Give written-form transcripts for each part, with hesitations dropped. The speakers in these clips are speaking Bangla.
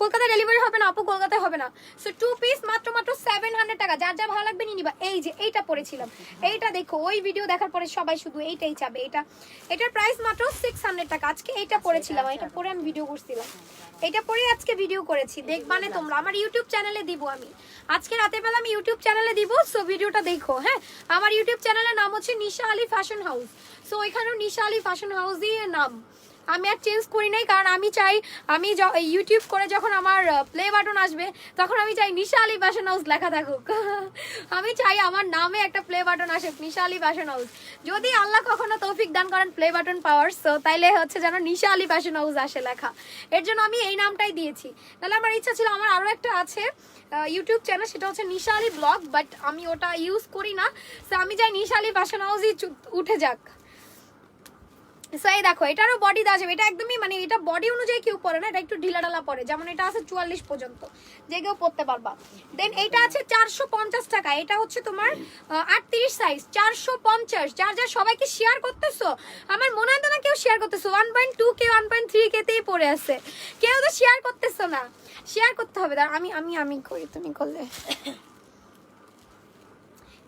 কলকাতা ডেলিভারি হবে না আপু, কলকাতায় হবে না। সো 2 পিস মাত্র 700 টাকা, যার যা ভালো লাগবে নিয়ে নিবা। এই যে এইটা পরেছিলাম, এইটা দেখো, ওই ভিডিও দেখার পরে সবাই শুধু এইটাই চাবে। এটার প্রাইস মাত্র 600 টাকা। আজকে এইটা পরেছিলাম, এটা পরে আমি ভিডিও করছিলাম, এটা পরে আজকে ভিডিও করেছি। দেখবানে তোমরা আমার ইউটিউব চ্যানেলে দিব, আমি আজকে রাতের বেলা আমি ইউটিউব চ্যানেলে দিব। সো ভিডিওটা দেখো। হ্যাঁ, আমার ইউটিউব চ্যানেলের নাম হচ্ছে নিশা আলী ফ্যাশন হাউস। সো এখানেও নিশা আলী ফ্যাশন হাউসই নাম, আমি আর চেঞ্জ করি নাই, কারণ আমি চাই আমি ইউটিউব করে যখন আমার প্লে বাটন আসবে তখন আমি চাই নিশা আলী ফ্যাশন হাউস লেখা থাকুক। আমি চাই আমার নামে একটা প্লে বাটন আসে, নিশা আলী ফ্যাশন হাউস। যদি আল্লাহ কখনো তৌফিক দান করেন প্লে বাটন পাওয়ার, সো তাইলে হচ্ছে যেন নিশা আলী ফ্যাশন হাউস আসে লেখা, এর জন্য আমি এই নামটাই দিয়েছি। তাহলে আমার ইচ্ছা ছিল, আমার আরও একটা আছে ইউটিউব চ্যানেল, সেটা হচ্ছে নিশা আলী ব্লগ, বাট আমি ওটা ইউজ করি না। সো আমি চাই নিশা আলী ফ্যাশন হাউসই উঠে যাক। সো এই দেখো, এটারও বডি দেওয়া যাবে, এটা একদমই মানে এটা বডি অনুযায়ী কেউ পরে না, এটা একটু ঢিলা ঢালা পরে, যেমন এটা আছে 44 পর্যন্ত, যে কেউ পরতে পারবা। দেন এইটা আছে 450 টাকা, এটা হচ্ছে তোমার 38 সাইজ, 450। যার যার সবাইকে শেয়ার করতেছো, আমার মনে হয় না কেউ শেয়ার করতেছো, 1.2 কে 1.3 কেতেই পড়ে আছে, কেউ তো শেয়ার করতেছো না। শেয়ার করতে হবে, আমি আমি আমি করি, তুমি করলে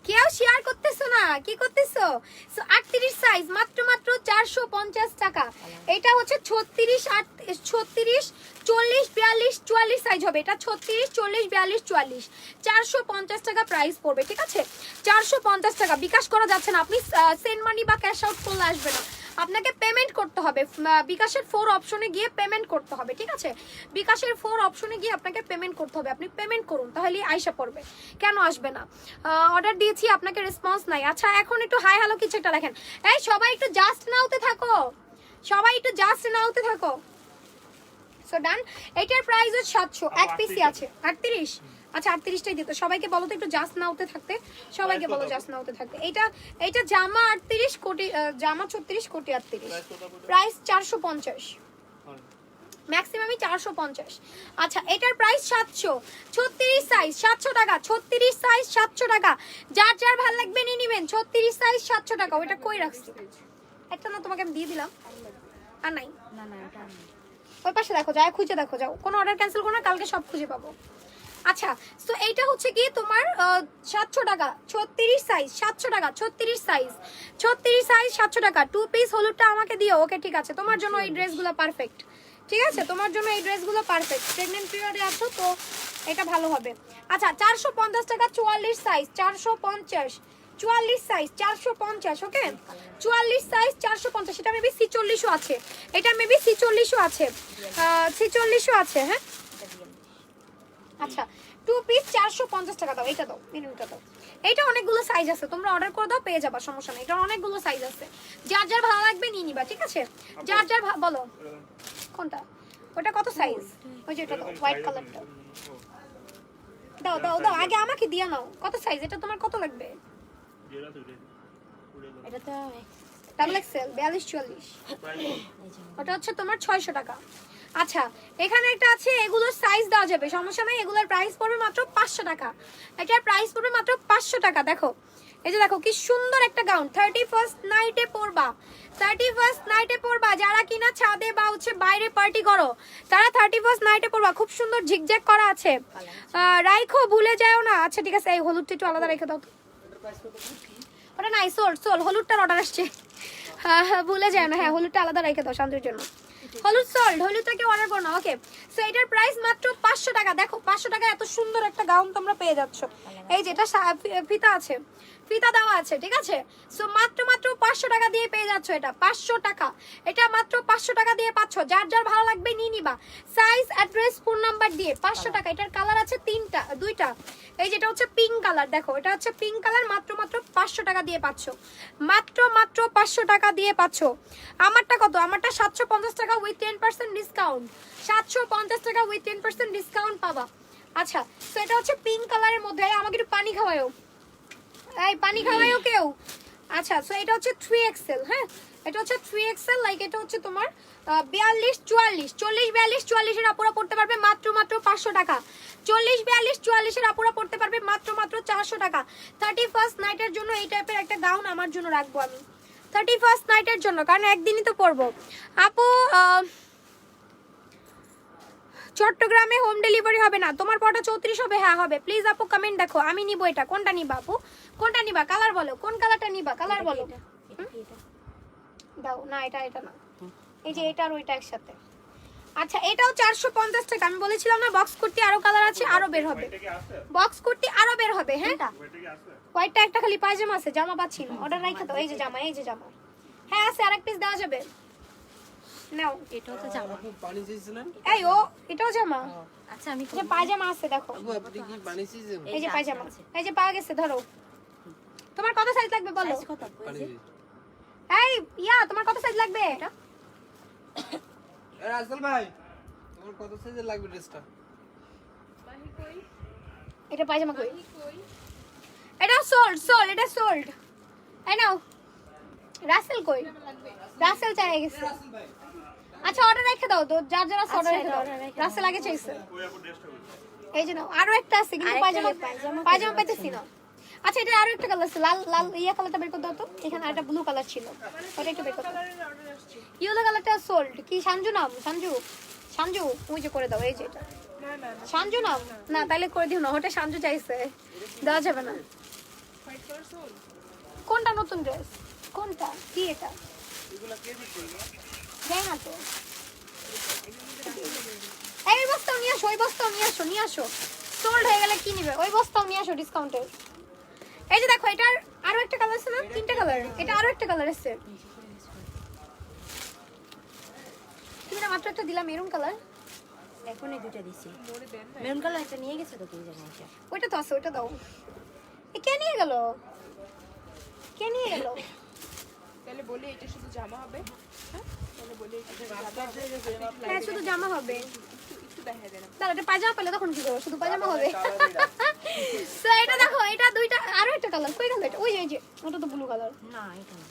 কেউ শেয়ার করতেছো না, কি করতেছো? সো 38 সাইজ মাত্র 450 টাকা। এটা হচ্ছে 36 36 40 42 44 সাইজ হবে, এটা 36 40 42 44, 450 টাকা প্রাইস পড়বে। ঠিক আছে, 450 টাকা। বিকাশ করা যাচ্ছে না, আপনি সেন্ড মানি বা ক্যাশ আউট করলে আসবে না, আপনাকে পেমেন্ট করতে হবে। বিকাশের 4 অপশনে গিয়ে পেমেন্ট করতে হবে। ঠিক আছে, বিকাশের 4 অপশনে গিয়ে আপনাকে পেমেন্ট করতে হবে, আপনি পেমেন্ট করুন, তাহলেই আইসা পড়বে। কেন আসবে না? অর্ডার দিয়েছি, আপনাকে রেসপন্স নাই। আচ্ছা, এখন একটু হাই হ্যালো কিছু একটা লেখেন। এই সবাই একটু জাস্ট নাওতে থাকো, সবাই একটু জাস্ট নাওতে থাকো। সো ডান। এটার প্রাইস হচ্ছে 700, এক পিসি আছে 38। আচ্ছা, 38টাই দিত। সবাইকে বলো তো একটু জাস্ট নাওতে থাকতে, সবাইকে বলো জাস্ট নাওতে থাকতে। এটা জামা 38 কোটি, জামা 36 কোটি 38, প্রাইস 450, ম্যাক্সিমামই 450। আচ্ছা, এটার প্রাইস 700, 36 সাইজ 700 টাকা, 36 সাইজ 700 টাকা। যার যার ভালো লাগবে নিয়ে নেবেন, 36 সাইজ 700 টাকা। ওইটা কই রাখছি? একটা না তোমাকে আমি দিয়ে দিলাম, আর নাই। না না, এটা ওই পাশে দেখো, যায় খুঁজে দেখো, যাও, কোনো অর্ডার ক্যান্সেল করো না, কালকে সব খুঁজে পাবো। আচ্ছা, তো এইটা হচ্ছে কি তোমার 700 টাকা, 36 সাইজ 700 টাকা, 36 সাইজ 700 টাকা। 2 পিস হলুদটা আমাকে দিও। ওকে, ঠিক আছে, তোমার জন্য এই ড্রেসগুলো পারফেক্ট। ঠিক আছে, তোমার জন্য এই ড্রেসগুলো পারফেক্ট। প্রেগনেন্ট পিরিয়ডে আছো তো এটা ভালো হবে। আচ্ছা, 450 টাকা, 44 সাইজ 450, 44 সাইজ 450। ওকে, 44 সাইজ 450। এটা মেবি 46ও আছে, এটা মেবি 46ও আছে, 46ও আছে। হ্যাঁ, আচ্ছা, 2 পিস 450 টাকা দাও। এটা দাও, মিনিমামটা দাও। এটা অনেকগুলো সাইজ আছে, তোমরা অর্ডার করে দাও, পেয়ে যাবা, সমস্যা নেই। এটা অনেকগুলো সাইজ আছে, যার যার ভালো লাগবে নিয়ে নিবা। ঠিক আছে, যার যার বলো কোনটা, ওটা কত সাইজ? ওই যে এটা দাও, হোয়াইট কালারটা দাও দাও দাও, আগে আমাকে দিয়া নাও। কত সাইজ এটা, তোমার কত লাগবে? এটা তো ডাবল এক্সেল 42 44, ওটা হচ্ছে তোমার 600 টাকা। আচ্ছা, এখানে একটা আছে, এগুলোর সাইজ দেওয়া যাবে, সমস্যা নাই। এগুলোর প্রাইস পড়বে মাত্র 500 টাকা, এটার প্রাইস পড়বে মাত্র 500 টাকা। দেখো, এই যে দেখো কি সুন্দর একটা গাউন, 31st নাইটে পরবা, 31st নাইটে পরবা। যারা কিনা ছাদে বা হচ্ছে বাইরে পার্টি করো, তারা 31st নাইটে পরবা। খুব সুন্দর ঝিকঝ্যাক করা আছে, রাইখো, ভুলে যাও না। আচ্ছা, ঠিক আছে, এই হলুদটা একটু আলাদা রেখে দাও তো। ওটা নাই, সোল হলুদটার অর্ডার আসছে। হ্যাঁ হ্যাঁ, ভুলে যায় না। হ্যাঁ, হলুদটা আলাদা রেখে দাও শান্তির জন্য। হলুদ সোল্ড, হলুদটাকে অর্ডার করো না। ওকে, সো এটার প্রাইস মাত্র 500 টাকা। দেখো, 500 টাকা এত সুন্দর একটা গাউন তোমরা পেয়ে যাচ্ছ। এই যেটা ফিতা আছে, ফিতা দেওয়া আছে। ঠিক আছে, সো মাত্র 500 টাকা দিয়ে পেয়ে যাচ্ছ এটা, 500 টাকা। এটা মাত্র 500 টাকা দিয়ে পাচ্ছ। যার যার ভালো লাগবে নিয়ে নিবা, সাইজ, অ্যাড্রেস, ফোন নাম্বার দিয়ে। 500 টাকা। এটার কালার আছে দুইটা। এই যেটা হচ্ছে পিঙ্ক কালার, দেখো, এটা হচ্ছে পিঙ্ক কালার। মাত্র 500 টাকা দিয়ে পাচ্ছ, মাত্র 500 টাকা দিয়ে পাচ্ছ। আমারটা কত? আমারটা 750 টাকা উইথ 10% ডিসকাউন্ট, 750 টাকা উইথ 10% ডিসকাউন্ট পাবা। আচ্ছা, তো এটা হচ্ছে পিঙ্ক কালারের মধ্যে। আমাকে একটু পানি খাওয়ায়ও, এই পানি খাওয়ায়ও কেউ। আচ্ছা, সো এটা হচ্ছে 3XL। হ্যাঁ, এটা হচ্ছে 3XL, লাইক এটা হচ্ছে তোমার 42 44, 40 42 44 এর আপুরা পড়তে পারবে মাত্র 500 টাকা। 40 42 44 এর আপুরা পড়তে পারবে মাত্র 400 টাকা। 31st নাইটের জন্য এই টাইপের একটা গাউন আমার জন্য রাখবো আমি, 31st নাইটের জন্য, কারণ একদিনই তো পরবো। আপু চট্টগ্রামে হোম ডেলিভারি হবে না, তোমার পড়াটা 34 হবে? হ্যাঁ হবে। প্লিজ আপু কমেন্ট দেখো, আমি নিব এটা। কোনটা নিবা আপু, কোনটা নিবা? কালার বলো, কোন কালারটা নিবা? কালার বলো। দাও না, এটা এটা না, এই যে এটা আর ওইটা একসাথে। আচ্ছা এটাও 450 টাকা। আমি বলেছিলাম না বক্স কুর্তি আরো কালার আছে, আরো বের হবে বক্স কুর্তি, আরো বের হবে। হ্যাঁ হোয়াইটটা একটা খালি পায়জামা আছে, জামা পাচ্ছি না, অর্ডার রাখা তো। এই যে জামা, এই যে জামা, হ্যাঁ আছে, আরেক পিস দেওয়া যাবে। নাও, এটাও তো জামা। পানি চাইছিলেন? এই ও এটাও জামা। আচ্ছা আমি যে পায়জামা আছে দেখো, আপু আপনি কি পানি চাইছেন? এই যে পায়জামা, এই যে পাওয়া গেছে। ধরো তোমার কত সাইজ লাগবে বলো। সাইজ কত আপু? পানি এই ইয়া তোমার কত সাইজ লাগবে? রাসেল ভাই তোমার কত সাইজের লাগবে ড্রেসটা? এটা পায়জামা কই? এটা সোল্ড, সোল্ড, এটা সোল্ড। এই নাও। রাসেল কই? রাসেল চাই গেছে। আচ্ছা অর্ডার রেখে দাও তো, যার যারা অর্ডার রেখে দাও। রাসেল আগে চাইছে। এই যে নাও, আরো একটা আছে কিন্তু পায়জামা, পায়জামা পাইতেছি না। আচ্ছা এটা আরো একটা কালার আছে, লাল লাল ইয়া কালারটা বের করে দাও তো। এখানে আরেকটা ব্লু কালার ছিল, ওটা একটু বের করে দাও। ইয়েলো কালারটা সোল্ড। কি সঞ্জু নাম? সঞ্জু, সঞ্জু ওই যে করে দাও। এই যে এটা সঞ্জু নাম না, তাইলে করে দিও না, ওটা সঞ্জু চাইছে, দেওয়া যাবে না। কোনটা নতুন ড্রেস? কোনটা? কি এটা? যাই না তো। এই বস্তাও নিয়ে আসো, ওই বস্তাও নিয়ে আসো, নিয়ে আসো। সোল্ড হয়ে গেলে কি নিবে? ওই বস্তাও নিয়ে আসো ডিসকাউন্টের। এই যে দেখো, এটার আরো একটা কালার আছে না, তিনটা কালার। এটা আরো একটা কালার আছে। তুমি না মাত্র একটা দিলাম মেরুন কালার। এখন এই দুটো দিছি। মেরুন কালার একটা নিয়ে গেছে তো কি জানি এটা। ওইটা তো আছে, ওইটা দাও। এ কে নিয়ে গেল? কে নিয়ে গেল? তাহলে বলি এটা শুধু জামা হবে? হ্যাঁ তাহলে বলি এটা হ্যাঁ শুধু জামা হবে। একটু দেখাই দেন। দাঁড়া, এটা পায়জামা পেলে তখন কি করবো? শুধু পায়জামা হবে। তো এটা দেখো, এটা দুইটা, আরো একটা কালার। কই গেল এটা? ওই যে ওটা তো ব্লু কালার। না এটা না।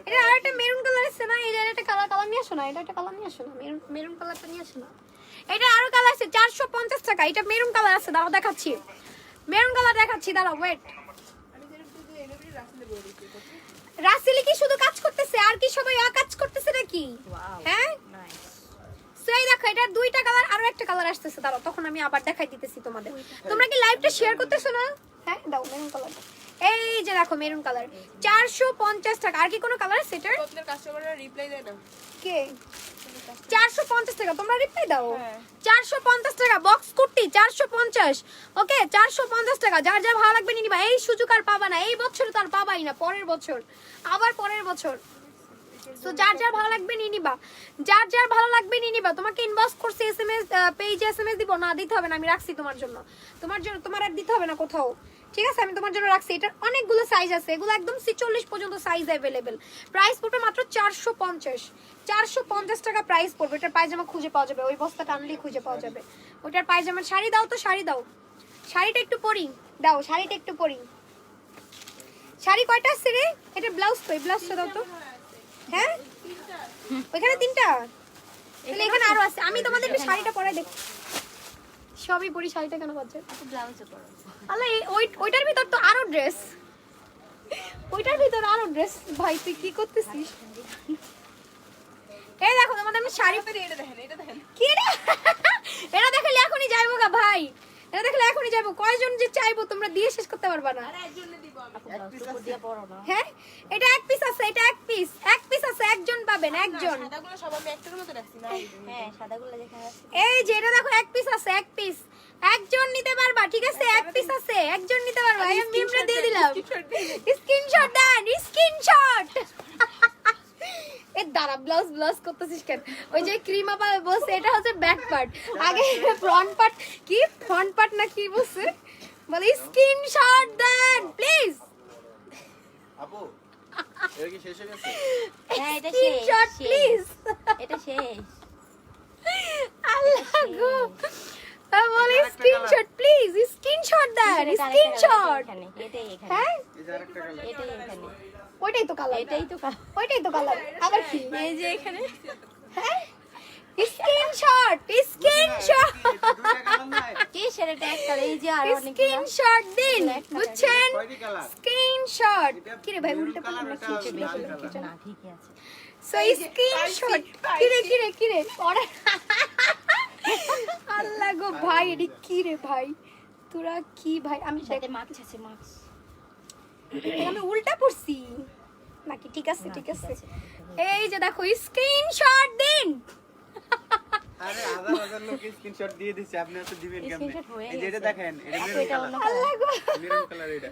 এটা আর একটা মেরুন কালার আছে না, এই যে একটা কালার, কালার নিয়ে আসো না, এটা একটা কালার নিয়ে আসো না, মেরুন মেরুন কালারটা নিয়ে আসো না। এটা আরো কালার আছে 450 টাকা। এটা মেরুন কালার আছে, দাঁড়াও দেখাচ্ছি। মেরুন কালার দেখাচ্ছি, দাঁড়াও ওয়েট। আমি যেটা শুধু এলোমেলো রাখলে বলে দিতে। রাসেলি কি শুধু কাজ করতেছে আর কি সবাই কাজ করতেছে নাকি? ওয়াও হ্যাঁ নাইস। সেই দেখো, এটা দুইটা কালার, আরো একটা কালার আসতেছে, দাঁড়াও তখন আমি আবার দেখাই দিতেছি তোমাদের। তোমরা কি লাইভটা শেয়ার করতেছো না? হ্যাঁ দাও মেরুন কালার। এই যে দেখো মেরুন কালার 450 টাকা। আর কি কোনো কালার আছে এটার? আপনার কাস্টমাররা রিপ্লাই দেয় না। কে? 450 টাকা। তোমরা রিপ্লাই দাও। হ্যাঁ। 450 টাকা বক্স কুর্তি 450। ওকে 450 টাকা। যার যা ভালো লাগবে নিবা। এই সুযোগ আর পাবা না, এই বছর তো আর পাবাই না, পরের বছর, আবার পরের বছর। তো যার যার ভালো লাগবে নিয়ে নিবা, যার যার ভালো লাগবে নিয়ে নিবা। তোমাকে ইনবক্স করছে, এসএমএস পেজে এসএমএস দিব না? দিতে হবে না, আমি রাখছি তোমার জন্য। তোমার জন্য তোমার আর দিতে হবে না কোথাও, ঠিক আছে? আমি তোমার জন্য রাখছি। এটার অনেকগুলো সাইজ আছে, এগুলো একদম 46 পর্যন্ত সাইজ অ্যাভেলেবেল। প্রাইস পড়বে মাত্র 450। 450 টাকা প্রাইস পড়বে। এটার পায়জামা খুঁজে পাওয়া যাবে, ওই বস্তা টানলেই খুঁজে পাওয়া যাবে। ওটার পায়জামার শাড়ি দাও তো, শাড়ি দাও, শাড়িটা একটু পরি, দাও শাড়িটা একটু পরি। শাড়ি কয়টা আছে রে? এটা ব্লাউজ কই? ব্লাউজটা দাও তো। হ্যাঁ ওইখানে তিনটা, তাহলে এখানে আরো আছে। আমি তোমাদেরকে শাড়িটা পরাই দেখো, সবই পরি। শাড়িটা কেন বাজে? আপু ব্লাউজও পরো। আল্লাহ ওইটার ভিতর তো আরো ড্রেস, ওইটার ভিতর আরো ড্রেস। ভাই তুই কি করতেছিস? এই দেখো তোমাদের আমি শাড়ি আপনি এটা দেখেন, এটা দেখেন। কি রে? এটা দেখলে এখনই যাইবো গা ভাই, এটা দেখলে এখনই যাইবো। কয়জন যে চাইবো তোমরা দিয়ে শেষ করতে পারবা না। আর একজনে দিব আমি। আপু ব্লাউজ উপর দিয়ে পরো না। হ্যাঁ এটা এক পিস আছে, এটা এক পিস, এক পিস আছে, একজন পাবেন, একজন। সাদাগুলো সব আমি একটার মধ্যে রাখছি না। হ্যাঁ সাদাগুলো দেখা যাচ্ছে। এই যে এটা দেখো এক পিস আছে, এক পিস, একজন নিতে পারবা, ঠিক আছে? এক পিস আছে, একজন নিতে পারবা। আমি মিমরে দিয়ে দিলাম, স্ক্রিনশট দেন, স্ক্রিনশট। এ দাঁড়া, ব্লাউজ ব্লাউজ করতেছিস কেন? ওই যে ক্রিম আপা বলছে এটা হচ্ছে ব্যাক পার্ট, আগে ফ্রন্ট পার্ট। কি ফ্রন্ট পার্ট না কি বলছে? বলে স্ক্রিনশট দেন প্লিজ। আপু এটা কি শেষ হয়ে গেছে? হ্যাঁ এটা শেষ। Screenshot please. এটা শেষ। আল্লাহ গো, বলে স্ক্রিনশট প্লিজ, স্ক্রিনশট দেন, স্ক্রিনশট। এটাই এখানে। হ্যাঁ এই যে আরেকটা কালার। এটাই এখানে। ওইটাই তো কালার, এটাই তো ওইটাই তো কালার। আবার কি? এই যে এখানে। হ্যাঁ স্ক্রিনশট, স্ক্রিনশট, দুইটা কালার নাই। কি সেটা ট্যাগ করে এই যে আর অনেক স্ক্রিনশট দিন, বুঝছেন? কয়টি কালার? স্ক্রিনশট। কি রে ভাই উল্টে কালার পাল্টে এটা খিচে লাল বেশি কালার। না ঠিকই আছে। So screenshot. কি রে কি রে কি রে? পরে ভাই এটি কি রে ভাই, তোরা কি ভাই, আমি সাথে মাছ আছে, মাছ। আমি উল্টা পড়ছি নাকি? ঠিক আছে ঠিক আছে, এই যে দেখো স্ক্রিনশট দিন। আরে হাজার হাজার লোক স্ক্রিনশট দিয়ে দিছে, আপনি তো দিবেন কেমনে? Screenshot হয়ে এই যে এটা গেছে। দেখেন, এটা আপু, মেরুন এটা কালার, অন্য আল্লাহ গো, মেরুন কালার এটা।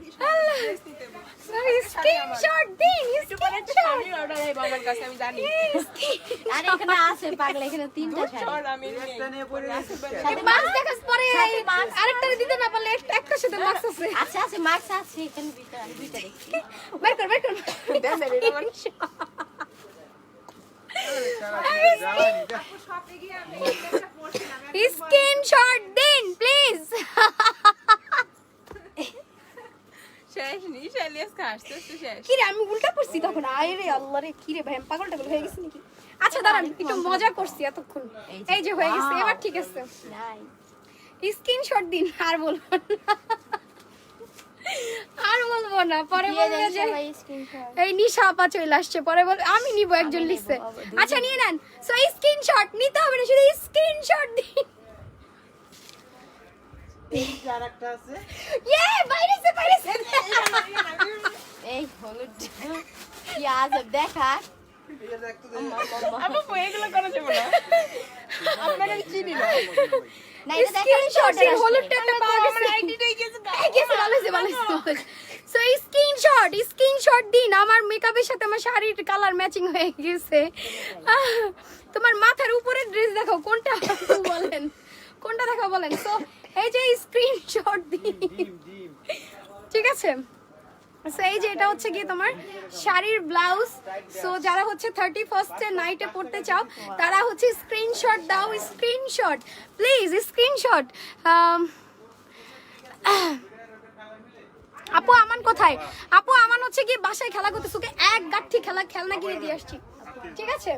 স্ক্রিনশট দিন, আমি অর্ডার দেব আমার কাছে, আমি জানি। আরে এখানে আছে পাগলা, এখানে 3টা শাড়ি। চল আমি একটা নিয়ে পরে রয়েছে। মাছ দেখাস পরে আরেকটা দিতে না পারলে একটা সাথে মাছ আছে। আচ্ছা আছে, মাছ আছে এখানে ভিতরে, আমি 2টা দেখছি। বের কর বের কর। দেন দেন, এটা আমার জ্বালানি, যা। স্ক্রিনশট দিন প্লিজ। শেষ নিশ এলিয়াস কাটতে তো শেষ। কি রে, আমি উল্টা পড়ছি তখন। আয় রে আল্লাহ রে, কি রে ভাই, আমি পাগল টাগল হয়ে গেছি নাকি? আচ্ছা দাঁড়ান, একটু মজা করছি এতক্ষণ। এই যে হয়ে গেছে, এবার ঠিক আছে। নাই। স্ক্রিনশট দিন, আর বলবো না, আর বলবো না, পরে দিয়ে বলবে দেন যে সবাই স্ক্রিনশট। এই নিশা আপা চলে আসছে, পরে বলবে আমি নিব, একজন লিখছে। আচ্ছা নিয়ে নেন। সো স্ক্রিনশট নিতে হবে না, শুধু স্ক্রিনশট দিন। এই যে আরেকটা আছে, ইয়ে বাইরেছে বাইরেছে। এই হলুদ কি আজব দেখা। এই যে দেখতো যে আপু এগুলো করা যাবে না। আপনারা চিনি না। না এটা দেখা স্ক্রিনশট দিন, হলুদ ট্যাপটা পাওয়া গেছে। আমার আইডিটাই গেছে গা। এই গেছে, ভালো হয়েছে, ভালো হয়েছে। সো স্ক্রিনশট দিন। আমার মেকআপের সাথে আমার শাড়ির কালার ম্যাচিং হয়ে গেছে। তোমার মাথার উপরের ড্রেস দেখাও, কোনটা বলেন, কোনটা দেখাও বলেন। সো এই যে স্ক্রিনশট দিন, ডিম ডিম। ঠিক আছে? সো এই যে এটা হচ্ছে কি তোমার শাড়ির ব্লাউজ। সো যারা হচ্ছে 31st নাইটে পড়তে চাও তারা হচ্ছে স্ক্রিনশট দাও, স্ক্রিনশট প্লিজ, স্ক্রিনশট। আপু আমান কোথায়? আপু আমান হচ্ছে কি বাসায় খেলা করতেছে, ওকে এক গাঠি খেলনা কিনে দিয়ে আসছি, ঠিক আছে?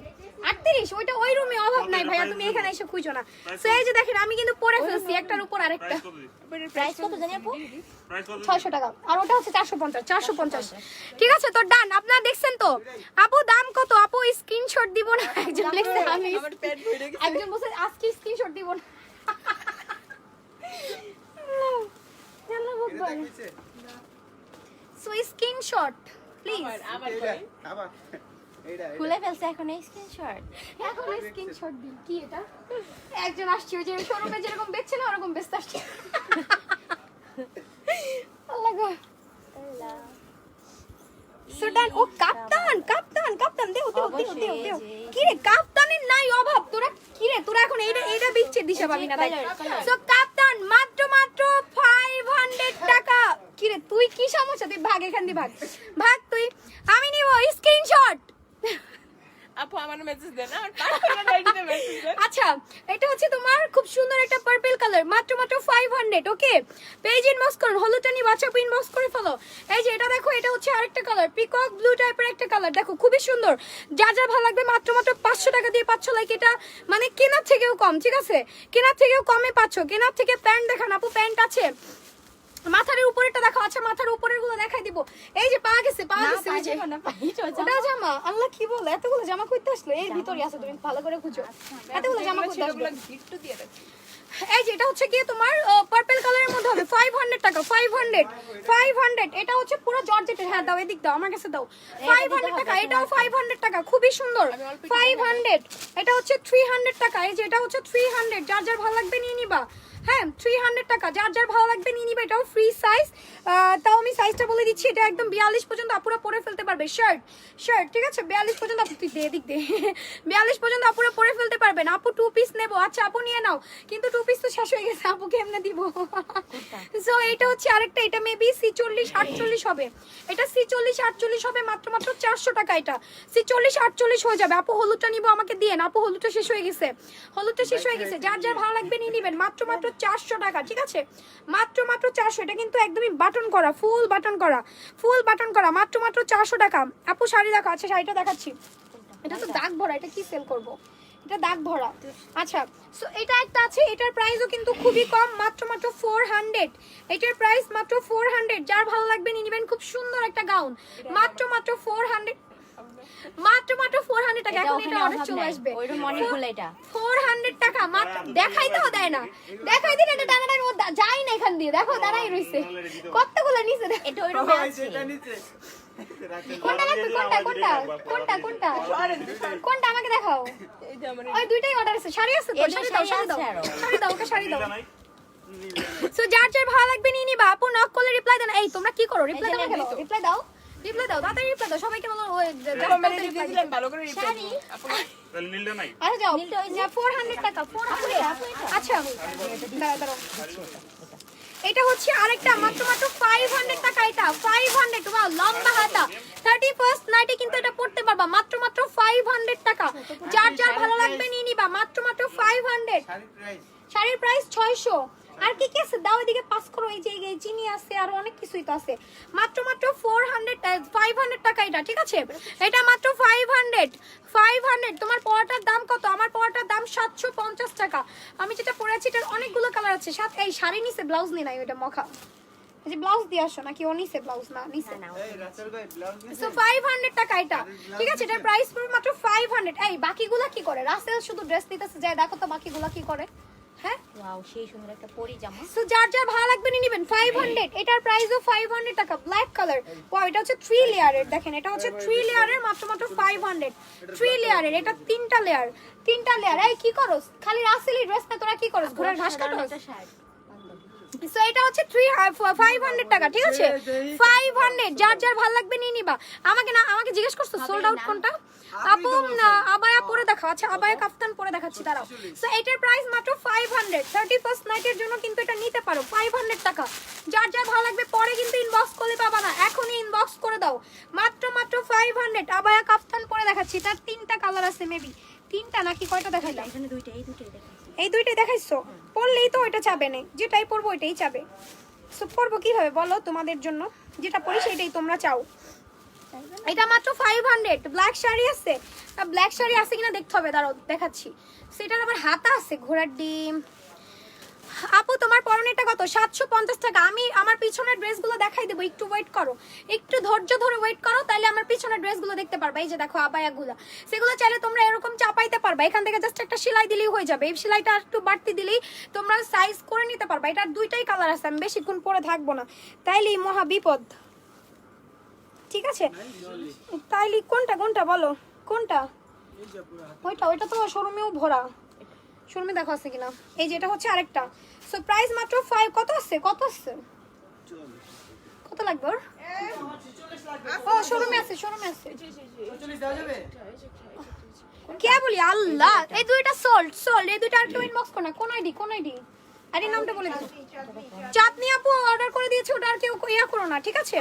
38 ওইটা ওই রুমে অভাব নাই ভাইয়া, তুমি এখানে এসে খুঁজো না। সো এই যে দেখেন আমি কিন্তু পরে ফেলছি একটার উপর আরেকটা। প্রাইস কত জানি আপু? 600 টাকা, আর ওটা হচ্ছে 450। ঠিক আছে তো ডান, আপনারা দেখছেন তো? আপু দাম কত? আপু স্ক্রিনশট দিব না, একজন লিখছে আমি, আমার পেট ভরে গেছে। একজন বলছে আজকে স্ক্রিনশট দিব না। জানো এটা ভগবান। দেখেছে? সো স্ক্রিনশট প্লিজ, আমার এইটা, আবার এইটা, এইটা। খুলে ফেলছে এখন এই স্ক্রিনশট। এখন স্ক্রিনশট দিন। কি এটা? একজন আসছে ওই যে শোরুমে যেরকম বেচছে না ওরকম বেচতে আসছে। আল্লাহ গো। সুডান ও কাপ্তান দেও। কি রে কাপ্তানের নাই অভাব, তোরা কি রে, তোরা এখন এইটা বিচ্ছে দিশা পাবি না তাই। সো কাপ্তান মাত্র 500 টাকা। কি রে তুই কি সমস্যা, তুই ভাগ এখান দিয়ে, ভাগ তুই, আমি নিব স্ক্রিনশট। আপু আমার মেসেজ দেন, আমার পার্সোনাল আইডিতে মেসেজ দেন। আচ্ছা এটা হচ্ছে তোমার খুব সুন্দর একটা পার্পল কালার, মাত্র 500। ওকে পেজ ইনবক্স করুন, হলুদটা নিয়ে WhatsApp ইনবক্স করে ফেলো। এই যে এটা দেখো, এটা হচ্ছে আরেকটা কালার, পিকক ব্লু টাইপের একটা কালার, দেখো খুবই সুন্দর। যার ভালো লাগবে মাত্র 500 টাকা দিয়ে পাচ্ছ। লাইক এটা মানে কেনার থেকেও কম, ঠিক আছে? কেনার থেকেও কমে পাচ্ছ। কেনার থেকে প্যান্ট দেখান আপু, প্যান্ট আছে? মাথার উপরেরটা দেখো। আচ্ছা মাথার উপরের গুলো দেখাই দিব। এই যে পাওয়া গেছে ওই যে ওটা জামা। আল্লাহ কি বলে, এতগুলো জামা কইতে আসলো, এর ভিতরে আছে, তুমি ভালো করে খুঁজো। এতগুলো জামা কইতে আসলো। এগুলো গিফট দিয়ে রাখছি। এই যে এটা হচ্ছে কি তোমার পার্পল কালারের মধ্যে হবে, 500 টাকা। 500 এটা হচ্ছে পুরো জর্জেটের। হ্যাঁ দাও, এদিক দাও, আমার কাছে দাও। 500 টাকা, এটাও 500 টাকা, খুবই সুন্দর। 500 এটা হচ্ছে 300 টাকা। এই যে এটা হচ্ছে 300, যার ভালো লাগবে নিয়ে নিবা। হ্যাঁ 300 টাকা, যার ভালো লাগবে নিয়ে নিবা। এটাও ফ্রি সাইজ, তাও আমি সাইজটা বলে দিচ্ছি, এটা একদম 42 পর্যন্ত আপুরা পরে ফেলতে পারবে। শার্ট ঠিক আছে, 42 পর্যন্ত আপু, তুই এদিক দে, 42 পর্যন্ত আপুরা পরে ফেলতে পারবেন। আপু 2 পিস নেবো, আচ্ছা আপু নিয়ে নাও, কিন্তু 2 পিস তো শেষ হয়ে গেছে, আপু কেমনে দিব? সো এটা হচ্ছে আরেকটা, এটা মেবি 46-48 হবে। এটা 46-48 হবে, মাত্র 400 টাকা। এটা 46-48 হয়ে যাবে। আপু হলুদটা নিবো, আমাকে দিয়ে না আপু, হলুদটা শেষ হয়ে গেছে, যার ভালো লাগবে নিয়ে নিবেন। মাত্র 400 টাকা, ঠিক আছে? মাত্র 400। এটা কিন্তু একদমই বাটন করা, ফুল বাটন করা, মাত্র 400 টাকা। আপু শাড়ি দেখো। আচ্ছা শাড়িটা দেখাচ্ছি, এটা তো দাগ ভরা, এটা কি সেল করব? এটা দাগ ভরা। আচ্ছা সো এটা একটা আছে, এটার প্রাইসও কিন্তু খুবই কম, মাত্র 400। এটার প্রাইস মাত্র 400, যার ভালো লাগবে নিয়ে নেবেন। খুব সুন্দর একটা গাউন, মাত্র 400। মাত্র 400 টাকা। এটা এখন ওখানে এটা অর্ডার অভাব চলে নাই। আসবে। ওইটা অনেকগুলো এটা 400 টাকা মাত্র। দেখাইতেও দেয় না, দেখাই দিন এটা দাঁড়ানোর মধ্যে যাই না এখান দিয়ে, দেখো দাঁড়াই রইছে কতগুলো নিচে। এটা ওইরকম আছে সেটা নিচে কোনটা লাগবে? কোনটা কোনটা কোনটা কোনটা কোনটা আমাকে দেখাও। এই যে আমার ওই দুইটাই অর্ডার আছে। শাড়ি আছে তো? এদের শাড়ি দাও, শাড়ি শাড়ি দাও, আছে আরো। শাড়ি দাও, ওকে শাড়ি দাও। সো যার যার ভালো লাগবে নিয়ে নিবা। আপু নক করলে রিপ্লাই দেন। এই তোমরা কি করো? রিপ্লাই দাও কেন? রিপ্লাই দাও, রিপ্লাই দাও, তাড়াতাড়ি রিপ্লাই দাও। সবাইকে বলো ওই কমেন্টে দিয়ে দিলাম ভালো করে রিপ্লাই শাড়ি তাহলে নীলটা নাই। আচ্ছা যাও। নীলটা ওই যে 400 টাকা 400। আচ্ছা দাঁড়াও দাঁড়াও। এটা হচ্ছে আরেকটা মাত্র 500 টাকা। এটা 500। ওয়াও, লম্বা হাতা 31st নাইটে কিন্তু এটা পড়তে পারবা মাত্র 500 টাকা। যার যার ভালো লাগবে নিয়ে নিবা মাত্র 500। শাড়ির প্রাইস শাড়ির প্রাইস 600। আর কি কি আছে দাও এদিকে পাস করো। এই যে এই চিনি আছে আর অনেক কিছুই তো আছে। মাত্র 500 টাকা এটা, ঠিক আছে? এটা মাত্র 500। তোমার পড়াটার দাম কত? আমার পড়াটার দাম 750 টাকা। আমি যেটা পরেছি এটার অনেকগুলো কালার আছে। সাথে এই শাড়ি নিচে ব্লাউজ নিয়ে নাই, ওইটা মখা। এই যে ব্লাউজ দিয়ে আসো নাকি ও নিচে ব্লাউজ না নিচে? এই রাসেল ভাই ব্লাউজ নিছে সো 500 টাকা এটা, ঠিক আছে? এটার প্রাইস পুরো মাত্র 500। এই বাকিগুলা কি করে? রাসেল শুধু ড্রেস নিতেছে, যায় দেখো তো বাকিগুলা কি করে। হ্যাঁ, ওয়াও সেই সুন্দর একটা পরি জামা সো যার যার ভালো লাগবে নিয়ে নেবেন। 500। এটার প্রাইসও 500 টাকা। Black colour. ওয়াও, এটা হচ্ছে 3 লেয়ারের। দেখেন এটা হচ্ছে 3 লেয়ারের মাত্র 500। 3 লেয়ারের। এটা 3টা লেয়ার, 3টা লেয়ার। এই কি করো? খালি রাসেলি ড্রেস না, তোরা কি করো? ঘোড়ার ঘাস কাটো? একটা শার্ট সো এটা হচ্ছে 500 টাকা, ঠিক আছে? 500। যার যার ভালো লাগবে নিয়ে নিবা। আমাকে জিজ্ঞেস করছো সোল্ড আউট কোনটা? আপু আবায়া পরে দেখাও। আচ্ছা আবায়া কাফতান পরে দেখাচ্ছি, দাঁড়াও। সো এটার প্রাইস মাত্র 500। 31st নাইটের জন্য কিন্তু এটা নিতে পারো 500 টাকা। যার যার ভালো লাগবে পরে কিন্তু ইনবক্স করলে পাবা না, এখনই ইনবক্স করে দাও। মাত্র 500। আবায়া কাফতান পরে দেখাচ্ছি। তার 3টা কালার আছে, মেবি 3টা নাকি কয়টা দেখাইলাম? এখানে দুইটা এই দুইটাই দেখাচ্ছি এই দুইটাই দেখাইছো? পরলেই তো ওইটা চাবে না, যেটাই পরবো ওইটাই চাবে। সো পরবো কিভাবে বলো? তোমাদের জন্য যেটা পরি সেটাই তোমরা চাও। এটা মাত্র 500। ব্ল্যাক শাড়ি আছে, ব্ল্যাক শাড়ি আছে কিনা দেখতে হবে, দাঁড়াও দেখাচ্ছি। সেটার আবার হাতা আছে ঘোড়ার ডিম। আপু তোমার পরনেটা কত? 750 টাকা। আমি আমার পিছনের ড্রেসগুলো দেখাই দেবো, একটু ওয়েট করো, একটু ধৈর্য ধরে ওয়েট করো, তাহলে আমার পিছনের ড্রেসগুলো দেখতে পারবা। এই যে দেখো আবায়াগুলো, সেগুলো চাইলে তোমরা এরকম চাপাইতে পারবা। এখান থেকে জাস্ট একটা সেলাই দিলেই হয়ে যাবে। এই সেলাইটা একটু বাড়তি দিলেই তোমরা সাইজ করে নিতে পারবা। এটার দুইটাই কালার আছে, আমি বেশিক্ষণ পরে থাকবো না, তাইলেই মহা বিপদ, ঠিক আছে? তাইলে কোনটা কোনটা বলো? কোনটা? ওইটা তো শোরুমেও ভরা। শোরুমে দেখো আছে কিনা। এই যে এটা হচ্ছে আরেকটা। সো প্রাইস মাত্র 5। কত আছে? কত আছে? কত লাগবে ওর? ও শোরুমে আছে, শোরুমে আছে। 40 দেওয়া যাবে? কে বলি আল্লাহ, এই দুইটা সোল্ড। এই দুইটা একটু ইনবক্স করো না। কোন আইডি? আরে নামটা বলে দিন। চাঁদনি আপু অর্ডার করে দিয়েছে, ওটা আর কেউ ইয়া করো না, ঠিক আছে?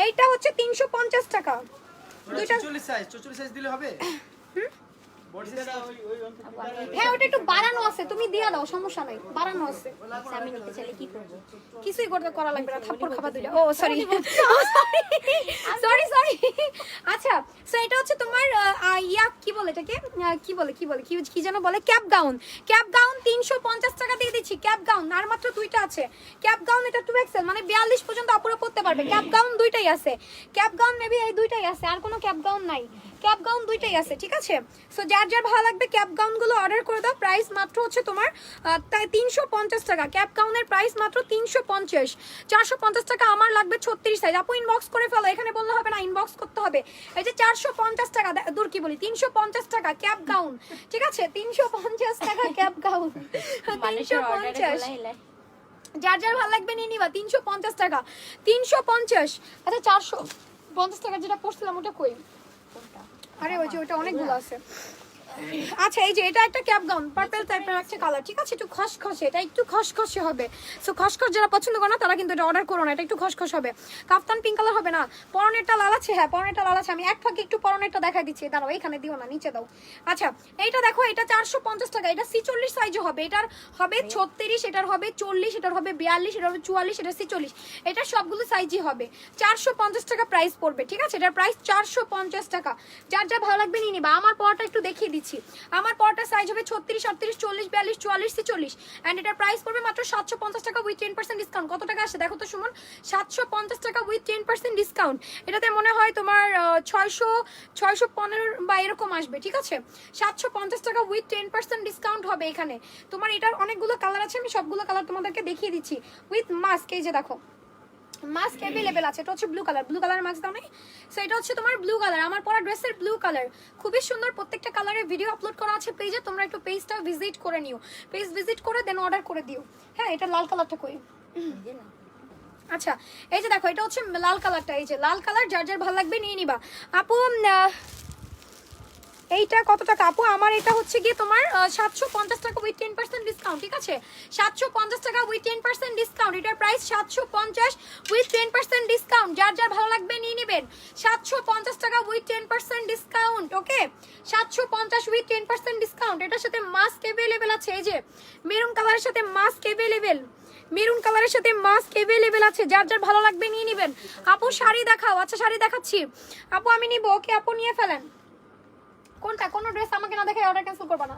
এইটা হচ্ছে 350 টাকা। দুইটা 44 সাইজ দিলে হবে? বডিটা ওই হ্যাঁ, ওটা একটু বাড়ানো আছে, তুমি দিয়া দাও, সমস্যা নাই, বাড়ানো আছে। আমি নিতে চাইলে কি করব কিছুই করা লাগবে না, থাপ্পড় খাবা দুইটা। ও সরি সরি। আচ্ছা, সো এটা হচ্ছে তোমার ইয়া কি বলে এটাকে, কি যেন বলে, ক্যাপ গাউন। 350 টাকা দিয়ে দিচ্ছি। ক্যাপ গাউন আর মাত্র দুইটা আছে। ক্যাপ গাউন এটা 2XL, মানে 42 পর্যন্ত আপুরা পড়তে পারবে। ক্যাপ গাউন দুইটাই আছে। ক্যাপ গাউন মেবি এই দুইটাই আছে, আর কোনো ক্যাপ গাউন নাই। ক্যাপ গাউন দুইটাই আছে, ঠিক আছে? সো যার যার ভালো লাগবে ক্যাপ গাউন গুলো অর্ডার করে দাও। প্রাইস মাত্র হচ্ছে তোমার 350 টাকা। ক্যাপ গাউনের প্রাইস মাত্র 350। 450 টাকা। আমার লাগবে 36 সাইজ। আপু ইনবক্স করে ফেলো, এখানে বললে হবে না, ইনবক্স করতে হবে। এই যে 450 টাকা, দূর কি বলি, 350 টাকা ক্যাপ গাউন, ঠিক আছে? 350 টাকা ক্যাপ গাউন। মানুষের অর্ডারে 350। গোলাইলে যার যার ভালো লাগবে নিয়ে নিবা। 350 টাকা। 350। আচ্ছা 450 টাকা যেটা পড়ছিলাম ওটা কই? আরে ওই যে ওইটা অনেকগুলো আছে। আচ্ছা এই যে এটা একটা ক্যাপ গাউন, পার্পল টাইপের একটা কালার, ঠিক আছে? একটু খসখসে, এটা একটু খসখসে হবে। সো খসখস যারা পছন্দ করে না তারা কিন্তু এটা অর্ডার করো না, এটা একটু খসখস হবে। কাফতান পিঙ্ক কালার হবে না। পরনেরটা লাল আছে, হ্যাঁ পরনেরটা লাল আছে। আমি এক ফাঁকে একটু পরনেরটা দেখাই দিচ্ছি, দাঁড়াও এখানে দিও না, নিচে দাও। আচ্ছা এইটা দেখো, এটা 450 টাকা। এটা 46 সাইজও হবে, এটার হবে 36, এটার হবে 40, এটার হবে 42, এটার হবে 44, এটা 46। এটা সবগুলো সাইজই হবে। 450 টাকা প্রাইস পড়বে, ঠিক আছে? এটার প্রাইস 450 টাকা। যার যা ভালো লাগবে নিয়ে নিবা। আমার পরটা একটু দেখিয়ে দিচ্ছি। দিচ্ছি। আমার পরটা সাইজ হবে 36, 38, 40, 42, 44, 46 এন্ড এটার প্রাইস পড়বে মাত্র 750 টাকা উইথ 10% ডিসকাউন্ট। কত টাকা আসে দেখো তো সুমন, 750 টাকা উইথ 10% ডিসকাউন্ট। এটাতে মনে হয় তোমার 615 বা এরকম আসবে, ঠিক আছে। 750 টাকা উইথ 10% ডিসকাউন্ট হবে এখানে। তোমার এটার অনেকগুলো কালার আছে, আমি সবগুলো কালার তোমাদেরকে দেখিয়ে দিচ্ছি উইথ মাস্ক। এই যে দেখো মাস্ক অ্যাভেলেবেল আছে, এটা হচ্ছে ব্লু কালার মাস্ক দাও নাই। সো এটা হচ্ছে তোমার ব্লু কালার, আমার পরা ড্রেসের ব্লু কালার, খুবই সুন্দর। প্রত্যেকটা কালারের ভিডিও আপলোড করা আছে পেজে, তোমরা একটু পেজটা ভিজিট করে নিও, পেজ ভিজিট করে দেন অর্ডার করে দিও। হ্যাঁ এটা লাল কালারটা কই, আচ্ছা এই যে দেখো এটা হচ্ছে লাল কালারটা, এই যে লাল কালার, যার যার ভালো লাগবে নিয়ে নিবা। আপু এইটা কত টাকা আপু? আমার এটা হচ্ছে গিয়ে তোমার 750 টাকা উইথ 10% ডিসকাউন্ট, ঠিক আছে। 750 টাকা উইথ 10% ডিসকাউন্ট, এটার প্রাইস 750 উইথ 10% ডিসকাউন্ট। যার যার ভালো লাগবে নিয়ে নেবেন। 750 টাকা with 10% discount, okay 750 with 10% discount. এটার সাথে মাস্ক অ্যাভেলেবেল আছে, এই যে মেরুন কালারের সাথে মাস্ক অ্যাভেলেবেল, মেরুন কালারের সাথে মাস্ক অ্যাভেলেবেল আছে, যার যার ভালো লাগবে নিয়ে নেবেন। আপু শাড়ি দেখাও, আচ্ছা শাড়ি দেখাচ্ছি আপু, আমি নিব, ওকে আপু নিয়ে ফেলেন। কোনটা, কোন ড্রেস আমাকে না দেখে অর্ডার ক্যান্সেল করবা না,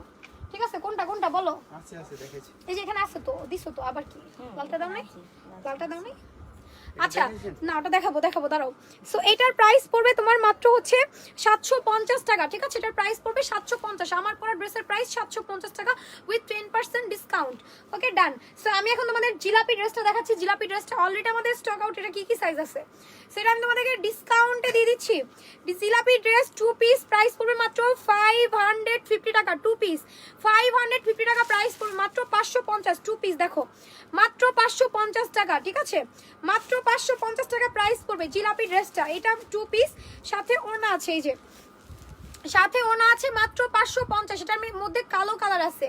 ঠিক আছে। কোনটা কোনটা বলো। আছে আছে দেখেছি। এই যে এখানে আছে তো, দিছো তো, আবার কি লালটা দাও নাই, লালটা দাও নাই। আচ্ছা না ওটা দেখাবো দাঁড়াও। সো এটার প্রাইস পড়বে তোমার মাত্র হচ্ছে 750 টাকা, ঠিক আছে। এটার প্রাইস পড়বে 750, আমার পরা ড্রেসের প্রাইস 750 টাকা with 10% discount, okay done. So আমি এখন তোমাদের জিলাপি ড্রেসটা দেখাচ্ছি। জিলাপি ড্রেসটা অলরেডি আমাদের স্টক আউট, এটা কি কি সাইজ আছে সেটা আমি তোমাদেরকে ডিসকাউন্টে দিয়ে দিচ্ছি। জিলাপি ড্রেস 2 পিস প্রাইস পড়বে মাত্র 550 টাকা, 2 পিস 550 টাকা প্রাইস পড়বে, মাত্র 550 2 পিস, দেখো মাত্র 550 টাকা, ঠিক আছে। মাত্র 550 টাকা প্রাইস পড়বে জিলাপি ড্রেসটা। এটা 2 পিস, সাথে ওড়না আছে, এই যে সাথে ওড়না আছে, মাত্র 550। এটার মধ্যে কালো কালার আছে,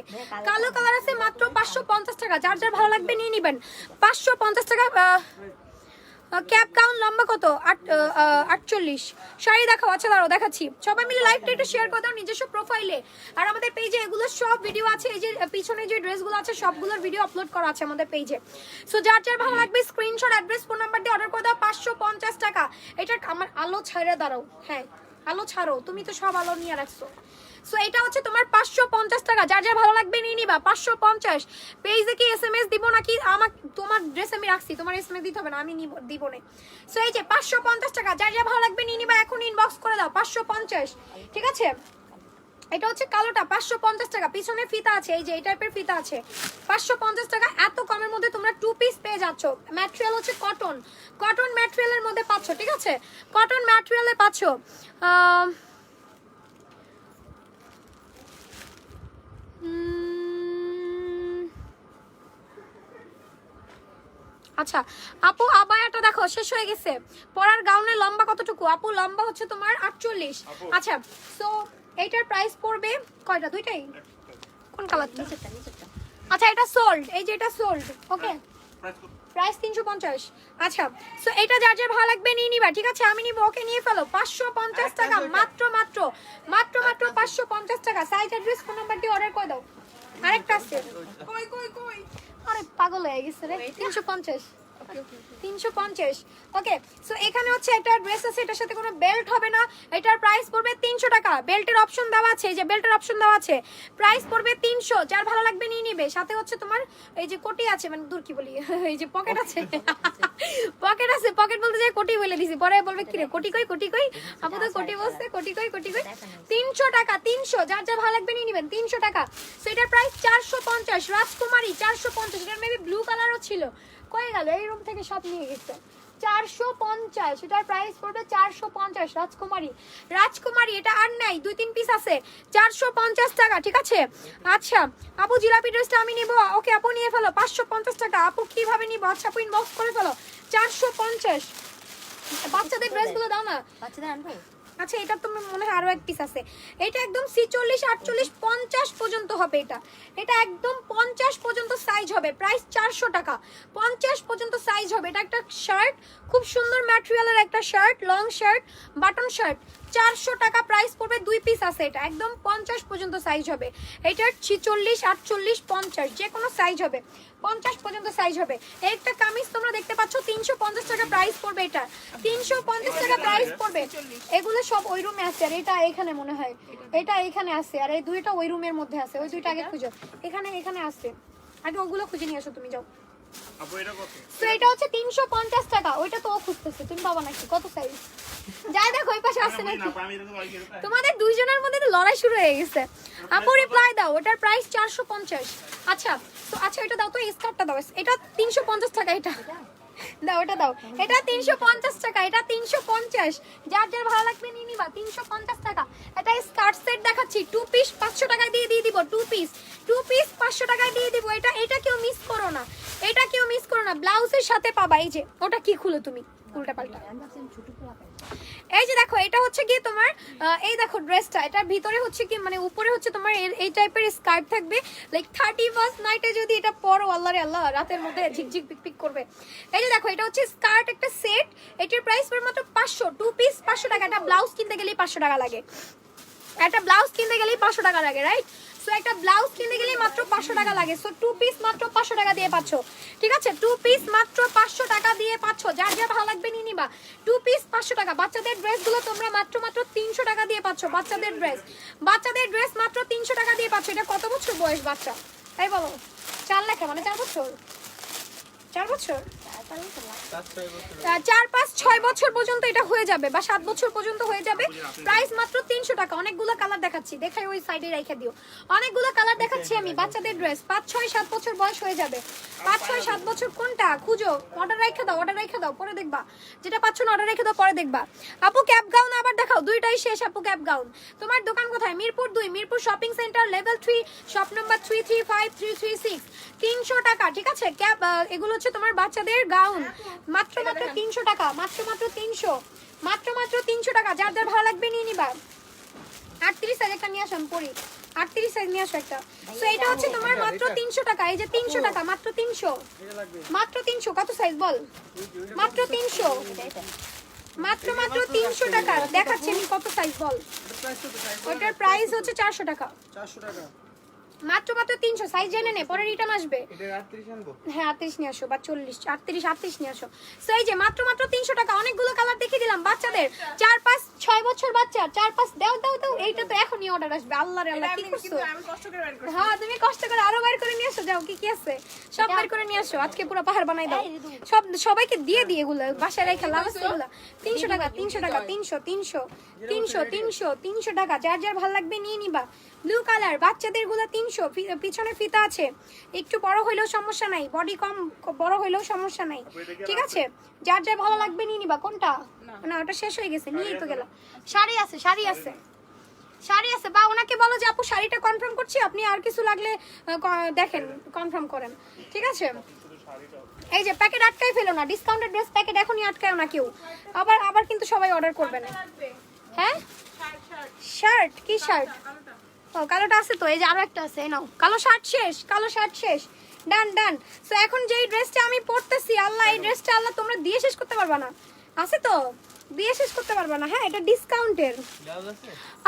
কালো কালার আছে, মাত্র 550 টাকা। যার যার ভালো লাগবে নিয়ে নেবেন। 550 টাকা। ক্যাপ কাউন্ট লম্বা কত? 48। শাড়ি দেখাও, আচ্ছা দাঁড়াও দেখাচ্ছি। সবাই মিলে লাইভটা একটু শেয়ার করে দাও নিজস্ব প্রোফাইলে, আর আমাদের পেজে এগুলো সব ভিডিও আছে। এই যে পিছনে যে ড্রেসগুলো আছে সবগুলোর ভিডিও আপলোড করা আছে আমাদের পেজে। সো যার যার ভালো লাগবে স্ক্রিনশট, অ্যাড্রেস, ফোন নাম্বার দিয়ে অর্ডার করে দাও। 550 টাকা। এটা আমার আলো ছাড়া দাঁড়াও, হ্যাঁ আলো ছাড়ো, তুমি তো সব আলো নিয়ে রাখছো। সো এটা হচ্ছে তোমার 550 টাকা, যার যার ভালো লাগবে নিয়ে নিবা। 550। পেজে কি এসএমএস দিব নাকি? আমার তোমার ড্রেস আমি রাখছি, তোমার এসএমএস দিতে হবে না, আমি দিব না। সো এই যে 550 টাকা, যার যার ভালো লাগবে নিয়ে নিবা, এখন ইনবক্স করে দাও। 550, ঠিক আছে। এটা হচ্ছে কালোটা 550 টাকা, পিছনে ফিতা আছে, এই যে এই টাইপের ফিতা আছে। 550 টাকা, এত কমের মধ্যে তোমরা 2 পিস পেয়ে যাচ্ছ। ম্যাটেরিয়াল হচ্ছে কটন, কটন ম্যাটেরিয়ালের মধ্যে পাচ্ছ, ঠিক আছে। কটন ম্যাটেরিয়ালে পাচ্ছ। আচ্ছা আপু আবায়াটা দেখো শেষ হয়ে গেছে। পরার গাউনের লম্বা কতটুকু আপু? লম্বা হচ্ছে তোমার 48। আচ্ছা সো এইটার প্রাইস পড়বে কয়টা? দুইটাই? কোন কালারটা? আচ্ছা এটা সোল্ড, এই যে এটা সোল্ড, ওকে প্রাইস 350। আচ্ছা সো এটা যার যার ভালো লাগবে নিয়ে নিবা, ঠিক আছে। আমি নিব, ওকে নিয়ে ফেলো। 550 টাকা, মাত্র মাত্র মাত্র মাত্র 550 টাকা। সাইজ, অ্যাড্রেস, ফোন নাম্বার দিয়ে অর্ডার করে দাও। আরেকটা আছে, কই কই কই আরে পাগল হয়ে গেছে রে। 350, 350, ওকে। সো এখানে হচ্ছে একটা ড্রেস আছে, এটার সাথে কোনো বেল্ট হবে না, এটার প্রাইস পড়বে 300 টাকা। বেল্টের অপশন দেওয়া আছে, এই যে বেল্টের অপশন দেওয়া আছে, প্রাইস পড়বে 300। যার ভালো লাগবে নিয়ে নিবে। সাথে হচ্ছে তোমার এই যে কোটি আছে, মানে দূর কি বলি, এই যে পকেট আছে, পকেট আছে, পকেট বলতে যাই কোটি বলে দিছি, পরে বলবে কি রে কোটি কই, কোটি কই, আপু তো কোটি বলছে, কোটি কই, কোটি কই। 300 টাকা, 300। যার যার ভালো লাগবে নিয়ে নিবেন, 300 টাকা। সো এটার প্রাইস 450। রাজকুমারী 450, এটার মেবি ব্লু কালারও ছিল, কয়ে গেল, এই রুম থেকে সব নিয়ে গেছে। 450, এটার প্রাইস পড়বে 450। রাজকুমারী, রাজকুমারী এটা আর নাই, 2-3 পিস আছে। 450 টাকা, ঠিক আছে। আচ্ছা আপু জিলাপি ড্রেসটা আমি নিব, ওকে আপু নিয়ে ফেলো। 550 টাকা। আপু কিভাবে নিব? আচ্ছা আপু ইনবক্স করে ফেলো। 450। বাচ্চাদের ড্রেসগুলো দাও না, বাচ্চাদের আনবো। আচ্ছা এটা তো মনে হয় আরো এক পিস আছে। এটা একদম 46, 48, 50 পর্যন্ত হবে। এটা একদম 50 পর্যন্ত সাইজ হবে। প্রাইস 400 টাকা, 50 পর্যন্ত সাইজ হবে। এটা একটা শার্ট, খুব সুন্দর ম্যাটেরিয়ালের একটা shirt, long shirt, button shirt, 400 টাকা প্রাইস পড়বে, 2 পিস আছে এটা, একদম 50 পর্যন্ত সাইজ হবে। এটার 46, 48, 50 যে কোনো সাইজ হবে, 50 পর্যন্ত সাইজ হবে। একটা কামিজ তোমরা দেখতে পাচ্ছ 350 টাকা প্রাইস পড়বে, এটা 350 টাকা প্রাইস পড়বে। এগুলো সব ওই রুমে আছে, আর এটা এখানে মনে হয়, এটা এখানে আছে, আর এই দুইটা ওই রুমের মধ্যে আছে। ওই দুইটা আগে খুঁজো, এখানে আছে, আগে ওগুলো খুঁজে নিয়ে আসো, তুমি যাও। আপু এটা কত? তো এটা হচ্ছে 350 টাকা। ওইটা তো ও খুঁজতেছে, তুমি পাবা নাকি? কত সাইজ? যাই দেখো ওই পাশে আছে নাকি। তোমাদের দুইজনের মধ্যে তো লড়াই শুরু হয়ে গেছে। আপু রিপ্লাই দাও, ওটার প্রাইস 450। আচ্ছা তো আচ্ছা এটা দাও তো, এই স্কার্টটা দাও, এটা 350 টাকা। এটা দাও, ওটা দাও, এটা 350 টাকা, এটা 350। যার যার ভালো লাগবে নিয়ে নিবা, 350 টাকা। এটা স্কার্ট সেট দেখাচ্ছি, 2 পিস 500 টাকায় দিয়ে দিব, 2 পিস 500 টাকায় দিয়ে দিব। এটা কেউ মিস করো না, এটা কেউ মিস করো না, ব্লাউজের সাথে পাবা। এই যে ওটা কি খুলো তুমি উল্টা পাল্টা। এই যে দেখো এটা হচ্ছে কি তোমার এই দেখো ড্রেসটা, এটার ভিতরে হচ্ছে কি মানে উপরে হচ্ছে তোমার এই টাইপের স্কার্ট থাকবে, লাইক 31st নাইটে যদি এটা পরো, আল্লাহ রে আল্লাহ, রাতের মধ্যে ঝিকঝিক পিকপিক করবে। এই যে দেখো এটা হচ্ছে স্কার্ট একটা সেট, এটার প্রাইস পড়বে মাত্র 500, 2 পিস 500 টাকা। এটা ব্লাউজ কিনতে গেলেই 500 টাকা লাগে, একটা ব্লাউজ কিনতে গেলেই 500 টাকা লাগে, রাইট? সো একটা ব্লাউজ কিনতে গেলেই মাত্র 500 টাকা লাগে। সো 2 পিস মাত্র 500 টাকা দিয়ে পাচ্ছ, ঠিক আছে? 2 পিস মাত্র 500 টাকা দিয়ে পাচ্ছ, যার যা ভালো লাগবে নিয়ে নিবা। 2 পিস 500 টাকা। বাচ্চাদের ড্রেসগুলো তোমরা মাত্র 300 টাকা দিয়ে পাচ্ছ। বাচ্চাদের ড্রেস মাত্র 300 টাকা দিয়ে পাচ্ছ। এটা কত বছর বয়স বাচ্চা? তাই বলো, 4 লেখা মানে 4 বছর, 4 বছর, 4, 5, 6 বছর পর্যন্ত এটা হয়ে যাবে, বা 7 বছর পর্যন্ত হয়ে যাবে। প্রাইস মাত্র 300 টাকা। অনেকগুলো কালার দেখাচ্ছি, দেখাই ওই সাইডে রেখে দিও। অনেকগুলো কালার দেখাচ্ছি আমি। বাচ্চাদের ড্রেস 5, 6, 7 বছর বয়স হয়ে যাবে। 5, 6, 7 বছর কোনটা খুঁজো, অর্ডার রেখে দাও, পরে দেখবা। যেটা পাচ্ছ না অর্ডার রেখে দাও, পরে দেখবা। আপু ক্যাপ গাউন আবার দেখাও, দুইটাই শেষ আপু। ক্যাপ গাউন তোমার দোকান কোথায়? Mirpur 2, Mirpur shopping centre, level 3, shop number 335, 336। 300 টাকা, ঠিক আছে? ক্যাপ এগুলো হচ্ছে তোমার বাচ্চাদের গাউন, মাত্র 300 টাকা, মাত্র 300 টাকা। যার যার ভালো লাগবে নিয়ে নিবা। 38 সাইজ একটা নিয়ে আসো, আমি পরি। 38 সাইজ নিয়ে আসো একটা। সো এটা হচ্ছে তোমার মাত্র 300 টাকা। এই যে 300 টাকা, মাত্র 300, মাত্র 300। কত সাইজ বল? মাত্র 300, মাত্র 300 টাকা। দেখাচ্ছি আমি কত সাইজ বল। ওটার প্রাইস হচ্ছে 400 টাকা, 400 টাকা। মাত্র 300। সাইজ জেনে নে, পরে রিটার্ন আসবে। এটা 38 আনবো? হ্যাঁ 38 নিয়ে আসো, বা 40, 38 নিয়ে আসো। সো এই যে মাত্র 300 টাকা। অনেকগুলো কালার দেখিয়ে দিলাম বাচ্চাদের, 4, 5, 6 বছর বাচ্চা, 4, 5 দাও। এইটা তো এখনই অর্ডার আসবে। আল্লাহ রে আল্লাহ, কি করছো? আমি কষ্ট করে বের করছি। হ্যাঁ তুমি কষ্ট করে আরো বাইর করে নিয়ে আসো, যাও। কি আছে সব বাইর করে নিয়ে আসো। আজকে পুরো পাহাড় বানাই দাও, সবাইকে দিয়ে দিয়ে এগুলো বাসায় রেখে লাভ আছে এগুলো। 300 টাকা, 300 টাকা, 300 টাকা। যার যার ভালো লাগবে নিয়ে নিবা। ব্লু কালার বাচ্চাদের গুলো 300, পিছনে ফিতা আছে, একটু বড় হইলেও সমস্যা নাই, বডি কম বড় হইলেও সমস্যা নাই, ঠিক আছে? যার যার ভালো লাগবে নিয়ে নিবা। কোনটা? না ওটা শেষ হয়ে গেছে, নিয়েই তো গেলাম। শাড়ি আছে বা ওনাকে বলো যে আপু শাড়িটা কনফার্ম করছি, আপনি আর কিছু লাগলে দেখেন, কনফার্ম করেন, ঠিক আছে? এই যে প্যাকেট আটকাই ফেলো না, ডিসকাউন্টেড ড্রেস প্যাকেট এখনই আটকায় না কেউ, আবার কিন্তু সবাই অর্ডার করবে না। হ্যাঁ শার্ট, কি শার্ট? ও কালোটা আছে তো, এই যে আরো একটা আছে, এই নাও। কালো শার্ট শেষ, ডান। সো এখন যেই ড্রেসটা আমি পরতেছি, আল্লাহ এই ড্রেসটা আল্লাহ তোমরা দিয়ে শেষ করতে পারবা না, আছে তো দিয়ে শেষ করতে পারবা না। হ্যাঁ এটা ডিসকাউন্টের।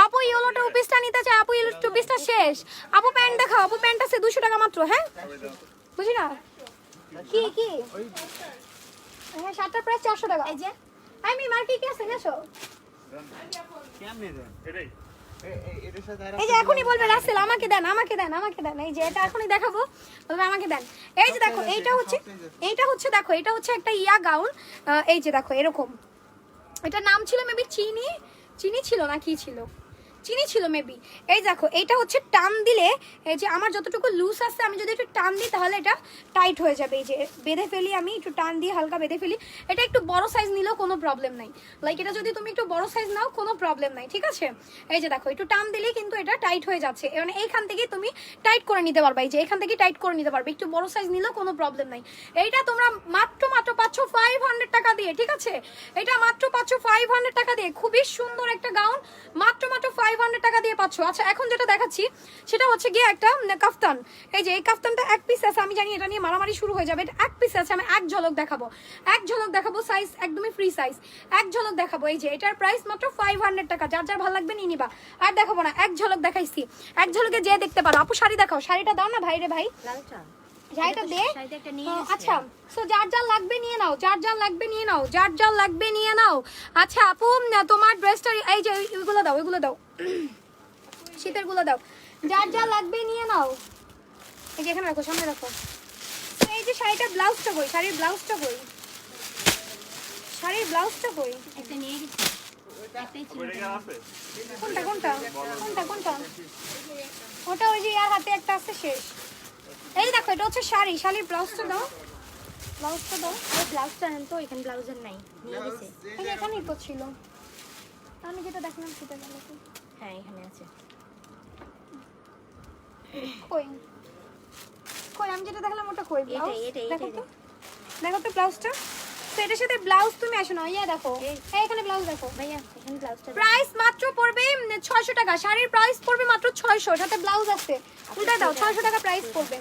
আপু ইয়েলোটা পিসটা নিতে চাই, আপু ইয়েলো পিসটা শেষ। আপু প্যান্ট দেখাও, আপু প্যান্ট আছে 200 টাকা মাত্র। হ্যাঁ বুঝি না কি হ্যাঁ শার্টটার প্রাইস 400 টাকা। এই যে আমি মার্কেট কি আছে নেছো, কেমনে দেন? এটাই এটার সাথে আর এই যে এখনই বলবে রাসেল আমাকে দেন। এই যে এটা এখনই দেখাবো, বলবে আমাকে দেন। এই যে দেখো এইটা হচ্ছে দেখো এটা হচ্ছে একটা ইয়া গাউন। এই যে দেখো এরকম, এটা নাম ছিল মেবি চিনি ছিল না কি ছিল, চিনি ছিল মেবি। এই দেখো এইটা হচ্ছে টান দিলে, এই যে আমার যতটুকু লুজ আছে আমি যদি একটু টান দিই তাহলে এটা টাইট হয়ে যাবে। এই যে বেঁধে ফেলি, আমি একটু টান দিয়ে হালকা বেঁধে ফেলি। এটা একটু বড় সাইজ নিলেও কোনো প্রবলেম নাই, লাইক এটা যদি তুমি একটু বড় সাইজ নাও কোনো প্রবলেম নাই, ঠিক আছে? এই যে দেখো একটু টান দিলেই কিন্তু এটা টাইট হয়ে যাচ্ছে, মানে এইখান থেকে তুমি টাইট করে নিতে পারবে। এই যে এখান থেকে টাইট করে নিতে পারবে, একটু বড় সাইজ নিলেও কোনো প্রবলেম নাই। এইটা তোমরা মাত্র পাচ্ছ 500 টাকা দিয়ে, ঠিক আছে? এটা মাত্র পাচ্ছ 500 টাকা দিয়ে। খুবই সুন্দর একটা গাউন, মাত্র 500 টাকা দিয়ে পাচ্ছ। আচ্ছা এখন যেটা দেখাচ্ছি সেটা হচ্ছে গিয়ে একটা কাফতান। এই যে এই কাফতানটা এক পিস আছে, আমি জানি এটা নিয়ে মারামারি শুরু হয়ে যাবে। এটা এক পিস আছে, আমি এক ঝলক দেখাবো, সাইজ একদমই ফ্রি সাইজ, এক ঝলক দেখাবো। এই যে এটার প্রাইস মাত্র 500 টাকা, যার যার ভালো লাগবে নিয়ে নিবা। আর দেখাবো না, এক ঝলক দেখাইছি, এক ঝলকে যে দেখতে পারো। আপু শাড়ি দেখাও, শাড়িটা দাও না ভাই রে ভাই, লালটা শাড়িটা দে। শাড়িতে একটা নিয়ে গেছে। আচ্ছা সো যার যার লাগবে নিয়ে নাও, যার যার লাগবে নিয়ে নাও, যার যার লাগবে নিয়ে নাও। আচ্ছা আপু তোমার ড্রেসটা এই যে এগুলো দাও, এগুলো দাও, শীতের গুলো দাও, যার যার লাগবে নিয়ে নাও। এই যে এখানে রাখো, সামনে রাখো। তো এই যে শাড়িটার ব্লাউজটা কই, শাড়ির ব্লাউজটা কই, শাড়ির ব্লাউজটা কই? একটা নিয়ে গেছে, একটাই ছিল। কোনটা কোনটা কোনটা কোনটা? ওটা ওই যে ইয়ার হাতে একটা আছে শেষ। এই দেখো এটা হচ্ছে শাড়ি, শাড়ির ব্লাউজটা দাও, ব্লাউজটা দাও। ওই ব্লাউজটা আনেন তো, এখানে ব্লাউজের নাই, নিয়ে গেছে। এই যে এখানেই তো ছিল, আমি যেটা দেখলাম সেটা গেল কি? হ্যাঁ এখানে আছে। কই কই আমি যেটা দেখলাম ওটা কই? ব্লাউজ এটাই, দেখো তো, দেখো তো ব্লাউজটা। তো এটার সাথে ব্লাউজ তুমি আসো না, ইয়া দেখো এই এখানে ব্লাউজ দেখো। ভাইয়া এখানে ব্লাউজটা প্রাইস মাত্র পড়বে 600 টাকা, শাড়ির প্রাইস পড়বে মাত্র 600, সাথে ব্লাউজ আছে। উল্টা দাও, 600 টাকা প্রাইস পড়বে,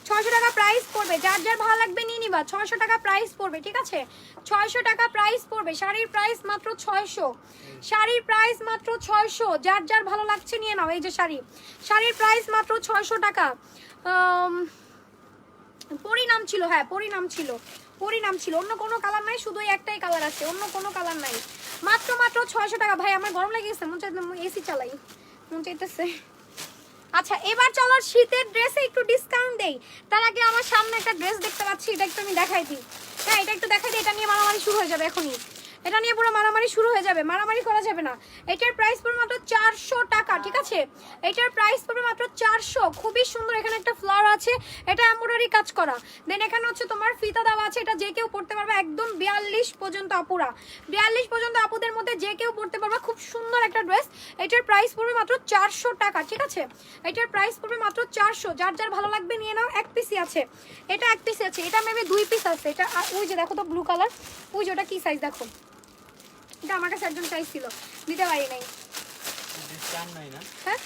600 টাকা প্রাইস পড়বে, যার যার ভালো লাগবে নিয়ে নিবা। 600 টাকা প্রাইস পড়বে, ঠিক আছে? 600 টাকা প্রাইস পড়বে, শাড়ির প্রাইস মাত্র 600, শাড়ির প্রাইস মাত্র 600, যার যার ভালো লাগছে নিয়ে নাও। এই যে শাড়ি, শাড়ির প্রাইস মাত্র 600 টাকা। পরিণাম ছিল, হ্যাঁ পরিণাম ছিল, পরিণাম ছিল, অন্য কোনো কালার নাই, শুধু এই একটাই কালার আছে, অন্য কোনো কালার নাই। মাত্র মাত্র 600 টাকা। ভাই আমার গরম লেগে গেছে, মন চাইতে এসি চালাই, মন চাইতেছে। আচ্ছা এবার চলো শীতের ড্রেসে একটু ডিসকাউন্ট দেই। তার আগে আমার সামনে একটা ড্রেস দেখতে পাচ্ছি, এটা একটু আমি দেখাই দিই। হ্যাঁ এটা একটু দেখাই দিই, এটা নিয়ে মারামারি শুরু হয়ে যাবে এখনই, এটা নিয়ে পুরো মারামারি শুরু হয়ে যাবে, মারামারি করা যাবে না। এটার প্রাইস পড়বে মাত্র 400 টাকা, ঠিক আছে? এটার প্রাইস পড়বে মাত্র 400। খুবই সুন্দর, এখানে একটা ফ্লাওয়ার আছে, এটা এমব্রয়ডারি কাজ করা, দেন এখানে হচ্ছে তোমার ফিতা দেওয়া আছে। এটা যে কেউ পড়তে পারবে, একদম 42 পর্যন্ত আপুরা, 42 পর্যন্ত আপুদের মধ্যে যে কেউ পড়তে পারবে। খুব সুন্দর একটা ড্রেস, এটার প্রাইস পড়বে মাত্র 400 টাকা, ঠিক আছে? এটার প্রাইস পড়বে মাত্র 400, যার যার ভালো লাগবে নিয়ে নাও। এক পিসই আছে, এটা এক পিস আছে, এটা মেবি 2 পিস আছে। এটা ওই যে দেখো তো ব্লু কালার, ওই যে ওটা কি সাইজ দেখো, এটা আমার কাছে একজন চাইছিল, দিতে পারি নাই। হ্যাঁ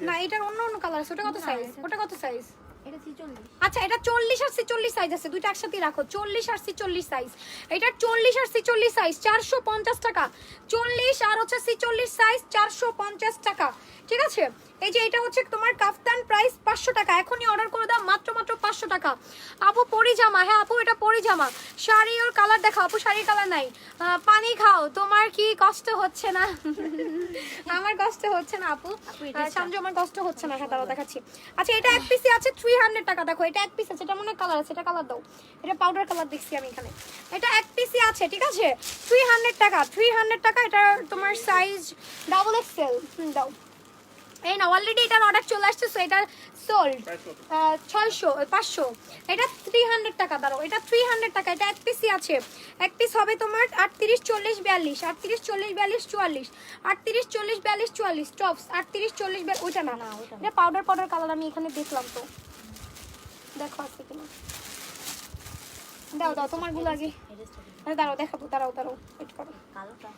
না এটার অন্য অন্য কালার আছে, ওটা কত সাইজ, ওটা কত সাইজ? এটা 46। আচ্ছা এটা 40 আর 46 সাইজ আছে, দুইটা একসাথে রাখো, 40 আর 46 সাইজ। এটা 40 আর 46 সাইজ 450 টাকা, 40 আর হচ্ছে 46 সাইজ 450 টাকা, ঠিক আছে? এই যে এটা হচ্ছে তোমার কাফতান, প্রাইস 500 টাকা, এখনই অর্ডার করে দাও, মাত্র মাত্র 500 টাকা। আপু পরি জামা, হ্যাঁ আপু এটা পরি জামা। শাড়ি ওর কালার দেখাও আপু, শাড়ির কালার নাই। পানি খাও, তোমার কি কষ্ট হচ্ছে না? আমার কষ্ট হচ্ছে না আপু, সামজু আমার কষ্ট হচ্ছে না। হ্যাঁ তারাও দেখাচ্ছি। আচ্ছা এটা এক পিসি আছে 300 টাকা, দেখো এটা এক পিস আছে, এটা মনে হয় কালার আছে, এটা কালার দাও, এটা পাউডার কালার দেখছি আমি এখানে। এটা এক পিসি আছে, ঠিক আছে? 300 টাকা, 300 টাকা। এটা তোমার সাইজ ডাবল এক্সেল, দাও। এই না অলরেডি এটার অর্ডার চলে আসছে, সো এটা সোল্ড 500। এটা 300 টাকা, দাঁড়াও এটা 300 টাকা। এটা এক পিসই আছে, এক পিস হবে তোমার 38 40 42, 38 40 42 44, 38 40 42 44 টপস, 38 40 ওইটা না, এটা পাউডার পাউডার কালার আমি এখানে দেখলাম, তো দেখো আছে কিনা, দাও দাও তোমার গুলো আগে, দাঁড়াও দেখাবো, দাঁড়াও দাঁড়াও ওয়েট করো। কালোটা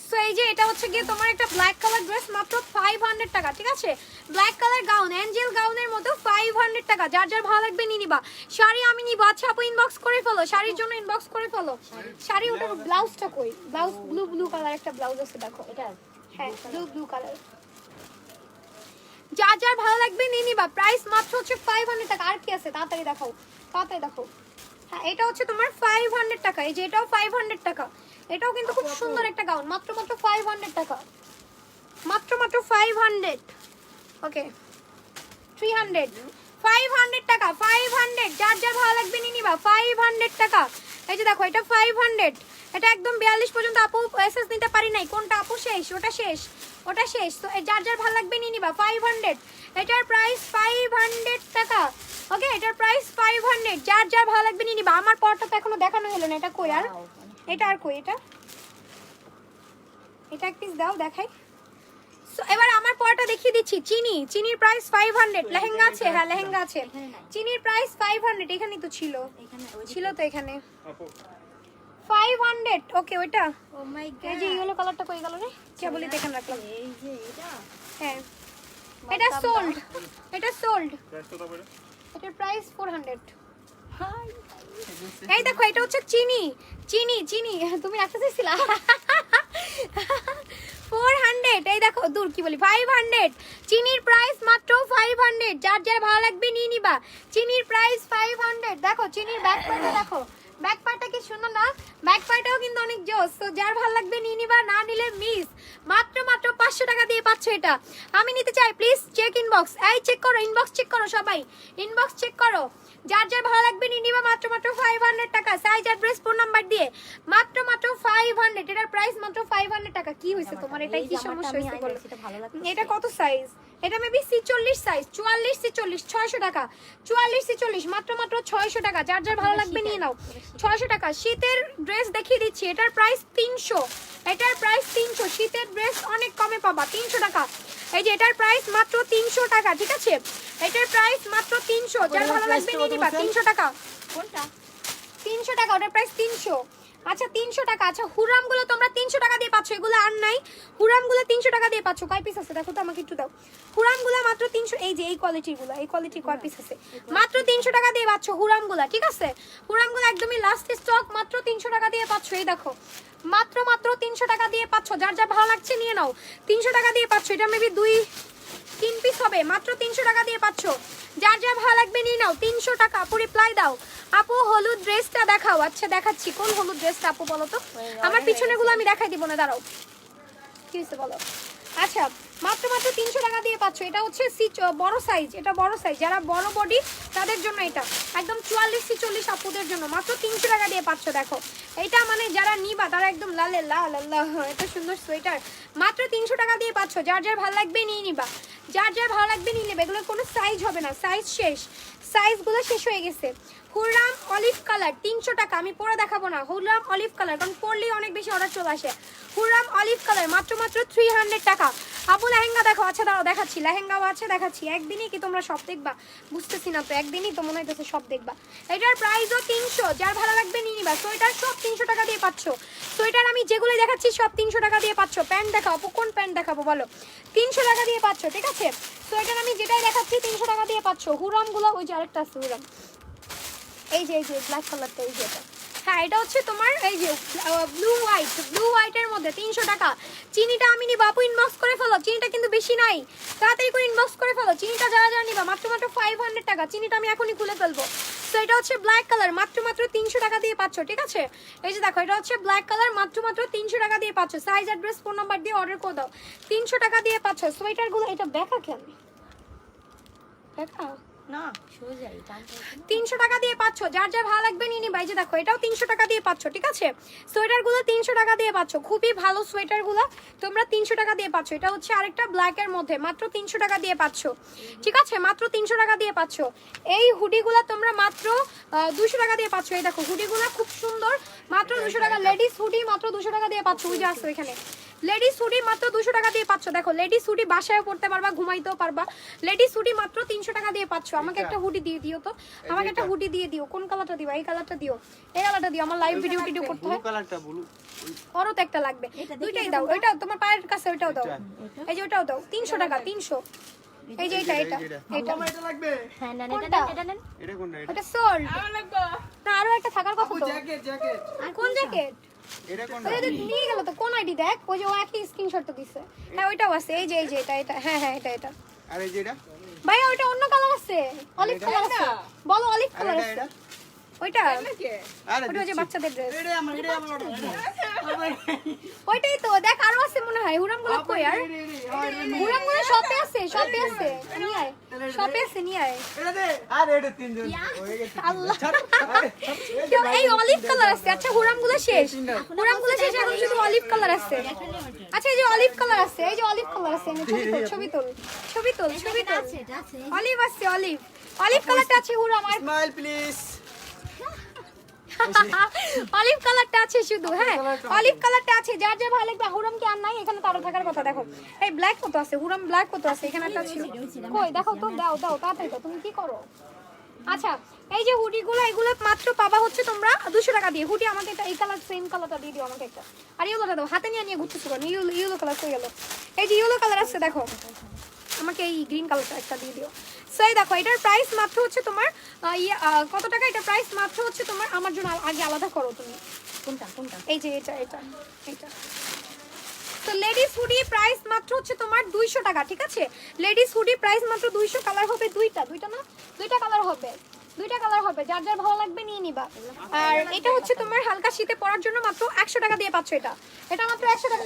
সো এই যে এটা হচ্ছে গিয়ে তোমার একটা ব্ল্যাক কালার ড্রেস, মাত্র 500 টাকা, ঠিক আছে? ব্ল্যাক কালার গাউন, অ্যাঞ্জেল গাউনের মতো 500 টাকা, যার যার ভালো লাগবে নিয়ে নিবা। শাড়ি আমি নিব, আচ্ছা আপু ইনবক্স করে ফেলো, শাড়ির জন্য ইনবক্স করে ফেলো। শাড়ি ওটার ব্লাউজটা কই? ব্লাউজ ব্লু ব্লু কালার একটা ব্লাউজ আছে, দেখো এটা। হ্যাঁ ব্লু ব্লু কালার, যার যার ভালো লাগবে নিয়ে নিবা। প্রাইস মাত্র হচ্ছে 500 টাকা। আর কি আছে তাড়াতাড়ি দেখাও, তাড়াতাড়ি দেখো। হ্যাঁ এটা হচ্ছে তোমার 500 টাকা, এই যে এটাও 500 টাকা, এটাও কিন্তু খুব সুন্দর একটা গাউন, মাত্র মাত্র 500 টাকা, মাত্র মাত্র 500। ওকে 300, 500 টাকা, 500, যার যার ভালো লাগবে নিয়ে নিবা। 500 টাকা, এই যে দেখো এটা 500, এটা একদম 42 পর্যন্ত আপু এসএস নিতে পারি নাই, কোনটা আপু শেষ? ওটা শেষ, ওটা শেষ। তো যার যার ভালো লাগবে নিয়ে নিবা। 500, এটার প্রাইস 500 টাকা। ওকে এটার প্রাইস 500, যার যার ভালো লাগবে নিয়ে নিবা। আমার পরটা তো এখনো দেখানো হলো না, এটা কই? আর এটা আর কই? এটা এটা এক পিস দাও দেখাই। সো এবার আমার পরটা দেখিয়ে দিচ্ছি। চিনি, চিনির প্রাইস 500, লেহেঙ্গা আছে, হ্যাঁ লেহেঙ্গা আছে। চিনির প্রাইস 500, এখানেই তো ছিল, এখানে ছিল তো এখানে 500 ওকে ওইটা ও মাই এই যে ইয়েলো কালারটা কই গেল রে কে বলি দেখেন রাখলাম এই যে এটা হ্যাঁ এটা সোল্ড এটা সোল্ড প্রাইস কত পড়ে? এটার প্রাইস 400 হাই এই দেখো এটা হচ্ছে চিনি চিনি চিনি তুমি রাখতে চাইছিলা 400 এই দেখো দূর কি বলি 500 চিনির প্রাইস মাত্র 500 যার যার ভালো লাগবে নিয়ে নিবা চিনির প্রাইস 500 দেখো চিনির ব্যাক পার্টটা দেখো ব্যাক পার্টটা কি সুন্দর না ব্যাক পার্টটাও কিন্তু অনেক জোস তো যার ভালো লাগবে নিয়ে নিবা না নিলে মিস মাত্র 500 টাকা দিয়ে পাচ্ছ এটা আমি নিতে চাই প্লিজ চেক ইনবক্স এই চেক করো ইনবক্স চেক করো সবাই ইনবক্স চেক করো যার যার ভালো লাগবে নিয়ে নিবা মাত্র 500 টাকা সাইজ অ্যাড্রেস ফোন নাম্বার দিয়ে মাত্র 500 এটার প্রাইস মাত্র 500 টাকা কি হইছে তোমার এটা কি সমস্যা হইছে বলো এটা ভালো লাগছে এটা কত সাইজ এটা মেবি 46 সাইজ 44 46 600 টাকা 44 46 মাত্র 600 টাকা যার যার ভালো লাগবে নিয়ে নাও 600 টাকা শীতের ড্রেস দেখিয়ে দিচ্ছি এটার প্রাইস 300 এটার প্রাইস 300 শীতের ড্রেস অনেক কমে পাবা 300 টাকা এই যে এটার প্রাইস মাত্র 300 টাকা ঠিক আছে এটার প্রাইস মাত্র 300 যার ভালো লাগবে নিয়ে নিবা 300 টাকা কোনটা 300 টাকা ওটার প্রাইস 300 আচ্ছা 300 টাকা আচ্ছা হুরামগুলো তোমরা 300 টাকা দিয়ে পাচ্ছ এগুলো আর নাই হুরামগুলো 300 টাকা দিয়ে পাচ্ছ কয় পিস আছে দেখো তো আমাকে একটু দাও হুরামগুলো মাত্র 300 এই যে এই কোয়ালিটিগুলো এই কোয়ালিটির কয় পিস আছে মাত্র 300 টাকা দিয়ে পাচ্ছ হুরামগুলো ঠিক আছে হুরামগুলো একদমই লাস্ট স্টক মাত্র 300 টাকা দিয়ে পাচ্ছ এই দেখো মাত্র 300 টাকা দিয়ে পাচ্ছ যার যা ভালো লাগছে নিয়ে নাও 300 টাকা দিয়ে পাচ্ছ এটা মেবি 2-3 পিস হবে মাত্র 300 টাকা দিয়ে পাচ্ছ যার যা ভালো লাগবে নিয়ে নাও 300 টাকা আপু রিপ্লাই দাও আপু হলুদ ড্রেসটা দেখাও আচ্ছা দেখাচ্ছি কোন হলুদ ড্রেসটা আপু বলো তো আমার পিছনেগুলো আমি দেখাই দিব না দাঁড়াও কি হইছে বলো আচ্ছা মাত্র 300 টাকা দিয়ে পাচ্ছ এটা হচ্ছে বড় সাইজ এটা বড় সাইজ যারা বড় বডি তাদের জন্য এটা একদম 44 46 আপুদের জন্য মাত্র 300 টাকা দিয়ে পাচ্ছ দেখো এটা মানে যারা নিবা তারা একদম লালে লাল আল্লাহ এত সুন্দর সোয়েটার মাত্র 300 টাকা দিয়ে পাচ্ছ যার যার ভালো লাগবে নিয়ে নিবা যার যার ভালো লাগবে নিয়ে নেবে এগুলোর কোনো সাইজ হবে না সাইজ শেষ সাইজগুলো শেষ হয়ে গেছে হুররাম অলিভ কালার 300 টাকা আমি পরে দেখাবো না হুররাম অলিভ কালার কারণ পরলেই অনেক বেশি অর্ডার চলে আসে হুররাম অলিভ কালার মাত্র 300 টাকা আপু লেহেঙ্গা দেখো আচ্ছা দাঁড়াও দেখাচ্ছি লেহেঙ্গাও আছে দেখাচ্ছি একদিনই কি তোমরা সব দেখবা বুঝতেছি না তো একদিনই তো মনে হইতেছে সব দেখবা এটার প্রাইসও 300 যার ভালো লাগবে নিয়ে নিবা সোয়েটার সব 300 টাকা দিয়ে পাচ্ছ সোয়েটার আমি যেগুলো দেখাচ্ছি সব 300 টাকা দিয়ে পাচ্ছ প্যান্ট দেখাও আপু কোন প্যান্ট দেখাবো বলো 300 টাকা দিয়ে পাচ্ছ ঠিক আছে সোয়েটার আমি যেটাই দেখাচ্ছি 300 টাকা দিয়ে পাচ্ছ হুরামগুলো ওই যে আরেকটা আছে হুরাম এই যে ব্ল্যাক কালারটা এই যে হ্যাঁ এটা হচ্ছে তোমার এই যে ব্লু হোয়াইটের মধ্যে 300 টাকা চিনিটা আমি নিব আপু ইনবক্স করে ফেলো চিনিটা কিন্তু বেশি নাই তাড়াতাড়ি করে ইনবক্স করে ফেলো চিনিটা যারা যারা নিবা মাত্র 500 টাকা চিনিটা আমি এখনই খুলে ফেলবো তো এটা হচ্ছে ব্ল্যাক কালার মাত্র 300 টাকা দিয়ে পাচ্ছ ঠিক আছে এই যে দেখো এটা হচ্ছে ব্ল্যাক কালার মাত্র 300 টাকা দিয়ে পাচ্ছ সাইজ অ্যাড্রেস ফোন নাম্বার দিয়ে অর্ডার করে দাও 300 টাকা দিয়ে পাচ্ছ সোয়েটারগুলো এটা দেখা কেন দেখা না সোজা এটা 300 টাকা দিয়ে পাচ্ছ যার যার ভালো লাগবে নিয়ে নিবা এই যে দেখো এটাও 300 টাকা দিয়ে পাচ্ছ ঠিক আছে সোয়েটারগুলো 300 টাকা দিয়ে পাচ্ছ খুবই ভালো সোয়েটারগুলো তোমরা 300 টাকা দিয়ে পাচ্ছ এটা হচ্ছে আরেকটা ব্ল্যাক এর মধ্যে মাত্র 300 টাকা দিয়ে পাচ্ছ ঠিক আছে মাত্র 300 টাকা দিয়ে পাচ্ছ এই হুডিগুলো তোমরা মাত্র 200 টাকা দিয়ে পাচ্ছ এই দেখো হুডিগুলো খুব সুন্দর মাত্র 200 টাকা লেডিস হুডি মাত্র 200 টাকা দিয়ে পাচ্ছ ওই যে আছে এখানে লেডিস হুডি মাত্র 200 টাকা দিয়ে পাচ্ছ দেখো লেডিস হুডি বাসায় পড়তে পারবা ঘুমাইতেও পারবা লেডিস হুডি মাত্র 300 টাকা দিয়ে পাচ্ছ আমাকে একটা হুডি দিয়ে দিও তো আমাকে একটা হুডি দিয়ে দিও কোন কালারটা দিবা এই কালারটা দিও এই কালারটা দিও আমার লাইভ ভিডিও করতে ব্লু হয় কালারটা ব্লু ওরও তো একটা লাগবে দুইটাই দাও ওইটা তোমার পায়ের কাছে ওইটাও দাও এই যে ওইটাও দাও 300 টাকা 300 এই যে এটা এটা এটা লাগবে হ্যাঁ না কোনটা? এটা নেন এটা কোনটা ওটা সোল্ড আমার লাগবে না আরো একটা থাকার কথা তো জ্যাকেট জ্যাকেট কোন জ্যাকেট এটা কোনটা ওই যে নিয়ে গেল তো কোন আইডি দেখ ওই যে ও একই স্ক্রিনশট তো দিছে হ্যাঁ ওইটাও আছে এই যে এটা হ্যাঁ এটা আর এই যে এটা ভাইয়া ওইটা অন্য কালার আছে অলিভ কালার আছে বলো অলিভ আর কালার এটা আছে এটা ওইটা নাকি আরে ওইটা ওই যে বাচ্চাদের ড্রেস এটা আমার ওইটাই তো দেখ আরো আছে মনে হয় হুরামগুলো কই আর হুরামগুলো শপে আছে নিয়ে আয় শপে আছে নিয়ে আয় এটা দে আরে এটা তিনজন হয়ে গেছে আল্লাহ কেউ এই অলিভ কালার আছে আচ্ছা হুরামগুলো শেষ এখন শুধু অলিভ কালার আছে আচ্ছা এই যে অলিভ কালার আছে এই যে অলিভ কালার আছে ছবি তোল এটা আছে অলিভ আছে অলিভ কালারটা আছে হুরাম আর স্মাইল প্লিজ অলিভ কালারটা আছে শুধু হ্যাঁ অলিভ কালারটা আছে যার যা ভালো লাগবে হুরাম কি আর নাই এখানে তারও থাকার কথা দেখো এই ব্ল্যাক কত আছে হুরাম ব্ল্যাক কত আছে এখানে একটা ছিল কই দেখো তো দাও তাড়াতাড়ি দাও তুমি কি করো আচ্ছা এই যে হুডিগুলো এগুলো মাত্র পাবা হচ্ছে তোমরা 200 টাকা দিয়ে। হুডি আমাকে এটা এই কালার সেম কালারটা দিয়ে দিও আমাকে একটা। আর ইয়েলোটা দাও, হাতে নিয়ে ঘুরতেছো কেন? ইয়েলো কালার কই গেল? এই যে ইয়েলো কালার আছে দেখো, আমাকে এই গ্রিন কালারটা একটা দিয়ে দিও। সো এই দেখো এটার প্রাইস মাত্র হচ্ছে তোমার কত টাকা? এটা প্রাইস মাত্র হচ্ছে তোমার, আমার জন্য আগে আলাদা করো তুমি। কোনটা কোনটা? এই যে এটা এটা এটা। তো লেডিস হুডি প্রাইস মাত্র হচ্ছে তোমার 200 টাকা, ঠিক আছে? লেডিস হুডি প্রাইস মাত্র 200, কালার হবে দুইটা না, দুইটা কালার হবে, দুইটা কালার হবে, যার যার ভালো লাগবে নিয়ে নিবা। আর এটা হচ্ছে তোমার হালকা শীতে পরার জন্য মাত্র 100 টাকা দিয়ে পাচ্ছ। এটা মাত্র 100 টাকা।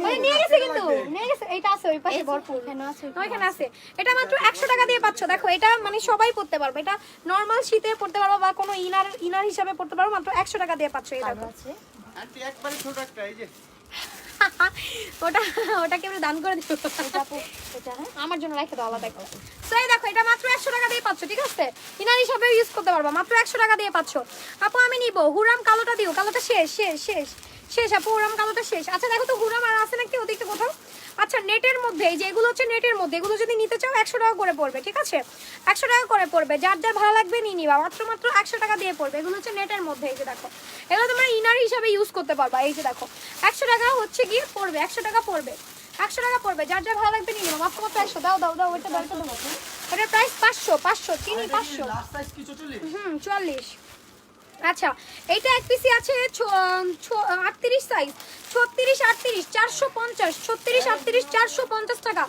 মানে নিয়ে গেছে কিন্তু, নিয়ে গেছে। এটা আছে ওই পাশে ভরপুর, ওইখানে আছে। এটা মাত্র 100 টাকা দিয়ে পাচ্ছ। দেখো এটা মানে সবাই পড়তে পারবে, এটা নরমাল শীতে পড়তে পারবে বা কোনো ইনার হিসাবে পড়তে পারবে, মাত্র 100 টাকা দিয়ে পাচ্ছ। এই দেখো আছে আন্টি একবারে ছোট একটা, এই যে ওটা কেমন দান করে দিও? এটা হ্যাঁ আমার জন্য রেখে দাও আলাদা করে। সো এই দেখো এটা মাত্র 100 টাকা দিয়ে পাচ্ছ, ঠিক আছে? ইনার হিসাবে ইউজ করতে পারবা, মাত্র 100 টাকা দিয়ে পাচ্ছ। আপু আমি নিব হুরাম কালোটা দিও, কালোটা শেষ শেষ শেষ শেষ আপু, হুরাম কালোটা শেষ। আচ্ছা দেখো তো হুরাম আর আছে নাকি ওদিকে কোথাও? আচ্ছা নেটের মধ্যে, এই যে এগুলো হচ্ছে নেটের মধ্যে, এগুলো যদি নিতে চাও 100 টাকা করে পড়বে, ঠিক আছে? 100 টাকা করে পড়বে, যার যার ভালো লাগবে নিয়ে নিবা, মাত্র 100 টাকা দিয়ে পড়বে। এগুলো হচ্ছে নেটের মধ্যে, এই যে দেখো এগুলো তোমরা ইনার হিসাবে ইউজ করতে পারবা। এই যে দেখো 100 টাকা হচ্ছে গিয়ে পড়বে, 100 টাকা পড়বে, 100 টাকা পড়বে, যার যার ভালো লাগবে নিয়ে নিবা, মাত্র 100। দাও দাও দাও, ওইটা দাও, ওইটা দাও। এটার প্রাইস 500 চিনি 500। লাস্ট সাইজ কি 44? 44। আচ্ছা এইটা এক পিসি আছে 38 সাইজ, 36 38 450, 36 38 450 টাকা,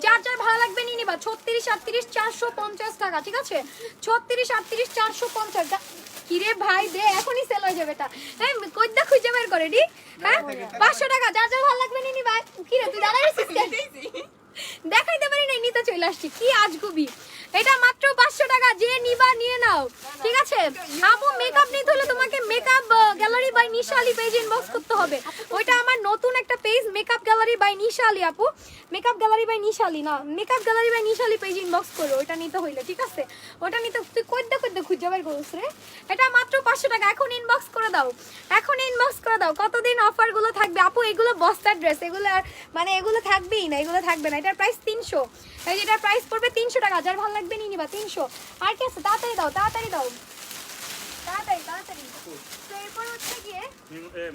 যার যার ভালো লাগবে নিয়ে নিবা। 36 38 450 টাকা, ঠিক আছে? 36 38 450। কিরে ভাই দে, এখনই সেল হয়ে যাবে এটা। হ্যাঁ কইদা খুঁজে বের করে দি। হ্যাঁ 500 টাকা, যার যার ভালো লাগবে নিয়ে নিবা। কিরে তুই দাঁড়ায় আছিস কেন? দেখাইতে পারি নাই, নিতে চলে আসছি, কি আজগুবি। এটা মাত্র 500 টাকা, যে নিবা নিয়ে নাও, ঠিক আছে? আপু মেকআপ নিতে হলে তোমাকে makeup gallery by Nishali page inbox করতে হবে। ওইটা আমার নতুন একটা page, makeup gallery by Nishali. আপু মেকআপ গ্যালারি বাই নিশালি না, makeup gallery by Nishali page inbox করো ওইটা নিতে হইলে, ঠিক আছে? ওটা নিতে তুই কইদা খুঁজে বের করছিস রে। এটা মাত্র 500 টাকা, এখন ইনবক্স করে দাও, এখন ইনবক্স করে দাও। কতদিন অফার গুলো থাকবে আপু? এগুলো বস্তার ড্রেস, এগুলো আর মানে এগুলো থাকবেই না, এগুলো থাকবে না। এটার প্রাইস 300, এই যে এটার প্রাইস পড়বে 300 টাকা, যার ভালো লাগবে নিয়ে নিবা। 300। আর কি আছে? তাড়াতাড়ি দাও, তাড়াতাড়ি দাও, তাড়াতাড়ি তাড়াতাড়ি। তো এরপর হচ্ছে গিয়ে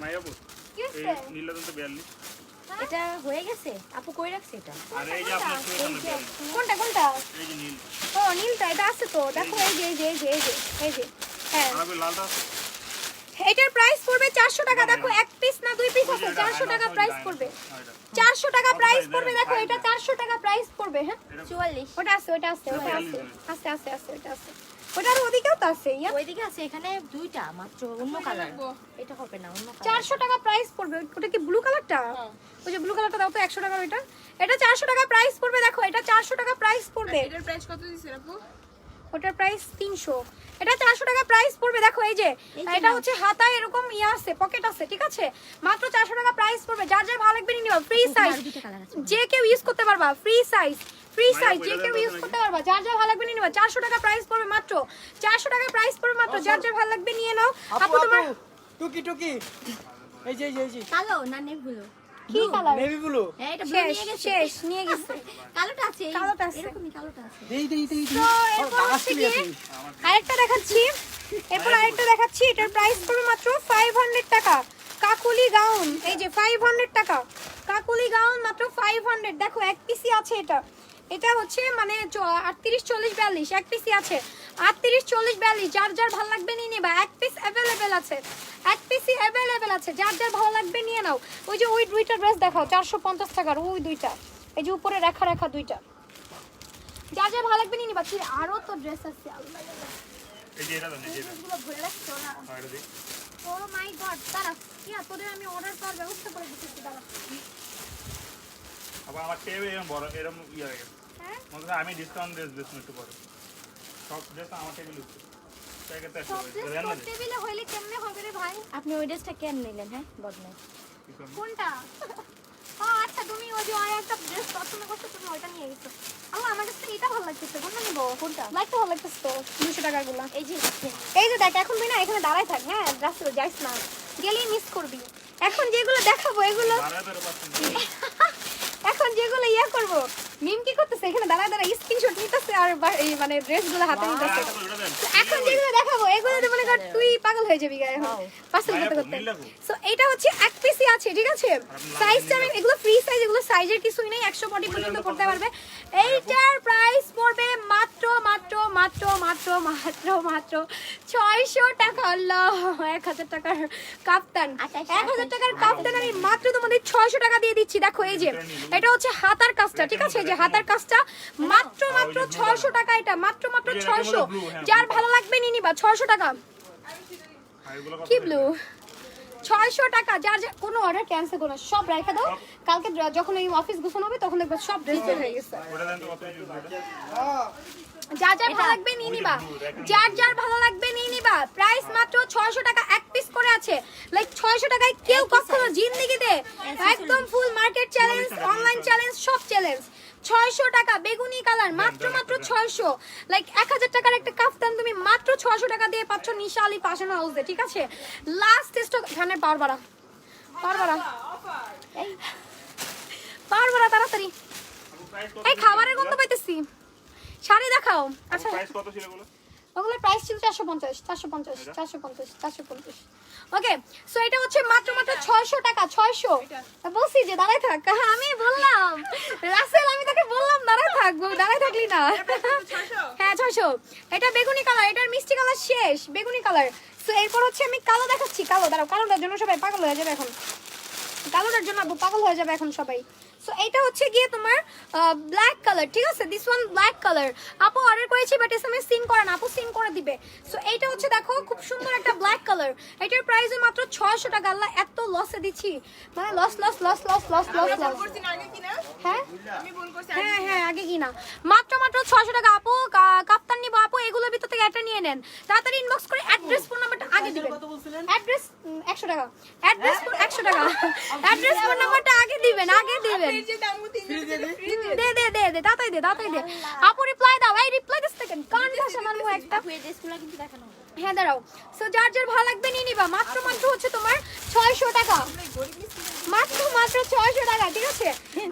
মাইয়াবু কি এই হচ্ছে? নীলদন্ত 42 এটা হয়ে গেছে আপু, কই রাখছে এটা? আর এই যে আপনার সুয়েটার 42 কোনটা কোনটা? এই যে নীল ও নীলটা, এটা আছে তো দেখো, এই যে এই যে এই যে এই যে এই যে হ্যাঁ। আর ওই লালটা আছে? এটার প্রাইস পড়বে 400 টাকা। দেখো এক পিস না দুই পিস আছে, 400 টাকা প্রাইস পড়বে, 400 টাকা প্রাইস পড়বে। দেখো এটা 400 টাকা প্রাইস পড়বে। হ্যাঁ 44 ওটা আছে, ওটা আছে, ওটা আছে, আছে আছে আছে, ওটা আছে, ওটার ওদিকেও তো আছে। ইয়া ওইদিকে আছে, এখানে দুইটা মাত্র, অন্য কালার। এটা হবে না, অন্য কালার। 400 টাকা প্রাইস পড়বে। ওটা কি ব্লু কালারটা? ওই যে ব্লু কালারটা দাও তো 100 টাকা। ওইটা এটা 400 টাকা প্রাইস পড়বে। দেখো এটা 400 টাকা প্রাইস পড়বে। এটার প্রাইস কত দিছেন আপু? ওটার প্রাইস 300, এটা 400 টাকা প্রাইস পড়বে। দেখো এই যে এটা হচ্ছে হাতায় এরকম ইয়া আছে, পকেট আছে, ঠিক আছে? মাত্র 400 টাকা প্রাইস পড়বে, যার যার ভালো লাগবে নিয়ে নিবা। ফ্রি সাইজ, দুইটা কালার আছে। যে কেউ ইউজ করতে পারবা। ফ্রি সাইজ, ফ্রি সাইজ, যে কেউ ইউজ করতে পারবা, যার যার ভালো লাগবে নিয়ে নিবা। 400 টাকা প্রাইস পড়বে মাত্র, 400 টাকা প্রাইস পড়বে মাত্র, যার যার ভালো লাগবে নিয়ে নাও। আপু তোমার টুকি টুকি, এই যে এই যে কালো না নেভি? কি কালার? Navy blue. হ্যাঁ এটা ব্লু শেষ নিয়ে গেছে। শেষ নিয়ে গেছে। কালোটা আছে, কালোটা আছে। এরকমই কালোটা আছে। দেই দেই দেই তো এরপর হচ্ছে গিয়ে আরেকটা দেখাচ্ছি, এরপর আরেকটা দেখাচ্ছি। এটার প্রাইস পড়বে মাত্র 500 টাকা। কাকুলি গাউন, এই যে 500 টাকা কাকুলি গাউন, মাত্র 500। দেখো এক পিসি আছে এটা, এটা হচ্ছে মানে 38 40 42 এক পিসি আছে। 38 40 42, যার যার ভালো লাগবে নিয়ে নিবা। এক পিস অ্যাভেলেবেল আছে, এক পিসি অ্যাভেলেবেল আছে, যার যার ভালো লাগবে নিয়ে নাও। ওই যে ওই দুইটা ড্রেস দেখাও 450 টাকার, ওই দুইটা, এই যে উপরে রেখা রেখা দুইটা, যার যার ভালো লাগবে নিয়ে নিবা। কি আরো তো ড্রেস আছে, আল্লাহ এই যে এটা দেন, এই যে এটা এগুলো ভরে রাখছো না? আর এটা দিই ও মাই গড, তারা কি তোদের আমি অর্ডার করার ব্যবস্থা করে দিতেছি, দাঁড়া। আবার আমার টেবিল এরকম বড় এরকম ইয়ে হয়ে গেছে। হ্যাঁ মনে হয় আমি ডিসকাউন্ট ড্রেস একটু পরে সব ড্রেস আমার টেবিল উঠছে তাই কেটে আসবে সব ড্রেস জানেন না তোর টেবিলে হইলে কেমনে হবে রে ভাই? আপনি ওই ড্রেসটা কেন নিলেন? হ্যাঁ বদনাই। কোনটা? ও আচ্ছা, তুমি ওই যে আর একটা ড্রেস পছন্দ করছো, তুমি ওইটা নিয়ে গেছো। আমার আমার কাছে এটা ভালো লাগতেছে, কোনটা নিব? কোনটা? লাইকটা ভালো লাগতেছে তো 200 টাকার গুলা। এই যে এই যে দেখ, এখন তুই না এখানে দাঁড়ায় থাক, হ্যাঁ রাস্তা যাইস না, গেলেই মিস করবি। এখন যেগুলো দেখাবো এগুলো বাড়াবের পাচ্ছেন এখন যেগুলো ইয়া করবো, মিম কি করতেছে এখানে দাঁড়ায় দাঁড়ায় স্ক্রিনশট নিতেছে আর এই মানে ড্রেসগুলো হাতে নিতেছে। তো এখন যেগুলো দেখাবো এগুলোতে মনে কর তুই পাগল হয়ে যাবি গায়ে এখন পার্সেল করতে করতে। সো এটা হচ্ছে এক পিসই আছে, ঠিক আছে? সাইজটা আমি এগুলো ফ্রি সাইজ, এগুলো সাইজের কিছুই নেই, 140 পর্যন্ত করতে পারবে। এইটার প্রাইস পড়বে মাত্র মাত্র মাত্র মাত্র মাত্র মাত্র 600 টাকা। আল্লাহ, 1000 টাকার কাপ্তান, 1000 টাকার কাপ্তান আমি মাত্র তোমাদের 600 টাকা দিয়ে দিচ্ছি। দেখো এই যে এটা হচ্ছে হাতার কাজটা, ঠিক আছে? এই যে হাতার কাজটা মাত্র মাত্র 600 টাকা, এটা মাত্র মাত্র 600। যার ভালো লাগবে নিয়ে নিবা, 600 টাকা। কি ব্লু 600 টাকা। যার কোনো অর্ডার ক্যান্সেল করো না, সব রেখে দাও। কালকে যখন এই অফিস গোছানো হবে তখন দেখবে সব ড্রেস বের হয়ে গেছে। যার যার ভালো লাগবে নিয়ে নিবা, যার যার ভালো লাগবে নিয়ে নিবা। প্রাইস মাত্র 600 টাকা, এক পিস করে আছে। লাইক 600 টাকায় কেউ কখনো জিন্দেগিতে একদম ফুল মার্কেট চ্যালেঞ্জ, অনলাইন চ্যালেঞ্জ, সব চ্যালেঞ্জ। 600 টাকা বেগুনি কালার, মাত্র মাত্র 600। লাইক 1000 টাকার একটা কাফতান তুমি মাত্র 600 টাকা দিয়ে পাচ্ছ নিশা আলী ফ্যাশন হাউসে, ঠিক আছে? লাস্ট স্টক এখানে পারবারা তাড়াতাড়ি। এই খাবারের গন্ধ পাইতেছি, শাড়ি দেখাও। আচ্ছা প্রাইস কত ছিল এগুলো? ওগুলোর প্রাইস ছিল 450। ওকে, সো এটা হচ্ছে মাত্র মাত্র 600 টাকা। 600 বলছি যে দাঁড়ায় থাক, আমি বললাম রাসেল, আমি তোকে বললাম দাঁড়ায় থাকবো, দাঁড়ায় থাকলি না। হ্যাঁ 600। এটা বেগুনি কালার, এটার মিষ্টি কালার শেষ, বেগুনি কালার। সো এরপর হচ্ছে আমি কালো দেখাচ্ছি। কালো দাঁড়াও, কালোটার জন্য সবাই পাগল হয়ে যাবে এখন, কালোটার জন্য পাগল হয়ে যাবে এখন সবাই। সো এটা হচ্ছে গিয়ে তোমার ব্ল্যাক কালার, ঠিক আছে? This one black colour. আপু অর্ডার করেছি বাট এসএমএস সিন করে না, আপু সিন করে দিবে। সো এইটা হচ্ছে দেখো খুব সুন্দর একটা ব্ল্যাক কালার, এটার প্রাইস মাত্র 600 টাকা। আল্লাহ, এত লসে দিচ্ছি, মানে loss loss loss loss loss loss loss. হ্যাঁ হ্যাঁ আগে কি না, মাত্র মাত্র 600 টাকা। আপু কাপ্তান নিবো আপু, এগুলোর ভিতর থেকে একটা নিয়ে নেন, তাড়াতাড়ি ইনবক্স করে অ্যাড্রেস ফোন নাম্বারটা আগে দিবেন। অ্যাড্রেস 100 টাকা, অ্যাড্রেস 100 টাকা, অ্যাড্রেস ফোন নাম্বারটা আগে দিবেন, আগে দিবেন। দে তাড়াতাড়ি দে। আপু রিপ্লাই দাও, এই রিপ্লাই দিস সেকেন্ড কান ভাষা মানু একটা। কিন্তু দেখানো হবে। হ্যাঁ দাঁড়াও। সো যার যার ভালো লাগবে নিয়ে নিবা, মাত্র মাত্র হচ্ছে তোমার 600 টাকা, মাত্র মাত্র 600 টাকা, ঠিক আছে?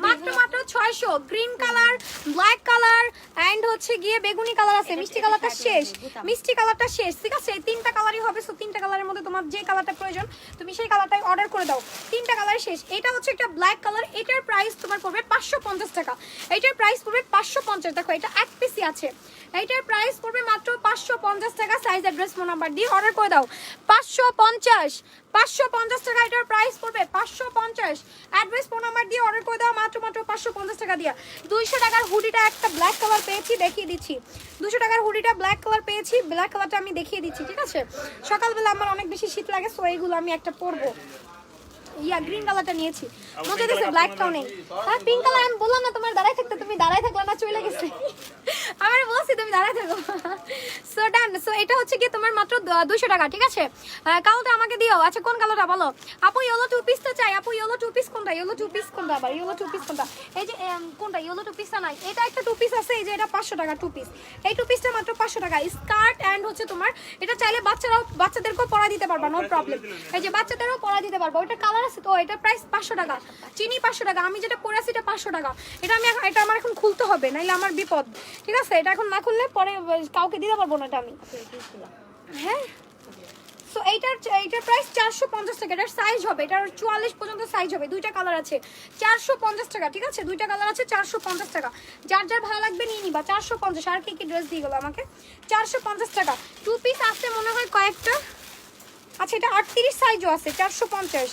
মাত্র মাত্র 600। Green colour, black colour and হচ্ছে গিয়ে বেগুনি কালার আছে। মিষ্টি কালারটা শেষ, মিষ্টি কালারটা শেষ, ঠিক আছে? এই তিনটা কালারই হবে। সো তিনটা কালারের মধ্যে তোমার যে কালারটা প্রয়োজন তুমি সেই কালারটাই অর্ডার করে দাও। তিনটা কালার শেষ। এটা হচ্ছে একটা ব্ল্যাক কালার, এটার প্রাইস তোমার পড়বে 550 টাকা। এটার প্রাইস পড়বে 550। দেখো এটা এক পিসি আছে, এইটার প্রাইস পড়বে মাত্র 550 টাকা। সাইজ অ্যাড্রেস ফোন নাম্বার দিয়ে অর্ডার করে দাও। 550 টাকা এটার প্রাইস পড়বে, 550। অ্যাড্রেস ফোন নাম্বার দিয়ে অর্ডার করে দাও মাত্র মাত্র 550 টাকা দিয়ে। 200 টাকার হুডিটা একটা ব্ল্যাক কালার পেয়েছি, দেখিয়ে দিচ্ছি। 200 টাকার হুডিটা ব্ল্যাক কালার পেয়েছি, ব্ল্যাক কালারটা আমি দেখিয়ে দিচ্ছি, ঠিক আছে? সকালবেলা আমার অনেক বেশি শীত লাগে, সো এইগুলো আমি একটা পরবো। ইয়া গ্রিন কালারটা নিয়েছি, মধ্যে দিয়েছে ব্ল্যাকটাও নেই। আর পিঙ্ক কালার আমি বললাম না তোমার দাঁড়ায় থাকতে, তুমি দাঁড়ায় থাকলে না, চলে গেছে। আমি বলছি তুমি দাঁড়ায় থাকো। সো ডান। সো এটা হচ্ছে কি তোমার মাত্র 200 টাকা, ঠিক আছে? কালোটা আমাকে দিও। আচ্ছা কোন কালোটা বলো? আপু ইয়েলো টু পিসটা চাই। আপু ইয়েলো টু পিস কোনটা? ইয়েলো টু পিস কোনটা? আবার ইয়েলো টু পিস কোনটা? এই যে কোনটা ইয়েলো টু পিসটা নাই, এটা একটা টু পিস আছে, এই যে এটা 500 টাকা টু পিস। এই টু পিসটা মাত্র 500 টাকা। স্কার্ট এন্ড হচ্ছে তোমার এটা চাইলে বাচ্চাদেরকেও পরা দিতে পারবা, নো প্রবলেম। এই যে বাচ্চাদেরও পরা দিতে পারবা। ওইটা কালার আছে তো, এটা প্রাইস 500 টাকা। চিনি 500 টাকা। আমি যেটা পরে আছি এটা 500 টাকা। এটা আমার এখন খুলতে হবে, নাইলে আমার বিপদ, ঠিক আছে? এটা এখন না খুললে পরে কাউকে দিতে পারবো না এটা আমি। হ্যাঁ, সো এইটার প্রাইস 450 টাকা। এটার সাইজ হবে, এটার 44 পর্যন্ত সাইজ হবে। দুইটা কালার আছে, 450 টাকা, ঠিক আছে? দুইটা কালার আছে, 450 টাকা। যার যার ভালো লাগবে নিয়ে নিবা। 450। আর কি ড্রেস দিয়ে গেলো আমাকে? 450 টাকা। টু পিস আসছে মনে হয় কয়েকটা। আচ্ছা এটা 38 সাইজও আছে, 450।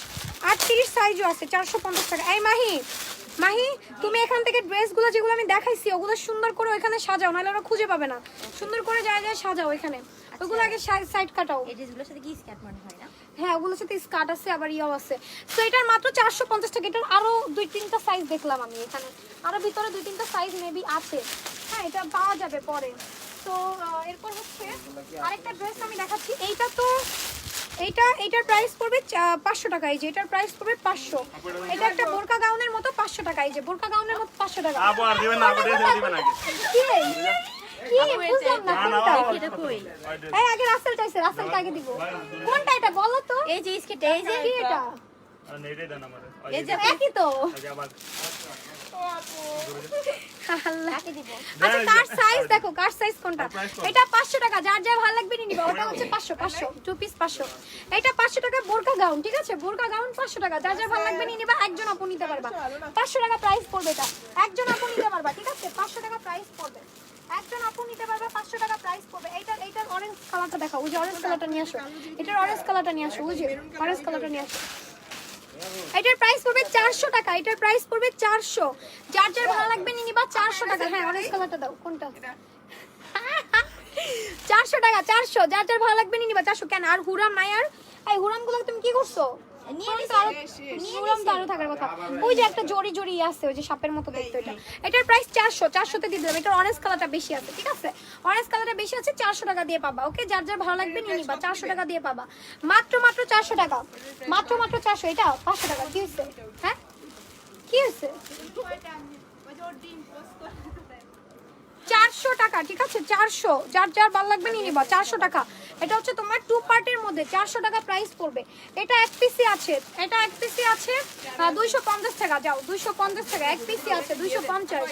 38 সাইজও আছে, 450 টাকা। এই মাহি তুমি এখান থেকে ড্রেসগুলো যেগুলো আমি দেখাইছি ওগুলো সুন্দর করে ওইখানে সাজাও, নাহলে ওরা খুঁজে পাবে না। সুন্দর করে জায়গায় সাজাও এখানে, ওগুলো আগে সাইড কাটাও। এই ড্রেসগুলোর সাথে কি স্কার্ট মনে হয় না? হ্যাঁ ওগুলোর সাথে স্কার্ট আছে, আবার ইয়াও আছে। সো এটার মাত্র 450 টাকা। এটার আরো 2-3টা সাইজ দেখলাম আমি এখানে, আরো ভিতরে 2-3টা সাইজ মেবি আছে। হ্যাঁ এটা পাওয়া যাবে পরে। তো এরপর হচ্ছে আরেকটা ড্রেস আমি দেখাচ্ছি। এইটার প্রাইস পড়বে 500 টাকা। এই যে এটার প্রাইস পড়বে 500। এটা একটা বোরকা গাউনের মতো 500 টাকা। এই যে বোরকা গাউনের মতো 500 টাকা। আপু আর দিবেন না, আপু দিবেন আগে। কি বুঝলাম না কোনটা? এটা কই? এই আগে রাসেল চাইছে, রাসেলকে আগে দিব। কোনটা এটা বলো তো? এই যে স্কার্ট, এই যে কি এটা? আর নেড়ে দেন আমারে এই যে একই তো আবার আল্লাহ। কাকে দিব? আচ্ছা কার সাইজ দেখো, কার সাইজ কোনটা? আর price কত? এটা 500 টাকা, যার যার ভালো লাগবে নিয়ে নিবা। ওটা হচ্ছে 500 টু পিস 500। এটা 500 টাকা বোরকা গাউন, ঠিক আছে? বোরকা গাউন 500 টাকা, যার যার ভালো লাগবে নিয়ে নিবা। একজন আপু নিতে পারবা, 500 টাকা প্রাইস পড়বে এটা। একজন আপু নিতে পারবা, ঠিক আছে? 500 টাকা প্রাইস পড়বে। একজন আপু নিতে পারবে, 500 টাকা প্রাইস পড়বে। এইটার অরেঞ্জ কালারটা দেখাও, ওই যে অরেঞ্জ কালারটা নিয়ে আসো। এটার অরেঞ্জ কালারটা নিয়ে আসো, ওই যে অরেঞ্জ কালারটা নিয়ে আসো। এটার প্রাইস পড়বে 400 টাকা, এটার প্রাইস পড়বে 400। যার যার ভালো লাগবে নিয়ে নিবা। 400 টাকা। হ্যাঁ অরেঞ্জ কালারটা দাও, কোনটা? 400 টাকা, 400। যার যার ভালো লাগবে নিয়ে নিবা। 400 কেন? আর হুরাম নাই? আর এই হুরামগুলো তুমি কি করছো? নিয়ে হুরাম নিছি। তো হুরাম তো আরো থাকার কথা। ওই যে একটা জড়ি জড়ি আছে, ওই যে সাপের মতো দেখতে ওইটা। এটার প্রাইস 400, 400 তে দিয়ে দিলাম। এটার অরেঞ্জ কালারটা বেশি আছে, ঠিক আছে? অরেঞ্জ কালারটা বেশি আছে, 400 টাকা দিয়ে পাবা। ওকে, যার যার ভালো লাগবে নিয়ে নিবা। 400 টাকা দিয়ে পাবা, মাত্র 400 টাকা, মাত্র 400। এটা 500 টাকা। কি হয়েছে? হ্যাঁ কি হয়েছে? 400 টাকা, ঠিক আছে? 400, যার যার ভালো লাগবে নিয়ে নিবা। 400 টাকা। এটা হচ্ছে তোমার 2 পার্টের মধ্যে 400 টাকা প্রাইস পড়বে। এটা এক পিসি আছে, এটা এক পিসি আছে 250 টাকা। যাও 250 টাকা এক পিসি আছে, 250,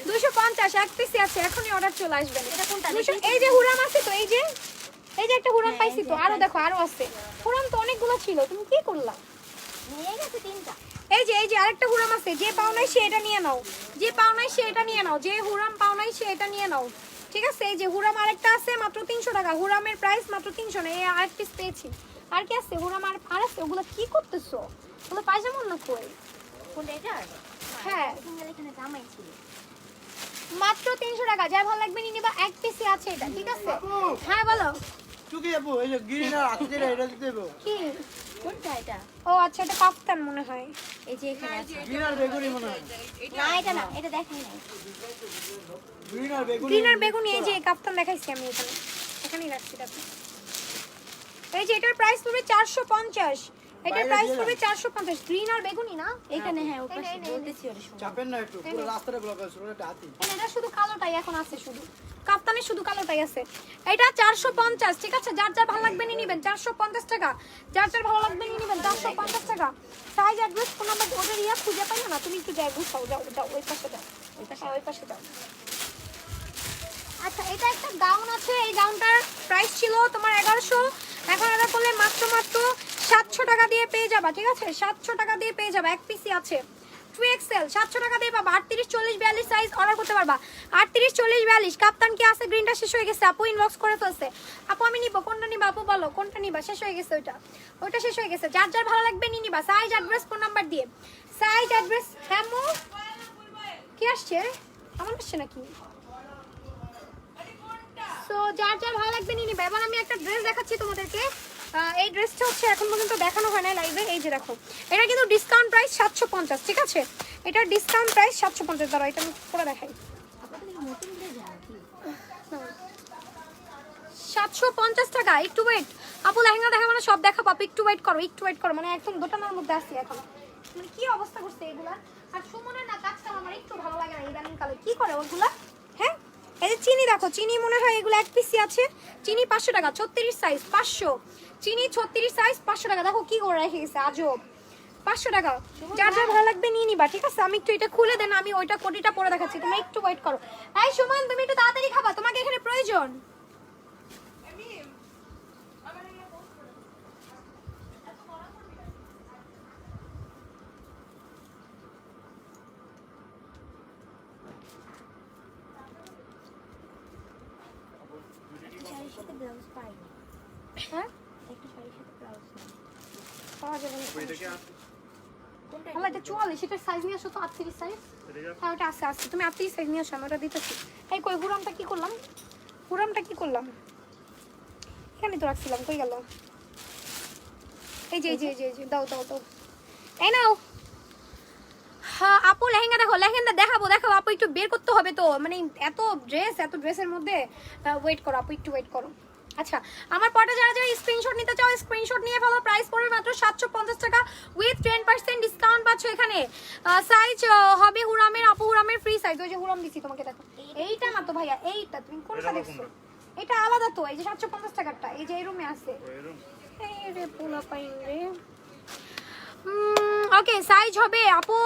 250 এক পিসি আছে। এখনই অর্ডার চলে আসবে। এটা কোনটা? এই যে হুরাম আছে তো, এই যে একটা হুরাম পাইছি তো। আরো দেখো, আরো আছে হুরাম তো, অনেকগুলো ছিল। তুমি কি করলা? নিয়ে গেছে 3টা। এই যে আরেকটা হুরাম আছে। যে পাও নাই সে এটা নিয়ে নাও, যে পাও নাই সে এটা নিয়ে নাও, যে হুরাম পাও নাই সে এটা নিয়ে নাও, ঠিক আছে? এই যে হুরাম আরেকটা আছে মাত্র 300 টাকা। হুরামের প্রাইস মাত্র 300 না। এই আরেক পিস পেয়েছি। আর কি আছে? হুরাম আর আছে। ওগুলো কি করতেছো? ওগুলো পায়জামা না কই? কোনটা এটা? হ্যাঁ সিঙ্গেল এখানে জামাই ছিল। মাত্র 300 টাকা। যার ভালো লাগবে নিয়ে নিবা। এক পিসি আছে এটা, ঠিক আছে? হ্যাঁ বলো। টুকি আপু এই যে গ্রিন আর আছে যেটা এটা দিতে দেবো। কি? কোনটা এটা? ও আচ্ছা, এটা কাফতান মনে হয়। এই যে এখানে আছে। গ্রিন আর বেগুনি মনে হয়। না এটা না, এটা দেখাই নাই। গ্রিন আর বেগুনি। গ্রিন আর বেগুনি। এই যে কাফতান দেখাইছি আমি এখানে, এখানেই রাখছি দেখো। এই যে এটার প্রাইস পড়বে 450। এটার প্রাইস পড়বে 450। গ্রিন আর বেগুনি না? এখানে হ্যাঁ ওপাশে এই নে, বলতেছি ওর সময়। চাপেন না একটু, পুরো রাস্তাটা ব্লক আছে, ওটা হাতি। এটা শুধু কালোটাই এখন আছে, শুধু কাপ্তানে শুধু কালোটাই আছে। এটা 450, ঠিক আছে? যার যার ভালো লাগবে নিয়ে নেবেন। 450 টাকা। যার যার ভালো লাগবে নিয়ে নেবেন। 450 টাকা। সাইজ অ্যাড্রেস ফোন নাম্বার ওদের ইয়া খুঁজে পাই না। তুমি একটু যাই গুছাও, যাও যাও ওই পাশে যাও, ওই পাশে যাও। আচ্ছা এটা একটা গাউন আছে। এই গাউনটার প্রাইস ছিল তোমার 1100, এখন অর্ডার করলে মাত্র 700 টাকা দিয়ে পেয়ে যাবা, ঠিক আছে? 700 টাকা দিয়ে পেয়ে যাবা। এক পিসি আছে 2XL, 700 টাকা দিয়ে পাবা। 38, 40, 42 সাইজ অর্ডার করতে পারবা। 38, 40, 42 কাপ্তান কি আছে? গ্রিনটা শেষ হয়ে গেছে। আপু ইনবক্স করে ফেলছে। আপু আমি নিব, কোনটা নিবা? আপু বলো কোনটা নিবা? শেষ হয়ে গেছে ওইটা শেষ হয়ে গেছে। যার যার ভালো লাগবে নিয়ে নিবা। সাইজ অ্যাড্রেস ফোন নাম্বার দিয়ে। Size address. হ্যাঁ মো কি আসছে? আমার আসছে নাকি? সো যার যার ভালো লাগবে নিয়ে নিবা। এবার আমি একটা ড্রেস দেখাচ্ছি তোমাদেরকে। এই ড্রেসটা হচ্ছে এখন পর্যন্ত দেখানো হয় না লাইভে। এই যে দেখো, এটা কিন্তু ডিসকাউন্ট প্রাইস 750, ঠিক আছে? এটার ডিসকাউন্ট প্রাইস 750। দাঁড়াও এটা আমি পুরো দেখাই। আপনাদের কি নতুন ড্রেস নাকি? 750 টাকা। একটু ওয়েট আপু, লেহেঙ্গা দেখা মানে সব দেখাবো আপু। একটু ওয়েট করো, একটু ওয়েট করো। মানে একদম দোটানার মধ্যে আসছি এখন। মানে কি অবস্থা করছে এগুলা। আর সুমনের না কাজটা আমার একটু ভালো লাগে না ইদানিং কালে। কি করে ওগুলা? হ্যাঁ এই যে চিনি দেখো, চিনি মনে হয় এগুলো এক পিসি আছে। চিনি 500 টাকা, 36 সাইজ 500। চিনি 36 সাইজ 500 টাকা। দেখো কি করে রেখে গেছে, আজব। 500 টাকা। যার যার ভালো লাগবে নিয়ে নিবা, ঠিক আছে? আমি একটু এটা খুলে দেন, আমি ওইটা কোটিটা পরে দেখাচ্ছি। তোমরা একটু ওয়েট করো। এই সুমন তুমি একটু তাড়াতাড়ি খাবা, তোমাকে এখানে প্রয়োজন। একটা শাড়ির সাথে ব্লাউজ পাইনি। হ্যাঁ একটা শাড়ির সাথে ব্লাউজ নেই। পাওয়া যাবে না। ওইটা কি আছে? কোনটা? আল্লাহ এটা 44, এটার সাইজ নিয়ে আসো তো 38 সাইজ। হ্যাঁ ওটা আছে। তুমি 38 সাইজ নিয়ে আসো, আমি ওটা দিতেছি। এই কই হুরামটা কি করলাম? হুরামটা কি করলাম? এখানে তো রাখছিলাম, কই গেল? এই যে দাও এই নাও। হ্যাঁ আপু লেহেঙ্গা দেখো, লেহেঙ্গা দেখাবো আপু। একটু বের করতে হবে তো, মানে এত ড্রেসের মধ্যে। ওয়েট করো আপু, একটু ওয়েট করো। আচ্ছা আমার পটা যারা স্ক্রিনশট নিতে চাও স্ক্রিনশট নিয়ে ফেলো। প্রাইস পড়বে মাত্র 750 টাকা উইথ 10% ডিসকাউন্ট পাচ্ছ এখানে। সাইজ হবে হুরামের, আপু হুরামের ফ্রি সাইজ। ওই যে হুরাম দিছি তোমাকে, দেখো এইটা না তো ভাইয়া, এইটা তুমি কোনটা দেখছো? এটা আলাদা তো। এই যে 750 টাকারটা এই যে এই রুমে আছে। এই রে পোলা পাইন রে। ওকে সাইজ হবে আপু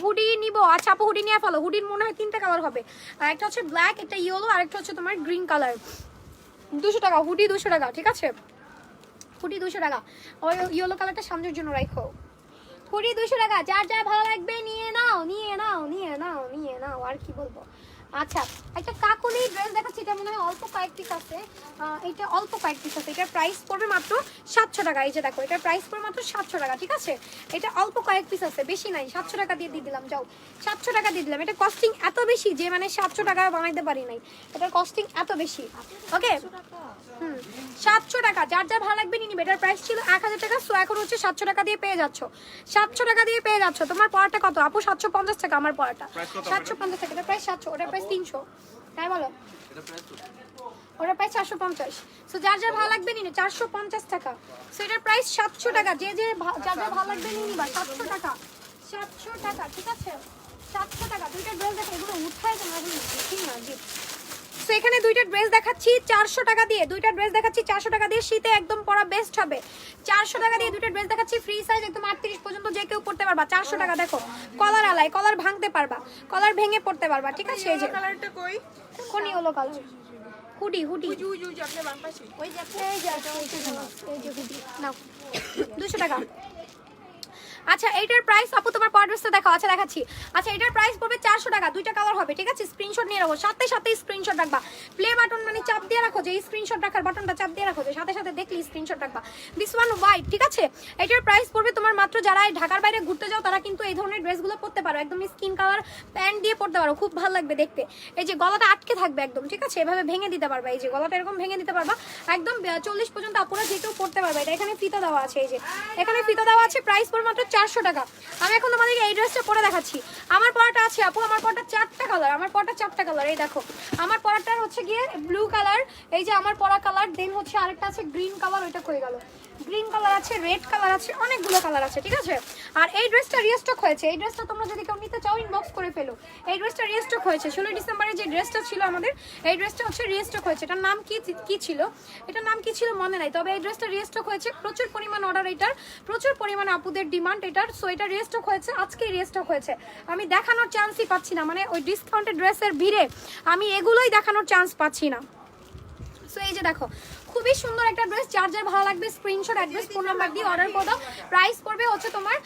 হুডি নিব। আচ্ছা আপু হুডি নিয়ে ফেলো। হুডির মনে হয় 3টা কালার হবে, আর একটা হচ্ছে ব্ল্যাক, একটা ইয়েলো, আর একটা হচ্ছে তোমার গ্রিন কালার। 200 টাকা হুডি, 200 টাকা, ঠিক আছে হুডি 200 টাকা। ওই ইয়েলো কালারটা সামনের জন্য রাখো। হুডি 200 টাকা, যার যার ভালো লাগবে নিয়ে নাও নিয়ে নাও নিয়ে নাও নিয়ে নাও, আর কি বলবো। আচ্ছা একটা কাকুলি ড্রেস দেখাচ্ছি, এটা মনে হয় অল্প কয়েক পিস আছে। এটা অল্প কয়েক পিস আছে, এটার প্রাইস পড়বে মাত্র 700 টাকা। এই যে দেখো এটার প্রাইস পড়বে মাত্র 700 টাকা, ঠিক আছে। এটা অল্প কয়েক পিস আছে, বেশি নাই। 700 টাকা দিয়ে দিলাম, যাও 700 টাকা দিয়ে দিলাম। এটা কস্টিং এত বেশি যে মানে 700 টাকা বানাইতে পারি নাই, এটার কস্টিং এত বেশি। ওকে 700 টাকা, যার যার ভালো লাগবে নিয়ে নিবে। এটার প্রাইস ছিল 1000 টাকা, সো এখন হচ্ছে 700 টাকা দিয়ে পেয়ে যাচ্ছ। 700 টাকা দিয়ে পেয়ে যাচ্ছ। তোমার পড়াটা কত আপু? 750 টাকা আমার পড়াটা। 750 টাকা, এটা প্রাইস 700, ওটার প্রাইস 300। তাই বলো, ওটার প্রাইস 450। সো যার যার ভালো লাগবে নিয়ে 450 টাকা। সো এটার প্রাইস 700 টাকা, যে যে যার যার ভালো লাগবে নিয়ে নিবা। 700 টাকা, 700 টাকা, ঠিক আছে 700 টাকা। দুইটা ড্রেস দেখো, এগুলো উঠায় তো না, ঠিক না জি। সো এখানে দুইটা ড্রেস দেখাচ্ছি 400 টাকা দিয়ে, দুইটা ড্রেস দেখাচ্ছি 400 টাকা দিয়ে। শীতে একদম পরা বেস্ট হবে। 400 টাকা দিয়ে দুইটা ড্রেস দেখাচ্ছি, ফ্রি সাইজ, একদম 38 পর্যন্ত যে কেউ পড়তে পারবা। 400 টাকা। দেখো কলার আলাই, কলার ভাঙতে পারবা, কলার ভেঙে পড়তে পারবা, ঠিক আছে। এই যে কালারটা কই? কোন ইয়েলো কালার? হুডি হুডি উজু উজু উজু আপনার বাম পাশে। ওই যে এই যে হুডি নাও 200 টাকা। আচ্ছা এইটার প্রাইস আপু তোমার অ্যাড্রেসটা দেখাও। আচ্ছা দেখাচ্ছি। আচ্ছা এটার প্রাইস পড়বে 400 টাকা, দুইটা কালার হবে, ঠিক আছে। স্ক্রিনশট নিয়ে রাখো, সাথে সাথে স্ক্রিনশট রাখবা। প্লে বাটন মানে চাপ দিয়ে রাখো, যে স্ক্রিনশট রাখার বাটনটা চাপ দিয়ে রাখো, যে সাথে সাথে দেখলি স্ক্রিনশট রাখবা। দিস ওয়ান হোয়াইট, ঠিক আছে। এটার প্রাইস পড়বে তোমার মাত্র, যারা ঢাকার বাইরে ঘুরতে যাও তারা কিন্তু এই ধরনের ড্রেসগুলো পরতে পারো, একদম স্কিন কালার প্যান্ট দিয়ে পরতে পারো, খুব ভালো লাগবে দেখতে। এই যে গলাটা আটকে থাকবে একদম, ঠিক আছে, এভাবে ভেঙে দিতে পারবা। এই যে গলাটা এরকম ভেঙে দিতে পারবা, একদম 40 পর্যন্ত আপুরা যে কেউ পরতে পারবে। এটা এখানে ফিতা দেওয়া আছে, এই যে এখানে ফিতা দেওয়া আছে। প্রাইস পড়বে মাত্র 400 টাকা। আমি এখন তোমাদেরকে এই ড্রেসটা পরে দেখাচ্ছি। আমার পরাটা আছে আপু, আমার পরাটা 4টা কালার, আমার পরাটা 4টা কালার। এই দেখো আমার পরাটার হচ্ছে গিয়ে ব্লু কালার, এই যে আমার পরা কালার, দেন হচ্ছে আরেকটা আছে গ্রিন কালার, ওইটা কই গেল, গ্রিন কালার আছে, রেড কালার আছে, অনেকগুলো কালার আছে, ঠিক আছে। আর এই ড্রেসটা রিস্টক হয়েছে, এই ড্রেসটা তোমরা যদি কেউ নিতে চাও ইনবক্স করে ফেলো। এই ড্রেসটা রিস্টক হয়েছে 16 ডিসেম্বরে, যে ড্রেসটা ছিল আমাদের, এই ড্রেসটা হচ্ছে রিস্টক হয়েছে। এটার নাম কি ছিল, এটার নাম কি ছিল মনে নাই, তবে এই ড্রেসটা রিস্টক হয়েছে। প্রচুর পরিমাণ অর্ডার এটার, প্রচুর পরিমাণে আপুদের ডিমান্ড এটার। সো এটা রিস্টক হয়েছে, আজকে রিস্টক হয়েছে। আমি দেখানোর চান্সই পাচ্ছি না, মানে ওই ডিসকাউন্টেড ড্রেসের ভিড়ে আমি এগুলোই দেখানোর চান্স পাচ্ছি না। সো এই যে দেখো খুবই সুন্দর একটা ড্রেস, যার যার ভালো লাগবে স্ক্রিনশট অ্যাড্রেস ফোন নাম্বার দিয়ে অর্ডার করে দাও। প্রাইস পড়বে হচ্ছে তোমার,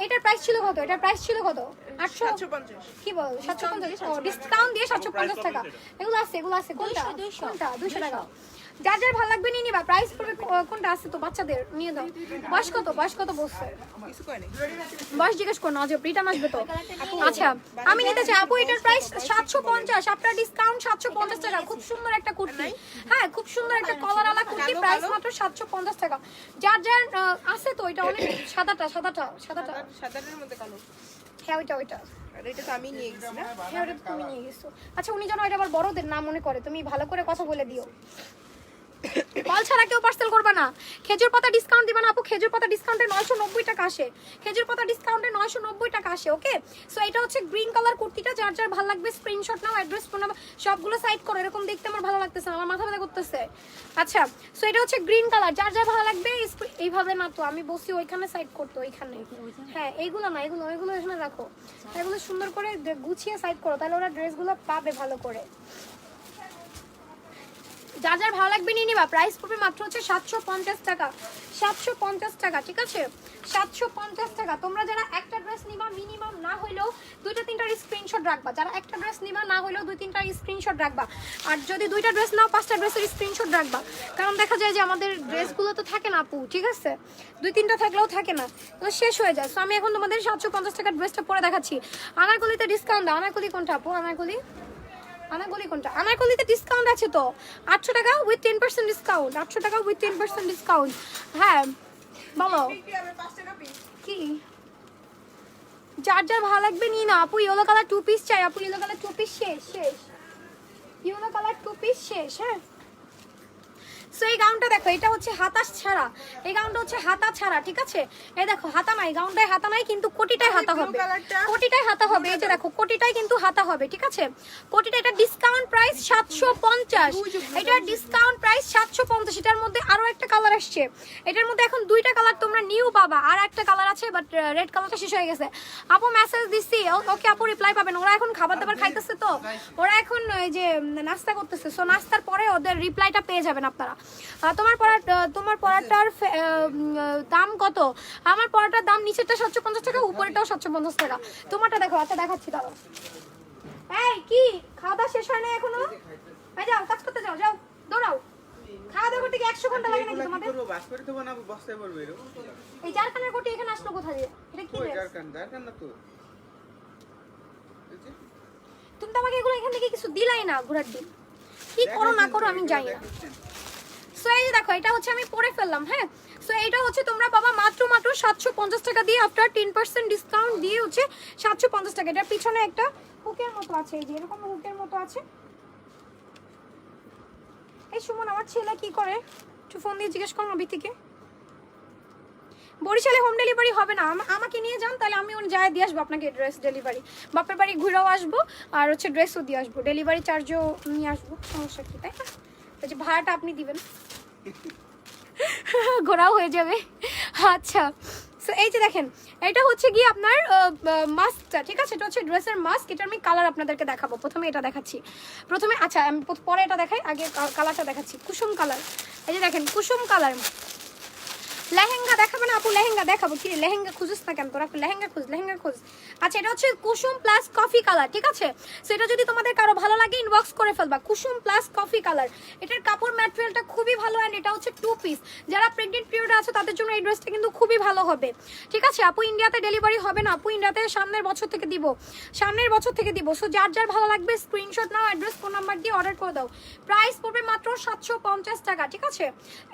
এটার প্রাইস ছিল কত, এটার প্রাইস ছিল কত 750। কি বল 750, ডিসকাউন্ট দিয়ে 750 টাকা। এগুলো আছে, এগুলো আছে, কোনটা কোনটা 200 টাকা। যার যার ভালো লাগবে নিয়ে নিবা। প্রাইস পড়বে কোনটা আছে তো বাচ্চাদের নিয়ে দাও। বয়স কত বলছে, কিছু কয় নাই। বয়স জিজ্ঞেস করো না, যে রিটার্ন আসবে তো। আচ্ছা আমি নিতে চাই আপু, এটার প্রাইস 750, আপনার ডিসকাউন্ট 750 টাকা। খুব সুন্দর একটা কুর্তি, হ্যাঁ খুব সুন্দর একটা কলারওয়ালা কুর্তি, প্রাইস মাত্র 750 টাকা। যার যার আছে তো, এটা অনেক সাদাটা সাদাটার মধ্যে কালো। হ্যাঁ ওইটা আর এটা তো আমি নিয়ে গেছি না। হ্যাঁ ওটা তুমি নিয়ে গেছো। আচ্ছা উনি যেন এটা আবার বড়দের না মনে করে, তুমি ভালো করে কথা বলে দিও। কল ছাড়া কেউ পার্সেল করবা না। খেজুর পাতা ডিসকাউন্ট দিবা না আপু, খেজুর পাতা ডিসকাউন্টে 990 টাকা আসে, খেজুর পাতা ডিসকাউন্টে 990 টাকা আসে। ওকে সো এটা হচ্ছে গ্রিন কালার কুর্তিটা, যার যার ভালো লাগবে স্ক্রিনশট নাও, অ্যাড্রেস ফোন নাম্বার সবগুলো সাইড করো। এরকম দেখতে আমার ভালো লাগতেছে না, আমার মাথা ব্যথা করতেছে। আচ্ছা সো এটা হচ্ছে গ্রিন কালার, যার যার ভালো লাগবে এইভাবে না তো আমি বসি ওইখানে সাইড করতে, ওইখানে হ্যাঁ এইগুলো না, এগুলো এখানে রাখো, এগুলো সুন্দর করে গুছিয়ে সাইড করো, তাহলে ওরা ড্রেসগুলো পাবে ভালো করে। যার যার ভালো লাগবে নিয়ে নিবা। প্রাইস পড়বে মাত্র হচ্ছে 750 টাকা, 750 টাকা, ঠিক আছে 750 টাকা। তোমরা যারা একটা ড্রেস নিবা মিনিমাম না হইলেও 2-3টার স্ক্রিনশট রাখবা, যারা একটা ড্রেস নিবা না হইলেও 2-3টার স্ক্রিনশট রাখবা। আর যদি 2টা ড্রেস নাও 5টা ড্রেসের স্ক্রিনশট রাখবা, কারণ দেখা যায় যে আমাদের ড্রেসগুলো তো থাকে না আপু, ঠিক আছে 2-3টা থাকলেও থাকে না, তো শেষ হয়ে যায়। সো আমি এখন তোমাদের 750 টাকার ড্রেসটা পরে দেখাচ্ছি। আনারকলিতে ডিসকাউন্ট, আনারকলি কোনটা আপু, আনারকলি কোনটা, আনারকলিতে ডিসকাউন্ট আছে তো 800 টাকা উইথ 10% ডিসকাউন্ট, 800 টাকা উইথ 10% ডিসকাউন্ট। হ্যাঁ বলো কি, যার যার ভালো লাগবে নিয়ে না আপু। ইয়েলো কালার 2 পিস চাই আপু, ইয়েলো কালার 2 পিস শেষ, ইয়েলো কালার 2 পিস শেষ। হ্যাঁ সো এই গাউনটা দেখো এটা হচ্ছে হাতা ছাড়া, এই গাউনটা হচ্ছে হাতা ছাড়া, ঠিক আছে? এই দেখো হাতা নাই, গাউনটায় হাতা নাই কিন্তু কোটিটাই হাতা হবে, কোটিটাই হাতা হবে। এই যে দেখো কোটিটাই কিন্তু হাতা হবে, ঠিক আছে? কোটিটা, এটা ডিসকাউন্ট প্রাইস 750, এটা ডিসকাউন্ট প্রাইস 750। এটার মধ্যে আরো একটা কালার আসছে, এটার মধ্যে এখন দুইটা কালার তোমরা নিউ পাবা, আর একটা কালার আছে বাট রেড কালারটা শেষ হয়ে গেছে। আপু মেসেজ দিছি, ওকে আপু রিপ্লাই পাবেন। ওরা এখন খাবার দাবার খাইতেছে, তো ওরা এখন এই যে নাস্তা করতেছে, সো নাস্তার পরে ওদের রিপ্লাইটা পেয়ে যাবেন আপনারা। তোমার পড়াটার দাম কত? আমার পড়াটার দাম নিচেরটা 750 টাকা, উপরেরটাও 750 টাকা। তোমারটা দেখো, আচ্ছা দেখাচ্ছি দাঁড়াও। এই কি খাওয়া দাওয়া শেষ হয় না এখনো? এই যাও কাজ করতে যাও, যাও দৌড়াও। খাওয়া দাওয়া করতে কি 100 ঘন্টা লাগে নাকি তোমাদের? করব বাস করে দেবো না বস্তায় পড়বে এরকম। এই জারখানের কোটি এখানে আসলো কোথা দিয়ে? এটা কি রে? জারখান না তো। তুমি তো আমাকে এগুলো এখান থেকে কিছু দিলাই না, ঘোরার দিন কি করো না করো আমি জানি না। সো এই যে দেখো এটা হচ্ছে আমি পরে ফেললাম, হ্যাঁ। সো এটা হচ্ছে তোমরা পাবা মাত্র 750 টাকা দিয়ে, আফটার 10% ডিসকাউন্ট দিয়ে হচ্ছে 750 টাকা। এটার পিছনে একটা হুকের মতো আছে, এই যে এরকম হুকের মতো আছে। এই সুমন আমার ছেলে কি করে, একটু ফোন দিয়ে জিজ্ঞেস করো অবিতিকে। বরিশালে হোম ডেলিভারি হবে না, আমাকে নিয়ে যান, তাহলে আমি যাই দিয়ে আসবো আপনাকে ড্রেস ডেলিভারি। বাপের বাড়ি ঘুরেও আসবো আর হচ্ছে ড্রেসও দিয়ে আসবো, ডেলিভারি চার্জও নিয়ে আসবো, সমস্যা কি, তাই না? যে ভাড়াটা আপনি দিবেন, ঘোরাও হয়ে যাবে। আচ্ছা সো এই যে দেখেন এটা হচ্ছে গিয়ে আপনার মাস্কটা, ঠিক আছে? এটা হচ্ছে ড্রেসের মাস্ক। এটা আমি কালার আপনাদেরকে দেখাবো, প্রথমে এটা দেখাচ্ছি প্রথমে। আচ্ছা আমি পরে এটা দেখাই, আগে কালারটা দেখাচ্ছি। কুসুম কালার, এই যে দেখেন কুসুম কালার। লেহেঙ্গা দেখাবে না আপু? লেহেঙ্গা দেখাবো। কি লেহেঙ্গা খুঁজিস না কেন তোরা? লেহেঙ্গা খুঁজ, লেহেঙ্গা খুঁজ। আচ্ছা এটা হচ্ছে কুসুম প্লাস কফি কালার, ঠিক আছে? সেটা যদি তোমাদের কারো ভালো লাগে ইনবক্স করে ফেলবা। কুসুম প্লাস কফি কালার, এটার কাপড় ম্যাটেরিয়ালটা খুবই ভালো, অ্যান্ড এটা হচ্ছে 2 পিস। যারা প্রেগনেন্ট পিরিয়ডে আছে তাদের জন্য এই ড্রেসটা কিন্তু খুবই ভালো হবে, ঠিক আছে? আপু ইন্ডিয়াতে ডেলিভারি হবে না, আপু ইন্ডিয়াতে সামনের বছর থেকে দিব, সামনের বছর থেকে দিব। সো যার যার ভালো লাগবে স্ক্রিনশট নাও, অ্যাড্রেস ফোন নাম্বার দিয়ে অর্ডার করে দাও। প্রাইস পড়বে মাত্র 750 টাকা, ঠিক আছে?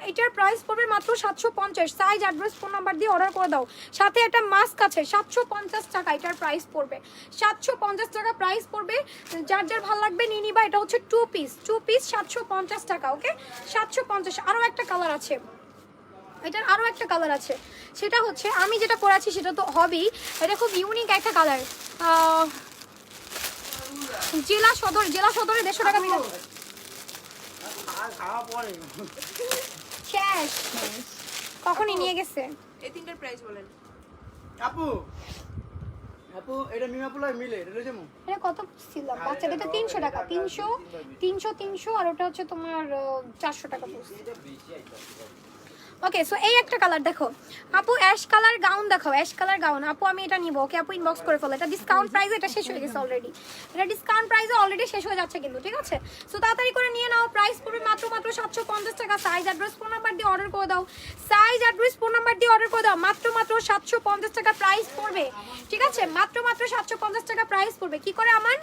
এটার প্রাইস পড়বে মাত্র 750। সাইজ অ্যাড্রেস ফোন নাম্বার দিয়ে অর্ডার করে দাও। সাথে একটা মাস্ক আছে, 750 টাকা এটার প্রাইস পড়বে, 750 টাকা প্রাইস পড়বে। যার যার ভালো লাগবে নিয়ে নিবা। এটা হচ্ছে 2 পিস, 750 টাকা, ওকে? 750। আরও একটা কালার আছে, এটার আরও একটা কালার আছে, সেটা হচ্ছে আমি যেটা পরেছি সেটা তো হবেই। এটা খুব ইউনিক একটা কালার। জেলা সদরে 150 টাকা মিলে শেষ। কখনই নিয়ে গেছে। এই তিনটার প্রাইস বলেন। আপু এটা মিমাপুলা মিলে এটা যেমন এটা কত ছিল বাচ্চাদের? এটা 300 টাকা, 300 আর ওটা হচ্ছে তোমার 400 টাকা পড়ছে। ওকে সো এই একটা কালার দেখো আপু, অ্যাশ কালার গাউন দেখাও, অ্যাশ কালার গাউন। আপু আমি এটা নিব, ওকে আপু ইনবক্স করে ফেলো। এটা ডিসকাউন্ট প্রাইসে এটা শেষ হয়ে গেছে অলরেডি, এটা ডিসকাউন্ট প্রাইসে অলরেডি শেষ হয়ে যাচ্ছে কিন্তু, ঠিক আছে? সো তাড়াতাড়ি করে নিয়ে নাও। প্রাইস পড়বে মাত্র 750 টাকা। সাইজ অ্যাড্রেস ফোন নাম্বার দিয়ে অর্ডার করে দাও, সাইজ অ্যাড্রেস ফোন নাম্বার দিয়ে অর্ডার করে দাও। মাত্র 750 টাকা প্রাইস পড়বে, ঠিক আছে? মাত্র 750 টাকা প্রাইস পড়বে। কি করে আমার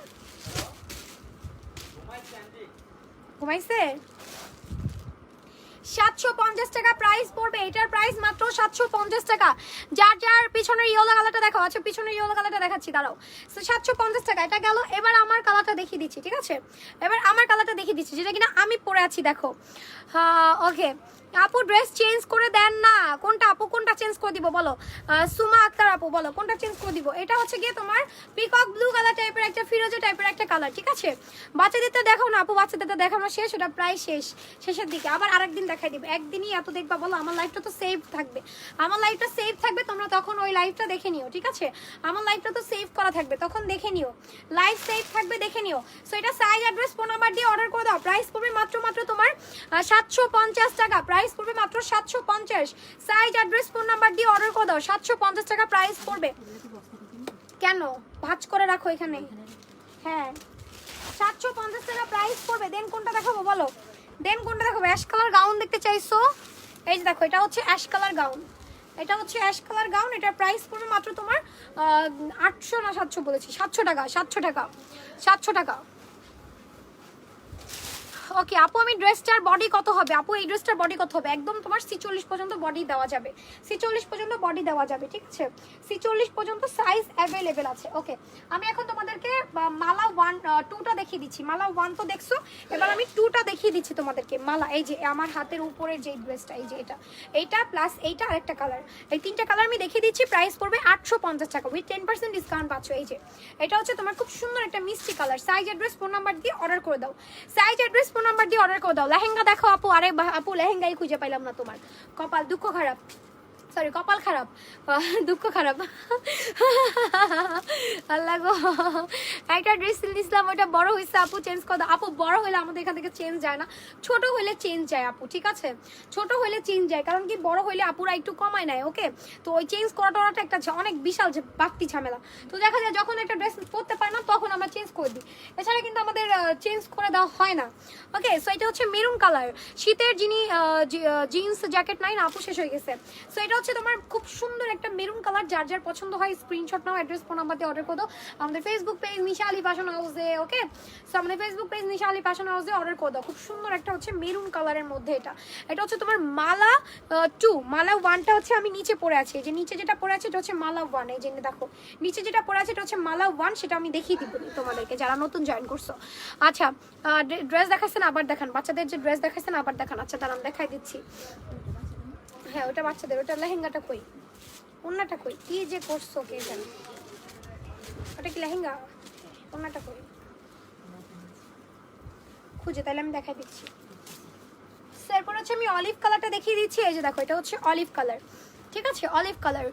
ঘুমাইছে? 750 টাকা প্রাইস পড়বে, এটার প্রাইস মাত্র 750 টাকা। যার যার পিছনের ইয়েলো কালারটা দেখাও। আচ্ছা পিছনের ইয়েলো কালারটা দেখাচ্ছি, দাঁড়াও। 750 টাকা এটা গেল। এবার আমার কালারটা দেখিয়ে দিচ্ছি, ঠিক আছে? এবার আমার কালারটা দেখিয়ে দিচ্ছি, যেটা কিনা আমি পরে আছি, দেখো। ওকে আপু ড্রেস চেঞ্জ করে দেন না। কোনটা আপু, কোনটা চেঞ্জ করে দিব বলো? সুমা আক্তার আপু বলো কোনটা চেঞ্জ করে দিব? এটা হচ্ছে গিয়ে তোমার পিকক ব্লু কালার টাইপের একটা ফিরোজা টাইপের একটা কালার, ঠিক আছে? বাচ্চাদেরটা দেখাও না আপু, বাচ্চাদেরটা দেখানো শেষ, ওটা প্রায় শেষের দিকে। আবার আরেকদিন দেখাই দিব, একদিনই এত দেখবা বলো? আমার লাইফটা তো সেভ থাকবে, আমার লাইফটা সেভ থাকবে, তোমরা তখন ওই লাইফটা দেখে নিও, ঠিক আছে? আমার লাইফটা তো সেভ করা থাকবে, তখন দেখে নিও, লাইফ সেভ থাকবে, দেখে নিও। সো এটা সাইজ অ্যাড্রেস ফোন নাম্বার দিয়ে অর্ডার করে দাও। প্রাইস পড়বে মাত্র তোমার 750 টাকা, প্রাইস পড়বে মাত্র 750। সাইজ অ্যাড্রেস ফোন নাম্বার দিয়ে অর্ডার করে দাও, 750 টাকা প্রাইস পড়বে। কেন ভাঁজ করে রাখো এখানে? হ্যাঁ 750 টাকা প্রাইস পড়বে। দেন কোনটা দেখাবো বলো? দেন কোনটা দেখাবো? অ্যাশ কালার গাউন দেখতে চাইছো? এই যে দেখো এটা হচ্ছে অ্যাশ কালার গাউন, এটা হচ্ছে অ্যাশ কালার গাউন। এটার প্রাইস পড়বে মাত্র তোমার 800 না 700 বলেছি, 700 টাকা, 700 টাকা, 700 টাকা। ওকে আপু, আমি ড্রেসটার বডি কত হবে আপু? এই ড্রেসটার বডি কত হবে? একদম তোমার 46 পর্যন্ত বডি দেওয়া যাবে, 46 পর্যন্ত বডি দেওয়া যাবে, ঠিক আছে? 46 পর্যন্ত সাইজ অ্যাভেলেবেল আছে। ওকে, আমি এখন তোমাদেরকে মালা 2টা দেখিয়ে দিচ্ছি। মালা 1 তো দেখছো, এবার আমি 2টা দেখিয়ে দিচ্ছি তোমাদেরকে। মালা এই যে আমার হাতের উপরের যে ড্রেসটা, এই যে এইটা প্লাস এইটা আর একটা কালার, এই 3টা কালার আমি দেখিয়ে দিচ্ছি। প্রাইস পড়বে 850 টাকা উইথ 10% ডিসকাউন্ট পাচ্ছ। এই যে এটা হচ্ছে তোমার খুব সুন্দর একটা মিষ্টি colour. Size address phone number দিয়ে অর্ডার করে দাও, সাইজ অ্যাড্রেস ফোন নাম্বার দিয়ে অর্ডার করে দাও। লেহেঙ্গা দেখো আপু। আরে আপু লেহেঙ্গাই খুঁজে পাইলাম না তোমার, কপাল দুঃখ খারাপ, সরি কপাল খারাপ, দুঃখ খারাপ। আল্লাহ গো, একটা ড্রেস দিয়েছিলাম ওটা বড় হয়েছে আপু, চেঞ্জ করে দাও। আপু বড় হলে আমাদের এখান থেকে চেঞ্জ যায় না, ছোট হলে চেঞ্জ যায় আপু, ঠিক আছে? ছোট হলে চেঞ্জ যায়, কারণ কি বড় হলে আপুরা একটু কমায় নেয়। ওকে, তো ওই চেঞ্জ করাটা একটা অনেক বিশাল যে বাড়তি ঝামেলা। তো দেখা যায় যখন একটা ড্রেস পরতে পারে না তখন আমরা চেঞ্জ করে দিই, এছাড়া কিন্তু আমাদের চেঞ্জ করে দেওয়া হয় না। ওকে, সো এটা হচ্ছে মেরুন কালার, শীতের যিনি জিন্স জ্যাকেট নাই না আপু, শেষ হয়ে গেছে। সো এটা হচ্ছে তোমার খুব সুন্দর একটা মেরুন কালার। যার যার পছন্দ হয় স্ক্রিনশট নাও, অ্যাড্রেস ফোন নাম্বার দিয়ে অর্ডার করে দাও আমাদের ফেসবুক পেজ নিশা আলী ফ্যাশন হাউসে। ওকে, সো আমাদের ফেসবুক পেজ নিশা আলী ফ্যাশন হাউসে অর্ডার করে দাও। খুব সুন্দর একটা হচ্ছে মেরুন কালারের মধ্যে এটা হচ্ছে তোমার মালা 2। মালা 1টা হচ্ছে আমি নিচে পরে আছি, এই যে নিচে যেটা পরে আছে এটা হচ্ছে মালা 1। এই যে দেখো নিচে যেটা পরে আছে এটা হচ্ছে মালা 1, সেটা আমি দেখিয়ে দিব তোমাদেরকে যারা নতুন জয়েন করছো। আচ্ছা, ড্রেস দেখাচ্ছেন আবার দেখান, বাচ্চাদের যে ড্রেস দেখাচ্ছেন আবার দেখান। আচ্ছা দাঁড়ান দেখাই দিচ্ছি। হ্যাঁ ওটা বাচ্চাদের, ওটা লেহেঙ্গাটা কই, ওন্নাটা কই, কি যে করছো কে জানে, ওটা কি লেহেঙ্গা? ওন্নাটা কই খুঁজে, তাহলে আমি দেখাই দিচ্ছি। এরপর হচ্ছে আমি অলিভ কালারটা দেখিয়ে দিচ্ছি। এই যে দেখো এটা হচ্ছে অলিভ কালার, ঠিক আছে? Olive colour.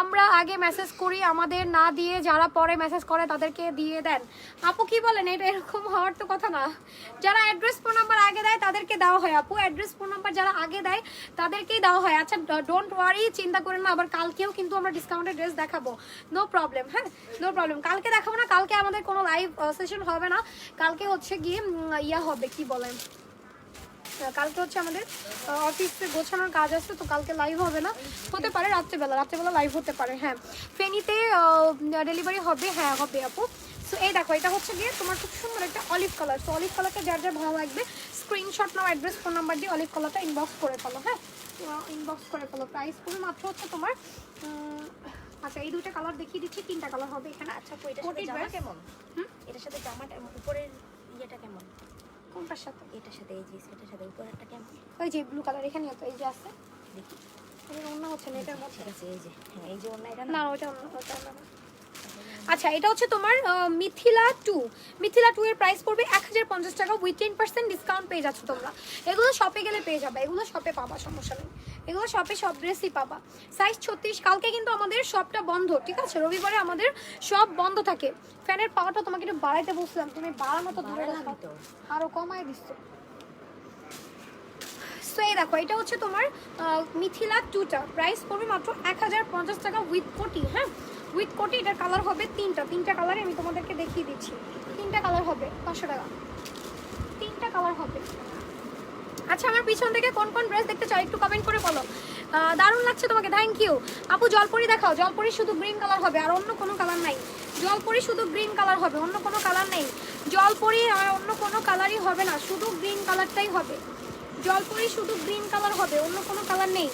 আমরা আগে মেসেজ করি, আমাদের না দিয়ে যারা পরে মেসেজ করে তাদেরকে দিয়ে দেন। আপু কি বলেন, এটা এরকম হওয়ার তো কথা না। যারা অ্যাড্রেস ফোন নাম্বার আগে দেয় তাদেরকে দেওয়া হয় আপু, অ্যাড্রেস ফোন নাম্বার যারা আগে দেয় তাদেরকেই দেওয়া হয়। আচ্ছা ডোন্ট ওয়ারি, চিন্তা করেন না। আবার কালকেও কিন্তু আমরা ডিসকাউন্টেড ড্রেস দেখাবো, নো প্রবলেম। হ্যাঁ নো প্রবলেম, কালকে দেখাবো না, কালকে আমাদের কোনো লাইভ সেশন হবে না। কালকে হচ্ছে গিয়ে হবে কি বলেন, কালকে হচ্ছে আমাদের অফিসে গোছানোর কাজ আছে, তো কালকে লাইভ হবে না। হতে পারে রাত্রেবেলা লাইভ হতে পারে। হ্যাঁ ফেনীতে ডেলিভারি হবে, হ্যাঁ হবে আপু। সো এই দেখো এটা হচ্ছে গিয়ে তোমার খুব সুন্দর একটা অলিভ কালার। সো অলিভ কালারটা যার যার ভালো লাগবে স্ক্রিনশট নাও, অ্যাড্রেস ফোন নাম্বার দিয়ে অলিভ কালারটা ইনবক্স করে ফেলো। হ্যাঁ ইনবক্স করে ফেলো। প্রাইস পুরো মাত্র হচ্ছে তোমার আচ্ছা এই 2টা কালার দেখিয়ে দিচ্ছি, 3টা কালার হবে এখানে। আচ্ছা এটার সাথে জামা কেমন? এটার সাথে জামাটা উপরের ইয়েটা কেমন? কোনটার সাথে? এটার সাথে এই যে সেটার সাথে উপরেরটা কেমন? ওই যে ব্লু কালার এখানে তো এই যে আছে, দেখি এর অন্য হচ্ছে না এটার মধ্যে। ঠিক আছে, এই যে হ্যাঁ এই যে ওন্না, এটা না ওটা অন্য, ওটা অন্য না। আচ্ছা এটা হচ্ছে তোমার মিথিলা 2। মিথিলা 2 এর প্রাইস পড়বে 1050 টাকা উইথ 10% ডিসকাউন্ট পেয়ে যাচ্ছ তোমরা। এগুলো শপে গেলে পেয়ে যাবে, এগুলো শপে পাবা, সমস্যা নেই। এগুলো শপে সব ড্রেসই পাবা। সাইজ 36। কালকে কিন্তু আমাদের শপটা বন্ধ, ঠিক আছে? রবিবারে আমাদের সব বন্ধ থাকে। ফ্যানের পাওয়ারটা তোমাকে একটু বাড়াইতে বলছিলাম, তুমি বাড়ানো তো দূরে রাখো, আরো কমায় দিচ্ছ। সো এই দেখো এটা হচ্ছে তোমার মিথিলা 2টা, প্রাইস পড়বে মাত্র 1050 টাকা উইথ কোটি। হ্যাঁ উইথ কোটি। এটার কালার হবে 3টা কালারে আমি তোমাদেরকে দেখিয়ে দিচ্ছি। 3টা কালার হবে 500 টাকা, 3টা কালার হবে। আচ্ছা আমার পিছন থেকে কোন কোন ড্রেস দেখতে চাও একটু কমেন্ট করে বলো। দারুণ লাগছে তোমাকে, থ্যাংক ইউ আপু। জলপরি দেখাও, জলপরি শুধু গ্রিন কালার হবে আর অন্য কোনো কালার নাই। জলপরি শুধু গ্রিন কালার হবে, অন্য কোনো কালার নেই। জলপরি আর অন্য কোনো কালারই হবে না, শুধু গ্রিন কালারটাই হবে। জলপরি শুধু গ্রিন কালার হবে, অন্য কোনো কালার নেই।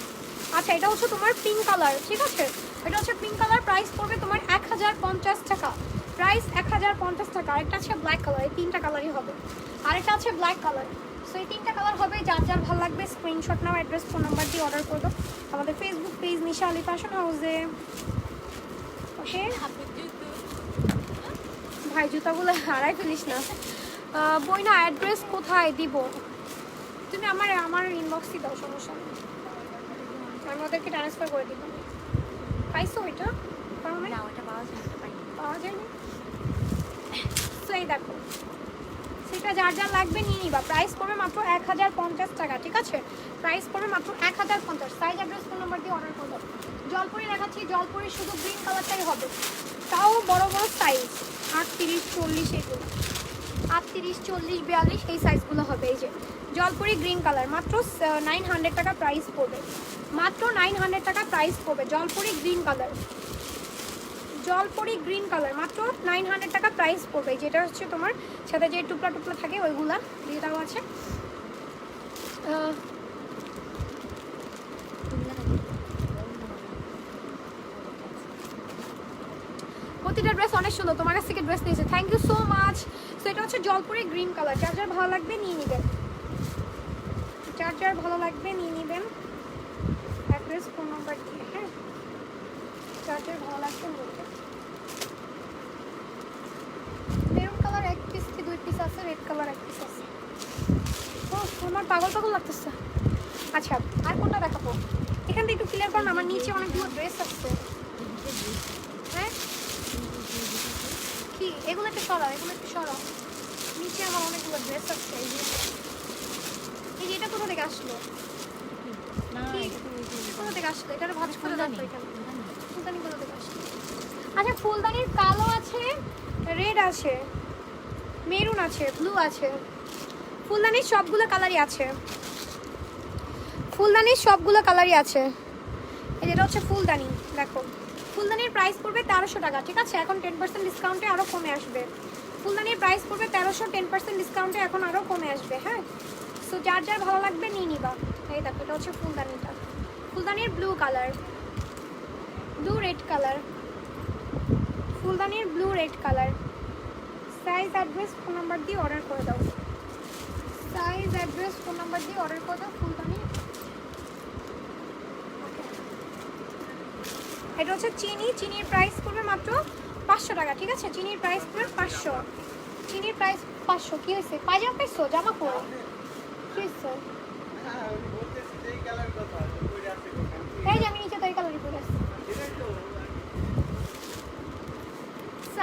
আচ্ছা এটা হচ্ছে তোমার পিঙ্ক কালার, ঠিক আছে? এটা হচ্ছে পিঙ্ক কালার, প্রাইস পড়বে তোমার 1050 টাকা, প্রাইস 1050 টাকা। আরেকটা আছে ব্ল্যাক কালার, এই 3টা কালারই হবে। আরেকটা আছে ব্ল্যাক কালার। সো এই 3টা কালার হবে, যার যার ভালো লাগবে স্ক্রিনশট নাও, অ্যাড্রেস ফোন নাম্বার দিয়ে অর্ডার করে দাও আমাদের ফেসবুক পেজ নিশা আলী ফ্যাশন হাউসে। ওকে ভাই জুতাগুলো হারাই ফেলিস না। বই না অ্যাড্রেস কোথায় দিব? তুমি আমার ইনবক্সই দাও, সমস্যা নেই, আমি ওদেরকে ট্রান্সফার করে দিব। পাইছো ওইটা? না ওটা পাওয়া যায়নি। তো এই দেখো সেটা যার যার লাগবে নিয়ে নিবা। প্রাইস পড়বে মাত্র 1050 টাকা, ঠিক আছে? প্রাইস পড়বে মাত্র 1050। সাইজ অ্যাড্রেস ফোন নাম্বার দিয়ে অর্ডার করো। জলপরি দেখাচ্ছি, জলপরি শুধু গ্রিন কালারটাই হবে, তাও বড় বড় সাইজ 38, 40 এগুলো 38, 40, 42 এই সাইজগুলো হবে। এই যে জলপরি গ্রিন কালার, মাত্র 900 টাকা প্রাইস পড়বে, মাত্র 900 টাকা প্রাইস পড়বে। জলপরি গ্রিন কালার, জলপরি গ্রিন কালার, মাত্র 900 টাকা প্রাইস পড়বে। যেটা হচ্ছে তোমার সাথে যে টুকরা টুকরা থাকে ওইগুলা দিয়ে দেওয়া আছে। প্রতিটা ড্রেস অনেক সুন্দর, তোমার কাছ থেকে ড্রেস নিয়েছে, thank you so much. So এটা হচ্ছে জলপরি গ্রিন কালার, যার যার ভালো লাগবে নিয়ে নেবেন, যার যার ভালো লাগবে নিয়ে নেবেন অ্যাড্রেস ফোন নাম্বার দিয়ে। হ্যাঁ, যার যার ভালো লাগবে নিয়ে নেবেন। মেরুন কালার 1 পিস কি 2 পিস আছে, রেড কালার 1 পিস আছে। ও আমার পাগল পাগল লাগতেছে। আচ্ছা আর কোনটা দেখাবো, এখান থেকে একটু ক্লিয়ার করুন, আমার নিচে অনেকগুলো ড্রেস আছে। হ্যাঁ কি এগুলো একটু সরাও, এগুলো একটু সরাও, নিচে আমার অনেকগুলো ড্রেস আছে। এই যে এটা কোথা থেকে আসলো, কোথা থেকে আসলো, এটার ভাঁজ করে রাখো এখানে। ফুলদানি কোথা থেকে আসলো? আচ্ছা ফুলদানির কালো আছে, রেড আছে, মেরুন আছে, ব্লু আছে, ফুলদানির সবগুলো কালারই আছে, ফুলদানির সবগুলো কালারই আছে। এই যেটা হচ্ছে ফুলদানি, দেখো ফুলদানির প্রাইস পড়বে 1300 টাকা, ঠিক আছে? এখন 10% ডিসকাউন্টে আরও কমে আসবে। ফুলদানির প্রাইস পড়বে 1300, 10% ডিসকাউন্টে এখন আরও কমে আসবে। হ্যাঁ, সো যার যার ভালো লাগবে নিয়ে নিবা। এই দেখো এটা হচ্ছে ফুলদানিটা, ফুলদানির blue colour, blue red colour, ফুলদানির blue red colour. Size address phone number দিয়ে অর্ডার করে দাও, সাইজ অ্যাড্রেস ফোন নাম্বার দিয়ে অর্ডার করে দাও ফুলদানি। এটা হচ্ছে চিনি, চিনির প্রাইস পড়বে মাত্র 500 টাকা, ঠিক আছে? চিনির প্রাইস পড়বে 500, চিনির প্রাইস 500। কি হয়েছে, পায়জামা পাইছো, জামা পরো, কি হয়েছে? এই যে আমি নিচে তো এই কালারই পরে আসছি।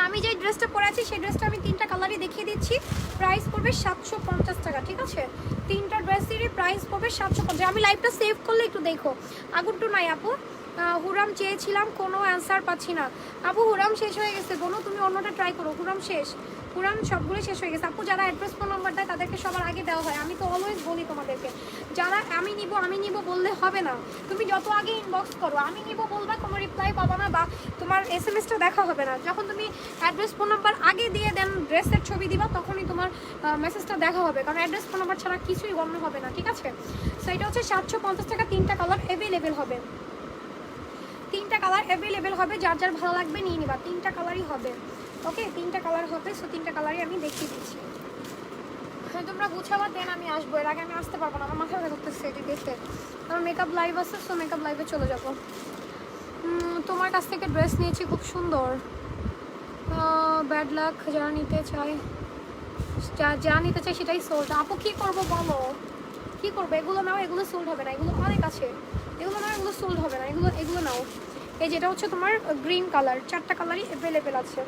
আমি যে ড্রেসটা পরে আছি সেই ড্রেসটা আমি 3টা কালারই দেখিয়ে দিচ্ছি। প্রাইস পড়বে 750 টাকা, ঠিক আছে? 3টা ড্রেসেরই প্রাইস পড়বে 750। আমি লাইভটা সেভ করলে একটু দেখো। আগুনটু নাই আপু, হুরাম চেয়েছিলাম, কোনো অ্যান্সার পাচ্ছি না। আপু হুরাম শেষ হয়ে গেছে, বোনো তুমি অন্যটা ট্রাই করো। হুরাম শেষ, হুরাম সবগুলো শেষ হয়ে গেছে। আপু যারা অ্যাড্রেস ফোন নাম্বার দেয় তাদেরকে সবার আগে দেওয়া হয়। আমি তো অলওয়েজ বলি তোমাদেরকে, যারা আমি নিব বললে হবে না। তুমি যত আগে ইনবক্স করো, আমি নিব বলবা, কোনো রিপ্লাই পাবা না বা তোমার SMS-টা দেখা হবে না। যখন তুমি অ্যাড্রেস ফোন নাম্বার আগে দিয়ে দেন, ড্রেসের ছবি দিবা, তখনই তোমার মেসেজটা দেখা হবে, কারণ অ্যাড্রেস ফোন নাম্বার ছাড়া কিছুই গণ্য হবে না, ঠিক আছে? সো এটা হচ্ছে 750 টাকা, 3টা কালার অ্যাভেলেবেল হবে, 3টা কালার অ্যাভেলেবেল হবে। যার যার ভালো লাগবে নিয়ে নিবা, 3টা কালারই হবে। ওকে, 3টা কালার হবে। সো 3টা কালারই আমি দেখিয়ে দিচ্ছি। হ্যাঁ তোমরা গুছাবা, দেন আমি আসবো, এর আগে আমি আসতে পারবো না, আমার মাথা ব্যথা করতেছে এটি দেখে। আমার মেকআপ লাইভ আছে, সো মেকআপ লাইভে চলে যাবো। তোমার কাছ থেকে ড্রেস নিয়েছি, খুব সুন্দর। ব্যাড লাক, যারা নিতে চায় যা নিতে চাই সেটাই সোল্ড। আপু কী করবো বলো, কী করবো? এগুলো নাও, এগুলো সোল্ড হবে না, এগুলো অনেক আছে, এগুলো নাও, এগুলো সোল্ড হবে না, এগুলো নাও। এই যেটা হচ্ছে তোমার গ্রিন কালার, 4টা কালারই অ্যাভেলেবেল আছে,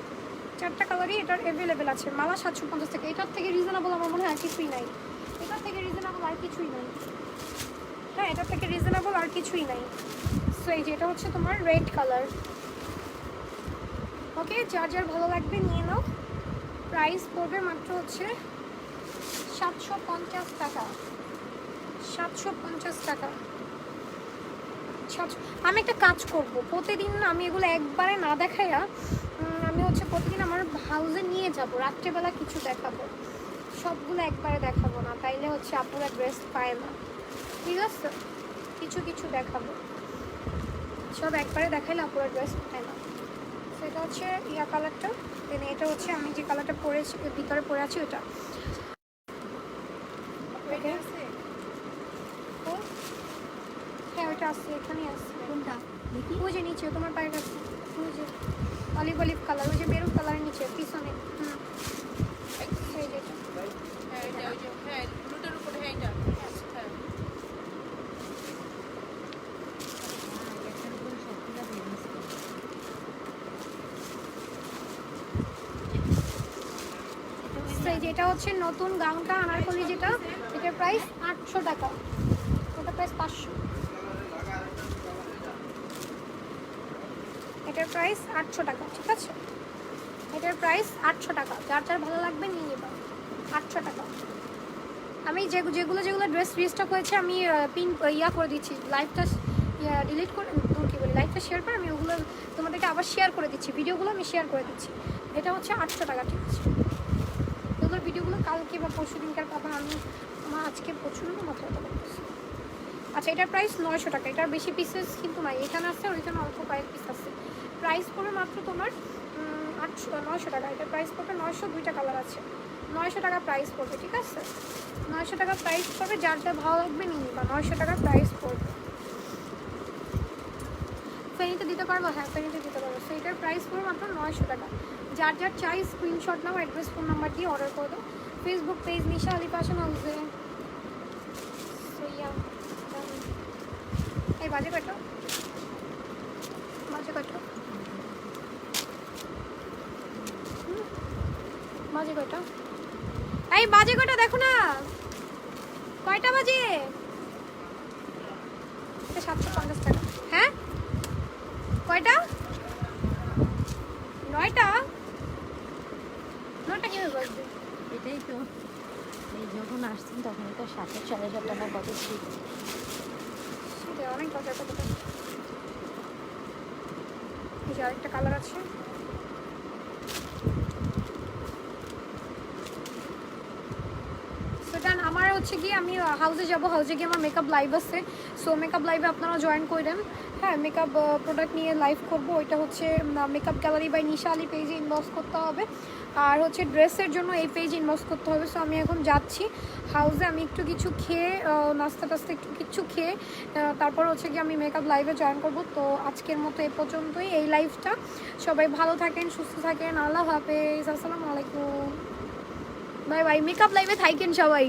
4টা কালারই এটার অ্যাভেলেবেল আছে। মালা 750 টাকা, এটার থেকে রিজনেবল আমার মনে হয় আর কিছুই নাই, এটার থেকে রিজনেবল আর কিছুই নাই। হ্যাঁ, এটার থেকে রিজনেবল আর কিছুই নাই। সো এই যে এটা হচ্ছে তোমার রেড কালার। ওকে, যার যার ভালো লাগবে নিয়ে নাও। প্রাইস পড়বে মাত্র হচ্ছে 750 টাকা, 750 টাকা। আমি একটা কাজ করব, প্রতিদিন আমি এগুলো একবারে না দেখাইয়া আমি হচ্ছে প্রতিদিন আমার হাউসে নিয়ে যাব, রাত্রেবেলা কিছু দেখাবো, সবগুলো একবারে দেখাবো না, তাইলে হচ্ছে আপুরা ড্রেস পায় না, ঠিক আছে? কিছু কিছু দেখাবো, সব একবারে দেখাইলে আপুরা ড্রেস পায় না। সেটা হচ্ছে ইয়া কালারটা, দেন এটা হচ্ছে আমি যে কালারটা পরেছি ভিতরে পরে আছি ওটা। হ্যাঁ ওইটা আসছে, এখানেই আসছে। কোনটা দেখি? ওই যে নিচে তোমার পায়ের কাছে, ওই যে অলিভ অলিভ কালার, ওই যে মেরুন কালারের নিচে পিছনে। এই যেটা, হ্যাঁ এটা ওই যে, হ্যাঁ ব্লুটার উপরে, হ্যাঁ এটা, হ্যাঁ এই যেটা হচ্ছে নতুন গাউনটা আনারকলি, যেটা এটার প্রাইস 800 টাকা, ওটা প্রাইস 500, এটার প্রাইস 800 টাকা, ঠিক আছে? এটার প্রাইস 800 টাকা, যার যার ভালো লাগবে নিয়ে নেবা, 800 টাকা। আমি যেগুলো ড্রেস রিস্টক হয়েছে আমি পিন ইয়া করে দিচ্ছি, লাইভটা ডিলিট করে কি বলি লাইভটা শেয়ার করে আমি ওগুলো তোমাদেরকে আবার শেয়ার করে দিচ্ছি, ভিডিওগুলো আমি শেয়ার করে দিচ্ছি। এটা হচ্ছে 800 টাকা, ঠিক আছে? এগুলোর ভিডিওগুলো কালকে বা পরশু দিনকার পাবা। আমি আমার আজকে প্রচণ্ড মাথা ব্যথা করতেছে। আচ্ছা, এটার প্রাইস 900 টাকা। এটার বেশি পিসেস কিন্তু নাই, এখানে আছে ওইখানে অল্প কয়েক পিস আছে। প্রাইস পড়বে মাত্র তোমার 900 টাকা। এটার প্রাইস পড়বে 900, 2টা কালার আছে। 900 টাকা প্রাইস পড়বে, ঠিক আছে? 900 টাকা প্রাইস পড়বে, যার যা ভালো লাগবে নিয়ে নিবা। 900 টাকা প্রাইস পড়বে। ফেনিতে দিতে পারবো? হ্যাঁ, ফেনিতে দিতে পারবো। সো এটার প্রাইস পড়বে মাত্র 900 টাকা। যার যার চাই স্ক্রিনশট নাও, অ্যাড্রেস, ফোন নাম্বার দিয়ে অর্ডার করে দাও। ফেসবুক পেজ নিশা আলী ফ্যাশন হাউসে। সো ইয়া, এই বাজে কয়টা? বাজে কয়টা? বাজে কয়টা? এই বাজে কয়টা দেখো না, কয়টা বাজে? 750 টাকা। হ্যাঁ, কয়টা? 9টা? 9টা কিভাবে বাজবে? এটাই তো, এই যখন আসছেন তখন তো 7 সাড়ে 7 টাকা কত ছিল। সেটা অনেক বাজার কতটা। এই যে আরেকটা কালার আছে। সেটা আমার হচ্ছে গিয়ে আমি হাউসে যাব, হাউসে গিয়ে আমার মেকআপ লাইভ আছে। সো মেকআপ লাইভে আপনারা জয়েন করেন। হ্যাঁ, মেকআপ প্রোডাক্ট নিয়ে লাইভ করব। ওইটা হচ্ছে মেকআপ গ্যালারি বাই নিশা আলী পেজে ইনবক্স করতে হবে। আর হচ্ছে ড্রেসের জন্য এই পেজ ইনবক্স করতে হবে। সো আমি এখন যাচ্ছি হাউসে, আমি একটু কিছু খেয়ে নাস্তা টাস্তা একটু কিছু খেয়ে তারপর হচ্ছে গিয়ে আমি মেকআপ লাইভে জয়েন করব। তো আজকের মতো এ পর্যন্তই এই লাইভটা। সবাই ভালো থাকেন, সুস্থ থাকেন। আল্লাহ হাফেজ, আসসালামু আলাইকুম, বাই বাই। মেকআপ লাইভে থাকেন সবাই।